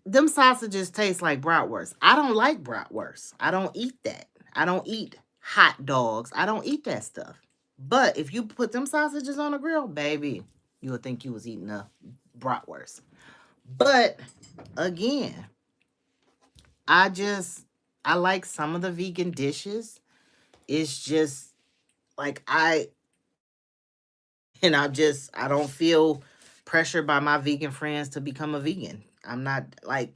Them sausages taste like bratwurst. I don't like bratwurst. I don't eat that. I don't eat hot dogs. I don't eat that stuff. But if you put them sausages on the grill, baby, you would think you was eating a bratwurst. But again, I like some of the vegan dishes. It's just like I don't feel pressured by my vegan friends to become a vegan. I'm not like,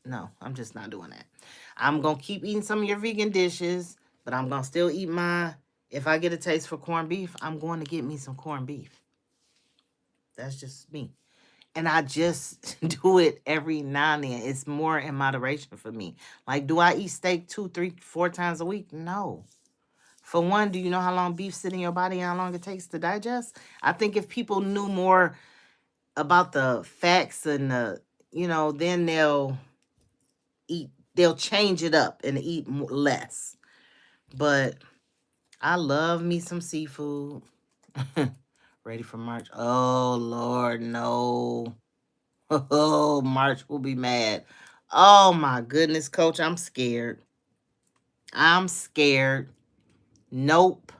no, I'm just not doing that. I'm going to keep eating some of your vegan dishes, but I'm going to still eat if I get a taste for corned beef, I'm going to get me some corned beef. That's just me. And I just do it every now and then. It's more in moderation for me. Like, do I eat steak 2, 3, 4 times a week? No. For one, do you know how long beef sits in your body and how long it takes to digest? I think if people knew more about the facts and then they'll change it up and eat less. But I love me some seafood. Ready for March? Oh, Lord, no. Oh, March will be mad. Oh, my goodness, Coach, I'm scared. I'm scared. Nope.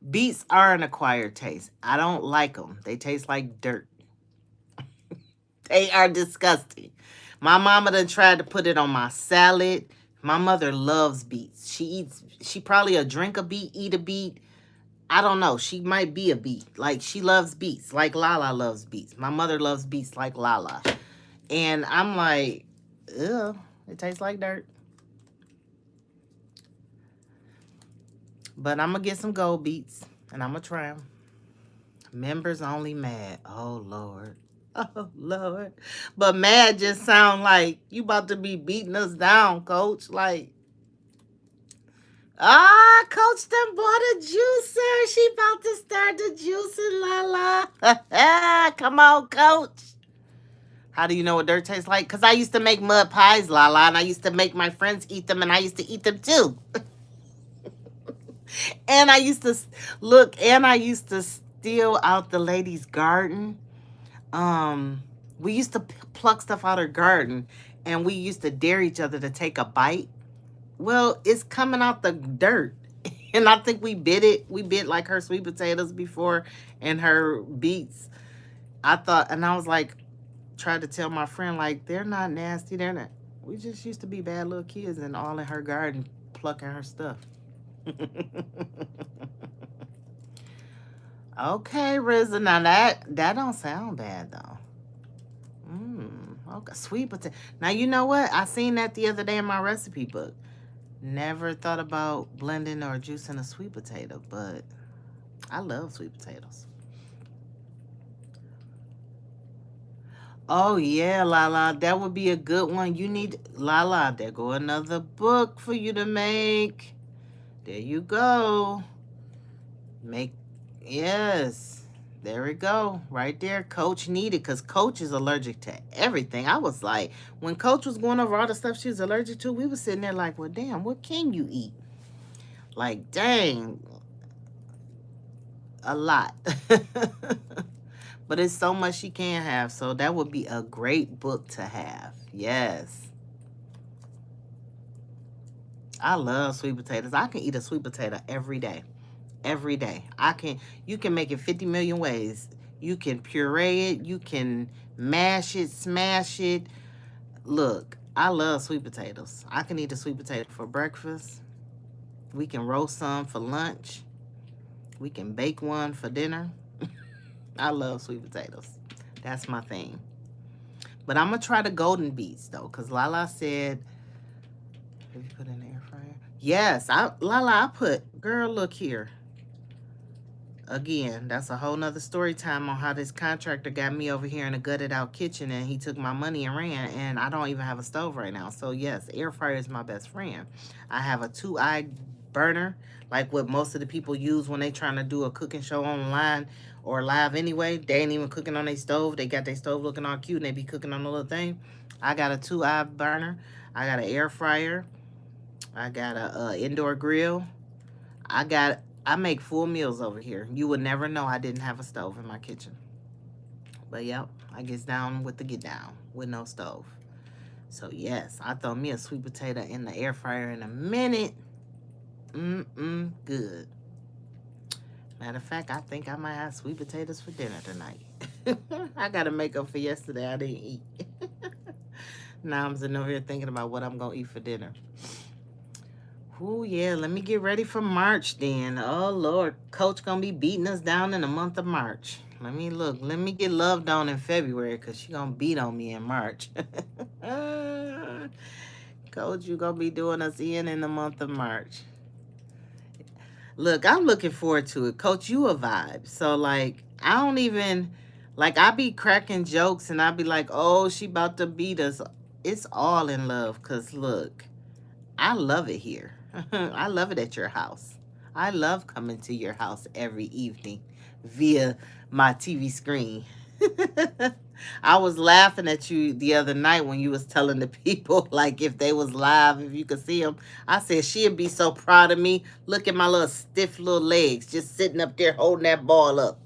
Beets are an acquired taste. I don't like them. They taste like dirt. They are disgusting. My mama done tried to put it on my salad. My mother loves beets. She probably a drink a beet, eat a beet. I don't know. She might be a beet. Like, she loves beets. Like Lala loves beets. My mother loves beets like Lala. And I'm like, ugh, it tastes like dirt. But I'm going to get some gold beets and I'm going to try them. Members only mad. Oh, Lord. Oh, Lord. But mad just sound like you about to be beating us down, Coach. Like, Coach done bought a juicer. She about to start the juicing, Lala. Come on, Coach. How do you know what dirt tastes like? Because I used to make mud pies, Lala, and I used to make my friends eat them, and I used to eat them too. And I used to steal out the lady's garden. We used to pluck stuff out her garden, and we used to dare each other to take a bite. Well, it's coming out the dirt. And I think we bit it. We bit like her sweet potatoes before and her beets. And I was like, tried to tell my friend, like, they're not nasty. They're not. We just used to be bad little kids and all in her garden plucking her stuff. Okay, Rizza. Now that don't sound bad though. Okay, sweet potato. Now you know what? I seen that the other day in my recipe book. Never thought about blending or juicing a sweet potato, but I love sweet potatoes. Oh yeah, Lala, that would be a good one. You need Lala. There go another book for you to make. There you go. Yes. There we go. Right there. Coach needed, because Coach is allergic to everything. I was like, when Coach was going over all the stuff she was allergic to, we was sitting there like, well, damn, what can you eat? Like, dang, a lot. But it's so much she can have. So that would be a great book to have. Yes. I love sweet potatoes. I can eat a sweet potato every day. Every day. You can make it 50 million ways. You can puree it, you can mash it, smash it. Look, I love sweet potatoes. I can eat a sweet potato for breakfast. We can roast some for lunch. We can bake one for dinner. I love sweet potatoes. That's my thing. But I'm going to try the golden beets, though, because Lala said, have you put in the air fryer? Yes, Lala, girl, look here. Again, that's a whole nother story time on how this contractor got me over here in a gutted out kitchen and he took my money and ran, and I don't even have a stove right now. So yes, air fryer is my best friend. I have a 2-eye burner, like what most of the people use when they trying to do a cooking show online or live anyway. They ain't even cooking on their stove. They got their stove looking all cute and they be cooking on the little thing. I got a 2-eye burner. I got an air fryer. I got a indoor grill. I make full meals over here. You would never know I didn't have a stove in my kitchen. But yep, I get down with the get down with no stove. So yes, I throw me a sweet potato in the air fryer in a minute. Good. Matter of fact, I think I might have sweet potatoes for dinner tonight. I gotta make up for yesterday I didn't eat. Now I'm sitting over here thinking about what I'm gonna eat for dinner. Oh yeah, let me get ready for March then. Oh Lord, Coach gonna be beating us down in the month of March. Let me get loved on in February, because she gonna beat on me in March. Coach, you gonna be doing us in the month of March. Look, I'm looking forward to it. Coach, you a vibe. So like, I don't even, like, I be cracking jokes and I be like, oh, she about to beat us. It's all in love, because look, I love it here. I love it at your house. I love coming to your house every evening via my TV screen. I was laughing at you the other night when you was telling the people, like, if they was live, if you could see them. I said, she'd be so proud of me. Look at my little stiff little legs just sitting up there holding that ball up,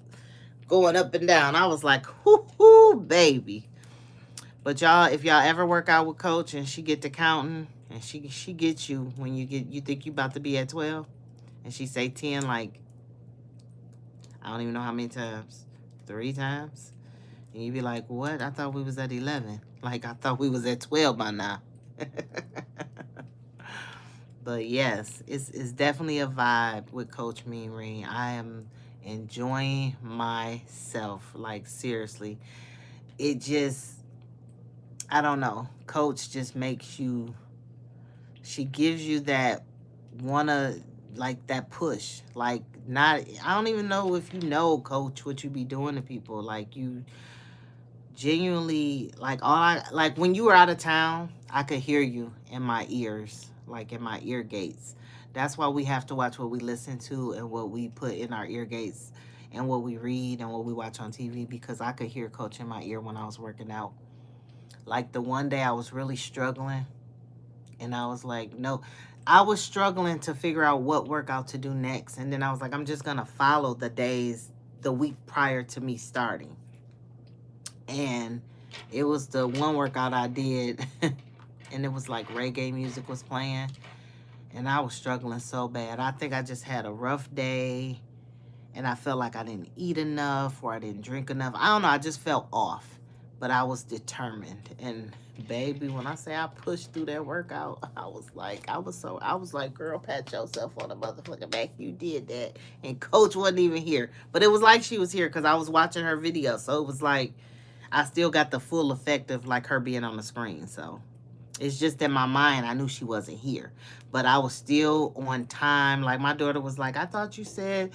going up and down. I was like, whoo, baby. But y'all, if y'all ever work out with Coach and she get to counting and she gets you when you think you about to be at 12 and she say 10, like, I don't even know how many times. 3 times. And you be like, what? I thought we was at 11. Like, I thought we was at 12 by now. But yes, it's definitely a vibe with Coach Mean Green. I am enjoying myself. Like, seriously. It just, I don't know. Coach just makes you, she gives you that wanna, like, that push. Like, not, I don't even know if you know, Coach, what you be doing to people. Like, you genuinely, like, like, when you were out of town, I could hear you in my ears, like, in my ear gates. That's why we have to watch what we listen to and what we put in our ear gates and what we read and what we watch on TV, because I could hear Coach in my ear when I was working out. Like, the one day I was really struggling and I was like, no, I was struggling to figure out what workout to do next. And then I was like, I'm just going to follow the days the week prior to me starting. And it was the one workout I did and it was like reggae music was playing and I was struggling so bad. I think I just had a rough day and I felt like I didn't eat enough or I didn't drink enough. I don't know, I just felt off. But I was determined. And baby, when I say I pushed through that workout, I was like, girl, pat yourself on the motherfucking back. You did that. And Coach wasn't even here. But it was like she was here because I was watching her video. So it was like I still got the full effect of like her being on the screen. So it's just in my mind, I knew she wasn't here. But I was still on time. Like, my daughter was like, I thought you said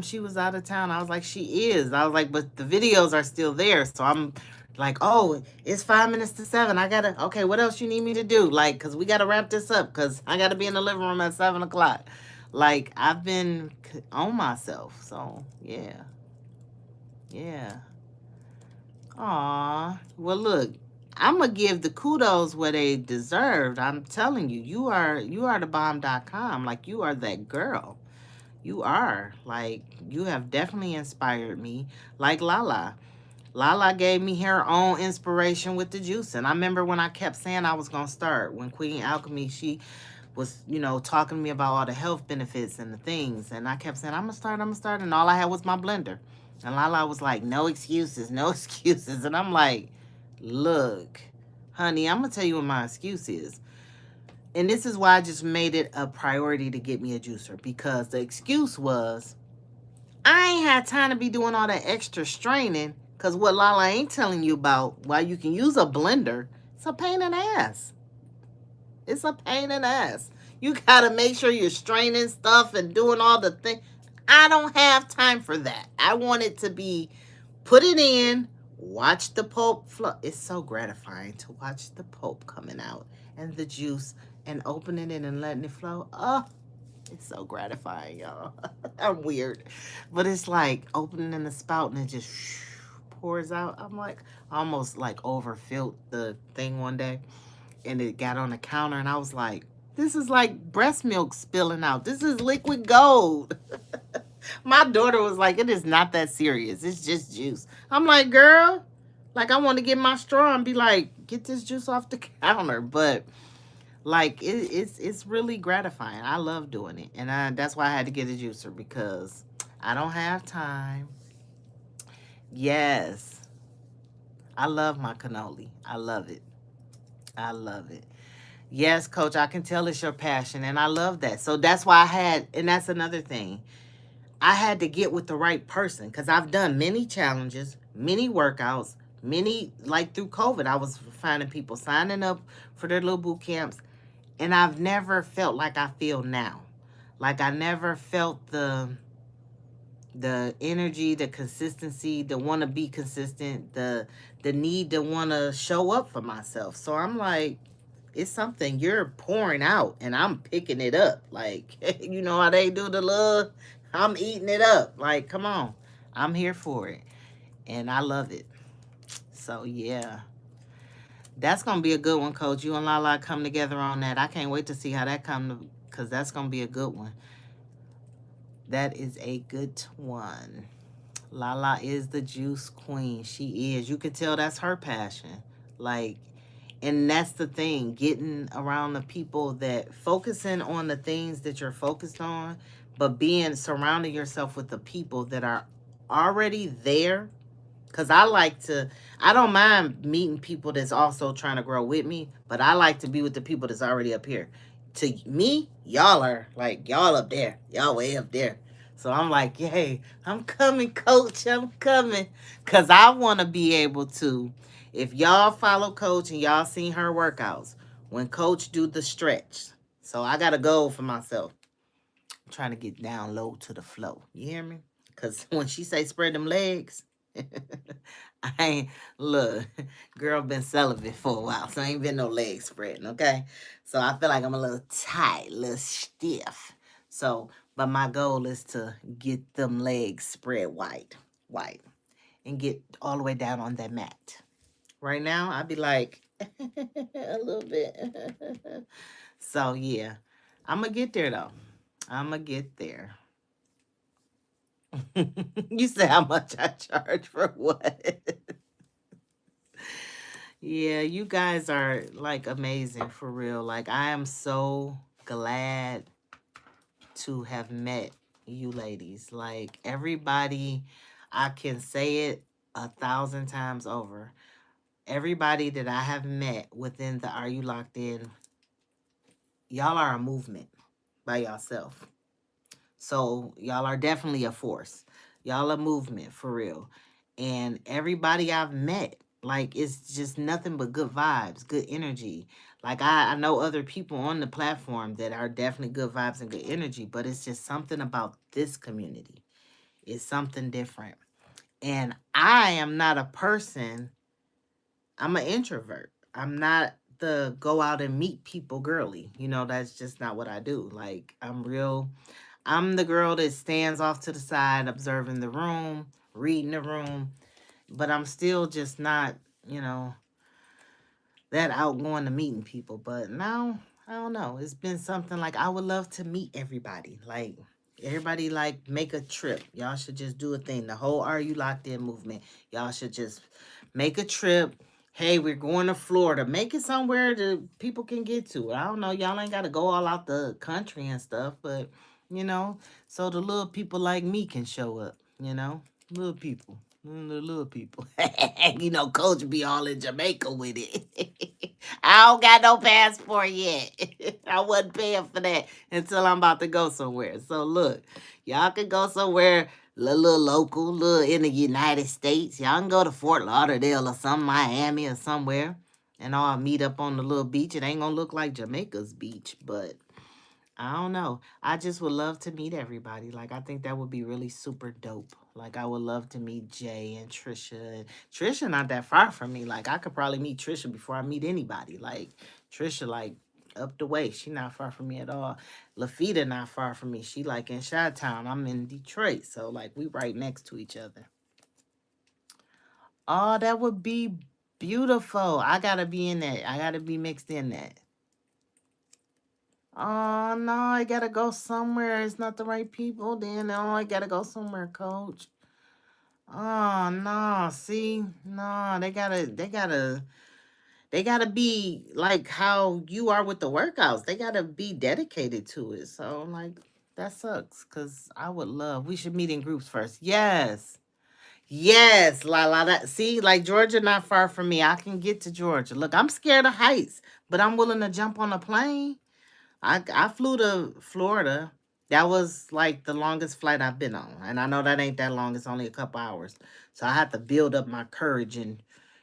she was out of town. I was like, she is. I was like, but the videos are still there. So I'm like, oh, it's 5 minutes to 7. I gotta, okay, what else you need me to do? Like, because we gotta wrap this up because I gotta be in the living room at 7 o'clock. Like, I've been on myself. So, yeah. Yeah. Aw. Well, look, I'm gonna give the kudos where they deserved. I'm telling you, you are the bomb.com. Like, you are that girl. You are. Like, you have definitely inspired me. Like Lala. Lala gave me her own inspiration with the juice. And I remember when I kept saying I was gonna start. When Queen Alchemy, she was, talking to me about all the health benefits and the things. And I kept saying, I'm gonna start. And all I had was my blender. And Lala was like, no excuses, no excuses. And I'm like, look, honey, I'm going to tell you what my excuse is. And this is why I just made it a priority to get me a juicer. Because the excuse was, I ain't had time to be doing all that extra straining. Because what Lala ain't telling you about, while you can use a blender, it's a pain in the ass. It's a pain in the ass. You got to make sure you're straining stuff and doing all the things. I don't have time for that. I want it to be, put it in, watch the pulp flow. It's so gratifying to watch the pulp coming out and the juice and opening it and letting it flow. Oh, it's so gratifying, y'all. I'm weird. But it's like opening the spout and it just pours out. I'm like, I almost like overfilled the thing one day and it got on the counter and I was like, this is like breast milk spilling out. This is liquid gold. My daughter was like, it is not that serious. It's just juice. I'm like, girl, like, I want to get my straw and be like, get this juice off the counter. But like, it's really gratifying. I love doing it. And that's why I had to get a juicer, because I don't have time. Yes. I love my cannoli. I love it. I love it. Yes, Coach, I can tell it's your passion. And I love that. So that's why and that's another thing. I had to get with the right person, because I've done many challenges, many workouts, like through COVID, I was finding people signing up for their little boot camps, and I've never felt like I feel now. Like, I never felt the energy, the consistency, the want to be consistent, the need to want to show up for myself. So I'm like, it's something you're pouring out and I'm picking it up. Like, you know how they do the love? I'm eating it up. Like, come on. I'm here for it. And I love it. So, yeah. That's going to be a good one, Coach. You and Lala come together on that. I can't wait to see how that comes, because that's going to be a good one. That is a good one. Lala is the juice queen. She is. You can tell that's her passion. Like, and that's the thing, getting around the people that focusing on the things that you're focused on, but being surrounding yourself with the people that are already there. Because I don't mind meeting people that's also trying to grow with me, but I like to be with the people that's already up here. To me, y'all are like, y'all up there. Y'all way up there. So I'm like, hey, I'm coming, coach. I'm coming. Because I want to be able to, if y'all follow coach and y'all seen her workouts, when coach do the stretch. So I got a goal for myself. I'm trying to get down low to the flow. You hear me? Because when she say spread them legs, I ain't, look, girl been celibate for a while, so ain't been no leg spreading, okay? So I feel like I'm a little tight, a little stiff. So, but my goal is to get them legs spread wide, and get all the way down on that mat. Right now, I'd be like, a little bit. So, yeah, I'm going to get there, though. I'm going to get there. You say how much I charge for what? Yeah, you guys are like amazing for real. Like, I am so glad to have met you ladies. Like, everybody, I can say it 1,000 times over. Everybody that I have met within the Are You Locked In, y'all are a movement by yourself. So y'all are definitely a force. Y'all a movement for real. And everybody I've met, like, it's just nothing but good vibes, good energy. Like, I know other people on the platform that are definitely good vibes and good energy, but it's just something about this community. It's something different. And I am not a person, I'm an introvert. I'm not the go out and meet people girly. You know, that's just not what I do. Like, I'm the girl that stands off to the side, observing the room, reading the room, but I'm still just not, you know, that outgoing to meeting people. But now, I don't know. It's been something like I would love to meet everybody. Like, everybody, like, make a trip. Y'all should just do a thing. The whole Are You Locked In movement. Y'all should just make a trip. Hey, we're going to Florida. Make it somewhere that people can get to. I don't know. Y'all ain't got to go all out the country and stuff, but, you know, so the little people like me can show up, you know? Little people. The little people. You know, Coach be all in Jamaica with it. I don't got no passport yet. I wasn't paying for that until I'm about to go somewhere. So look, y'all can go somewhere little local, little in the United States. Y'all can go to Fort Lauderdale or some Miami or somewhere, and all meet up on the little beach. It ain't gonna look like Jamaica's beach, but I don't know. I just would love to meet everybody. Like, I think that would be really super dope. Like, I would love to meet Jay and Trisha. And Trisha not that far from me. Like, I could probably meet Trisha before I meet anybody. Like, Trisha, like, up the way. She not far from me at all. Lafita not far from me. She, like, in Chi-Town. I'm in Detroit. So, like, we right next to each other. Oh, that would be beautiful. I gotta be in that. I gotta be mixed in that. Oh no, I gotta go somewhere. It's not the right people. Then oh, I gotta go somewhere, coach. Oh no, see, no, they gotta be like how you are with the workouts. They gotta be dedicated to it. So like that sucks because I would love. We should meet in groups first. Yes. Yes, That see, like Georgia not far from me. I can get to Georgia. Look, I'm scared of heights, but I'm willing to jump on a plane. I flew to Florida. That was like the longest flight I've been on. And I know that ain't that long. It's only a couple hours. So I had to build up my courage and,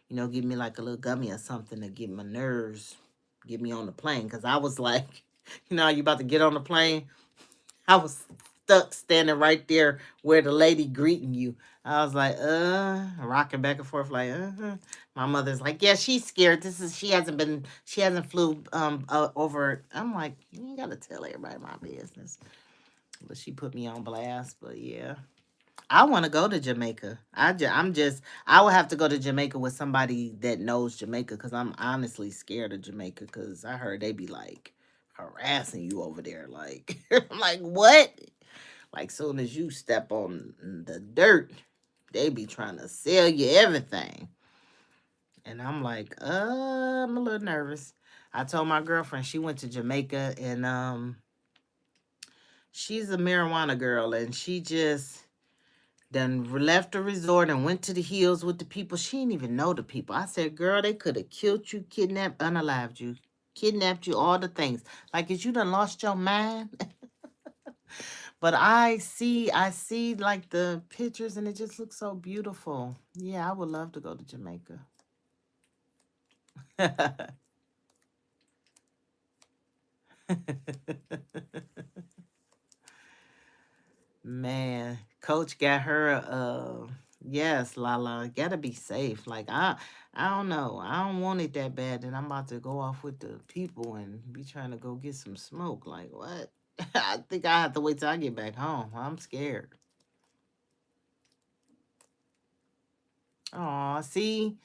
give me like a little gummy or something to get my nerves, get me on the plane. Because I was like, you about to get on the plane? I was stuck standing right there where the lady greeting you. I was like, rocking back and forth like, My mother's like, yeah, she's scared. She hasn't flew over. I'm like, you ain't gotta tell everybody my business. But she put me on blast. But yeah, I want to go to Jamaica. I would have to go to Jamaica with somebody that knows Jamaica because I'm honestly scared of Jamaica because I heard they be like harassing you over there. Like, I'm like, what? Like, soon as you step on the dirt, they be trying to sell you everything. And I'm like, I'm a little nervous. I told my girlfriend she went to Jamaica and she's a marijuana girl and she just then left the resort and went to the hills with the people. She didn't even know the people. I said, girl, they could have killed you, kidnapped, unalived you, kidnapped you, all the things. Like, is you done lost your mind? But I see like the pictures and it just looks so beautiful. Yeah, I would love to go to Jamaica. Man, coach got her yes, Lala, gotta be safe. Like I don't know. I don't want it that bad that I'm about to go off with the people and be trying to go get some smoke. Like what? I think I have to wait till I get back home. I'm scared. Oh, see,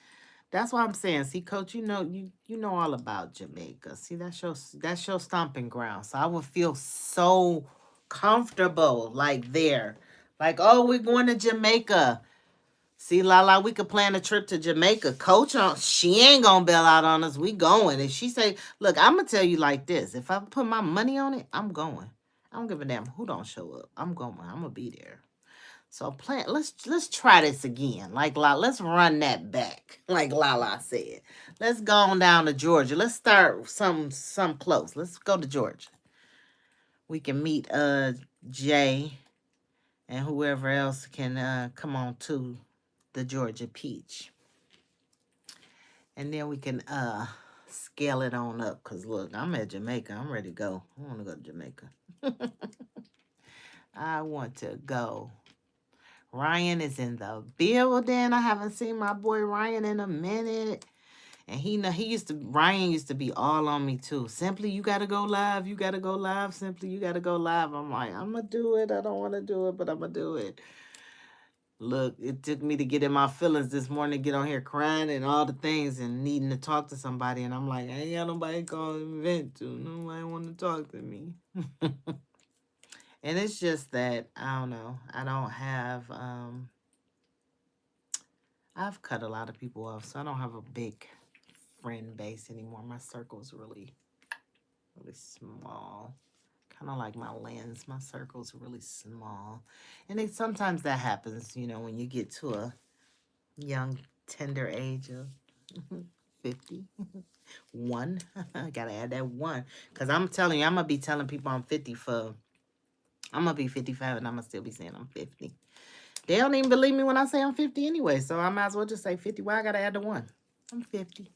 that's what I'm saying. See, coach, you know all about Jamaica. See, that's your stomping ground. So I would feel so comfortable like there. Like, oh, we're going to Jamaica. See, Lala, we could plan a trip to Jamaica. Coach, she ain't gonna bail out on us. We going. If she say, look, I'm gonna tell you like this. If I put my money on it, I'm going. I don't give a damn who don't show up. I'm going. I'm gonna be there. So plan. Let's try this again. Like let's run that back. Like Lala said. Let's go on down to Georgia. Let's start some close. Let's go to Georgia. We can meet Jay and whoever else can come on to the Georgia Peach. And then we can scale it on up. Cause look, I'm at Jamaica. I'm ready to go. I want to go to Jamaica. I want to go. Ryan is in the building. I haven't seen my boy Ryan in a minute. And Ryan used to be all on me too. Simply, you gotta go live. You gotta go live. Simply, you gotta go live. I'm like, I'm gonna do it. I don't want to do it, but I'm gonna do it. Look, it took me to get in my feelings this morning, get on here crying and all the things and needing to talk to somebody. And I'm like, I ain't got nobody call and vent to. Nobody want to talk to me. And it's just that, I don't know. I don't have, I've cut a lot of people off, so I don't have a big friend base anymore. My circle's really, really small. Kind of like my lens. My circle's really small. And sometimes that happens, when you get to a young, tender age of 50. One. I gotta add that one. Because I'm telling you, I'm going to be telling people I'm 50 I'm going to be 55 and I'm going to still be saying I'm 50. They don't even believe me when I say I'm 50 anyway. So I might as well just say 50. Why I got to add the one? I'm 50.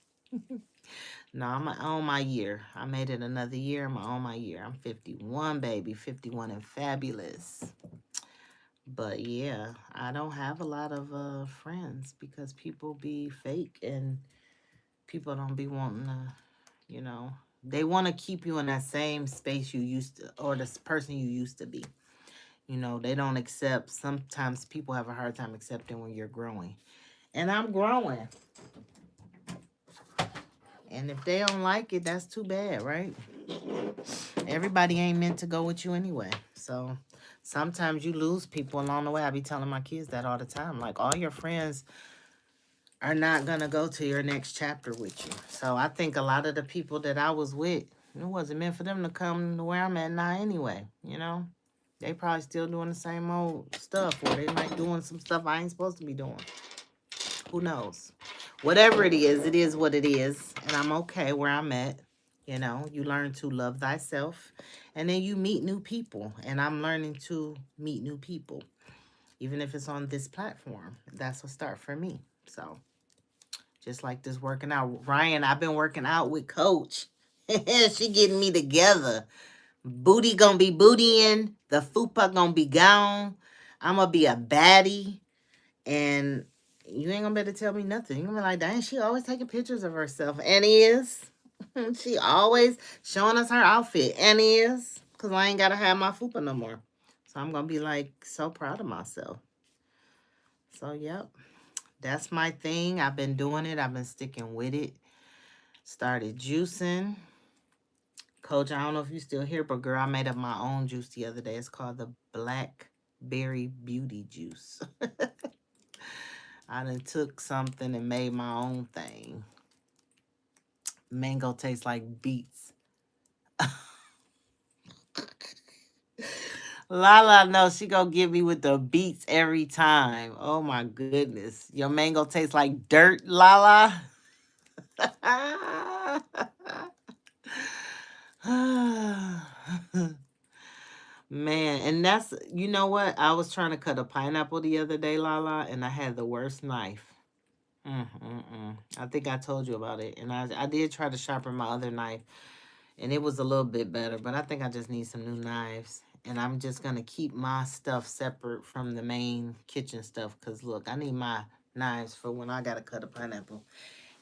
No, I'm on my year. I made it another year. I'm on my year. I'm 51, baby. 51 and fabulous. But yeah, I don't have a lot of friends because people be fake and people don't be wanting to, they want to keep you in that same space you used to, or the person you used to be. They don't accept. Sometimes people have a hard time accepting when you're growing. And I'm growing. And if they don't like it, that's too bad, right? Everybody ain't meant to go with you anyway. So sometimes you lose people along the way. I be telling my kids that all the time. Like, all your friends are not going to go to your next chapter with you. So I think a lot of the people that I was with, it wasn't meant for them to come to where I'm at now anyway, They probably still doing the same old stuff, or they might doing some stuff I ain't supposed to be doing. Who knows? Whatever it is what it is. And I'm okay where I'm at. You learn to love thyself. And then you meet new people. And I'm learning to meet new people. Even if it's on this platform. That's a start for me. So, just like this working out. Ryan, I've been working out with Coach. She getting me together. Booty gonna be bootying. The fupa gonna be gone. I'm gonna be a baddie. And you ain't gonna be able to tell me nothing. You're gonna be like, dang, she always taking pictures of herself. And is. She always showing us her outfit. And is. Because I ain't gotta have my fupa no more. So I'm gonna be like so proud of myself. So, yep, that's my thing. I've been doing it. I've been sticking with it. Started juicing. Coach, I don't know if you still here, but girl, I made up my own juice the other day. It's called the Blackberry Beauty Juice. I done took something and made my own thing. Mango tastes like beets. Lala, no, she gonna get me with the beats every time. Oh my goodness. Your mango tastes like dirt, Lala. Man, and that's, you know what? I was trying to cut a pineapple the other day, Lala, and I had the worst knife. I think I told you about it. And I did try to sharpen my other knife, and it was a little bit better, but I think I just need some new knives. And I'm just going to keep my stuff separate from the main kitchen stuff because, look, I need my knives for when I got to cut a pineapple.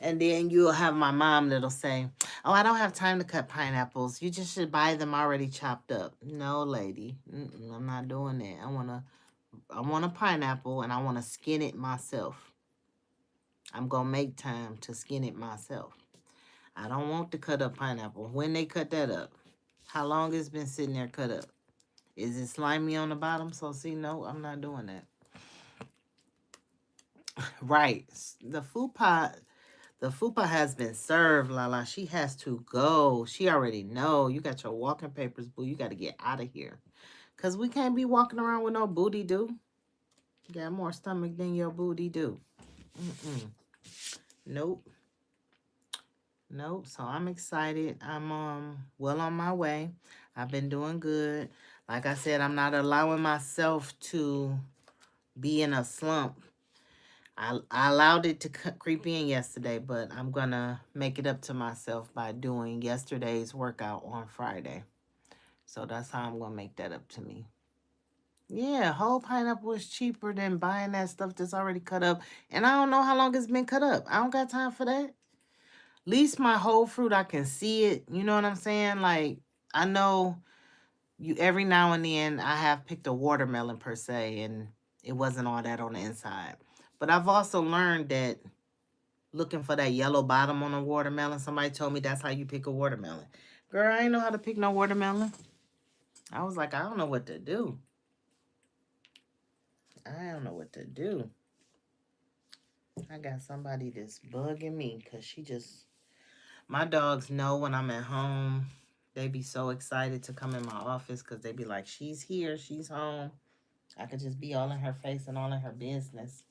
And then you'll have my mom that'll say, oh, I don't have time to cut pineapples. You just should buy them already chopped up. No, lady. I'm not doing that. I want a pineapple and I want to skin it myself. I'm going to make time to skin it myself. I don't want to cut up pineapple. When they cut that up, how long it's been sitting there cut up? Is it slimy on the bottom? So see, no, I'm not doing that. Right. The fupa has been served, Lala. She has to go. She already know. You got your walking papers, boo. You got to get out of here. Because we can't be walking around with no booty do. You got more stomach than your booty do. Nope. Nope. So I'm excited. I'm well on my way. I've been doing good. Like I said, I'm not allowing myself to be in a slump. I allowed it to creep in yesterday, but I'm going to make it up to myself by doing yesterday's workout on Friday. So that's how I'm going to make that up to me. Yeah, whole pineapple is cheaper than buying that stuff that's already cut up. And I don't know how long it's been cut up. I don't got time for that. At least my whole fruit, I can see it. You know what I'm saying? Like, I know you every now and then I have picked a watermelon per se, and it wasn't all that on the inside. But I've also learned that looking for that yellow bottom on a watermelon, somebody told me that's how you pick a watermelon. Girl, I ain't know how to pick no watermelon. I was like, I don't know what to do. I don't know what to do. I got somebody that's bugging me because my dogs know when I'm at home. They be so excited to come in my office because they be like, she's here, she's home. I could just be all in her face and all in her business.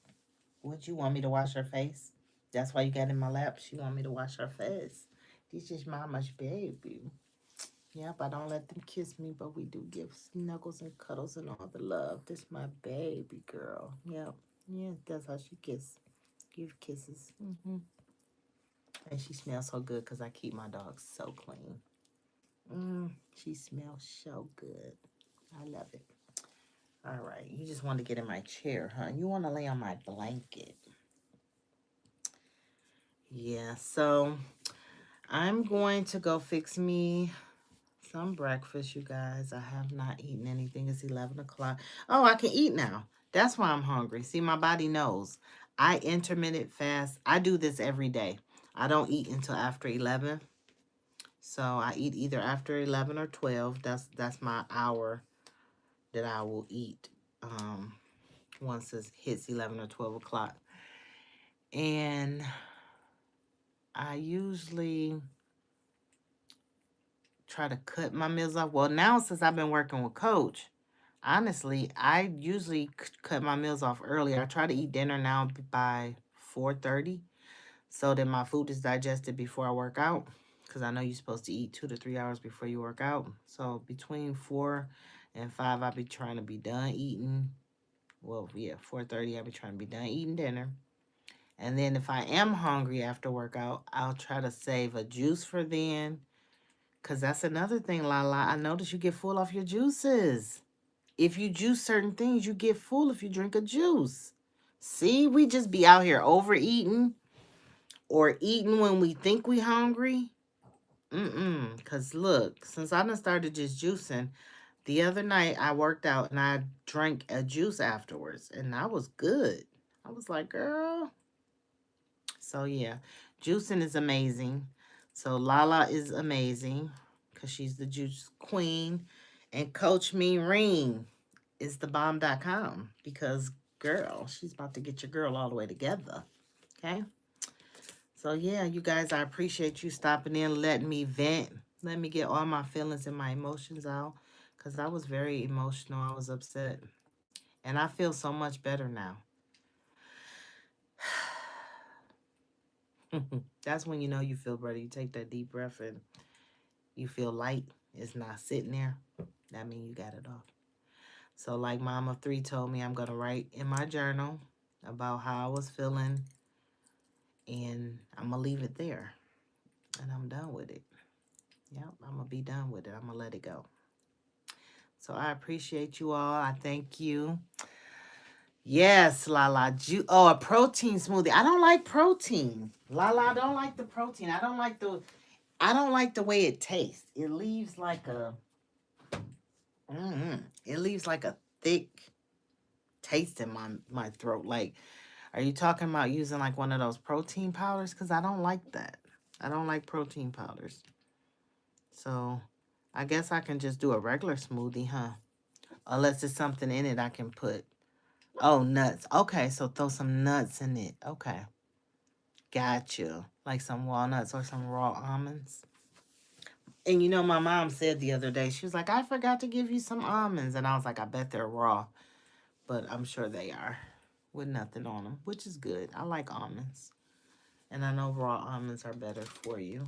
What, you want me to wash her face? That's why you got in my lap. She want me to wash her face. This is mama's baby. Yep, I don't let them kiss me, but we do give snuggles and cuddles and all the love. This my baby girl. Yep. Yeah, that's how she kiss. Give kisses. And she smells so good because I keep my dogs so clean. She smells so good. I love it. All right, you just want to get in my chair, huh? You want to lay on my blanket. Yeah, so I'm going to go fix me some breakfast, you guys. I have not eaten anything. It's 11 o'clock. Oh, I can eat now. That's why I'm hungry. See, my body knows. I intermittent fast. I do this every day. I don't eat until after 11. So I eat either after 11 or 12. That's my hour that I will eat once it hits 11 or 12 o'clock. And I usually try to cut my meals off. Well, now since I've been working with Coach, honestly, I usually cut my meals off earlier. I try to eat dinner now by 4:30 so that my food is digested before I work out. Because I know you're supposed to eat 2 to 3 hours before you work out. So between 4 and 5, I'll be trying to be done eating. Well, yeah, 4:30, I'll be trying to be done eating dinner. And then if I am hungry after workout, I'll try to save a juice for then. Because that's another thing, Lala. I notice you get full off your juices. If you juice certain things, you get full if you drink a juice. See, we just be out here overeating or eating when we think we hungry. Because look, since I done started just juicing, the other night I worked out and I drank a juice afterwards, and that was good. I was like, girl. So yeah, juicing is amazing. So Lala is amazing because she's the juice queen. And Coach Me Ring is the bomb.com because girl, she's about to get your girl all the way together. Okay. So yeah, you guys, I appreciate you stopping in, letting me vent, let me get all my feelings and my emotions out. Cause I was very emotional. I was upset. And I feel so much better now. That's when you know you feel better. You take that deep breath and you feel light. It's not sitting there. That means you got it off. So like Mom of Three told me, I'm gonna write in my journal about how I was feeling, and I'm gonna leave it there. And I'm done with it. Yep, I'm gonna be done with it. I'm gonna let it go. So I appreciate you all. I thank you. Yes, Lala. Oh, a protein smoothie. I don't like protein. Lala, I don't like the protein. I don't like the way it tastes. It leaves like a it leaves like a thick taste in my throat. Like, are you talking about using like one of those protein powders? Because I don't like that. I don't like protein powders. So I guess I can just do a regular smoothie, huh? Unless there's something in it I can put. Oh, nuts. Okay, so throw some nuts in it. Okay. Gotcha. Like some walnuts or some raw almonds. And you know, my mom said the other day, she was like, I forgot to give you some almonds. And I was like, I bet they're raw. But I'm sure they are with nothing on them, which is good. I like almonds. And I know raw almonds are better for you.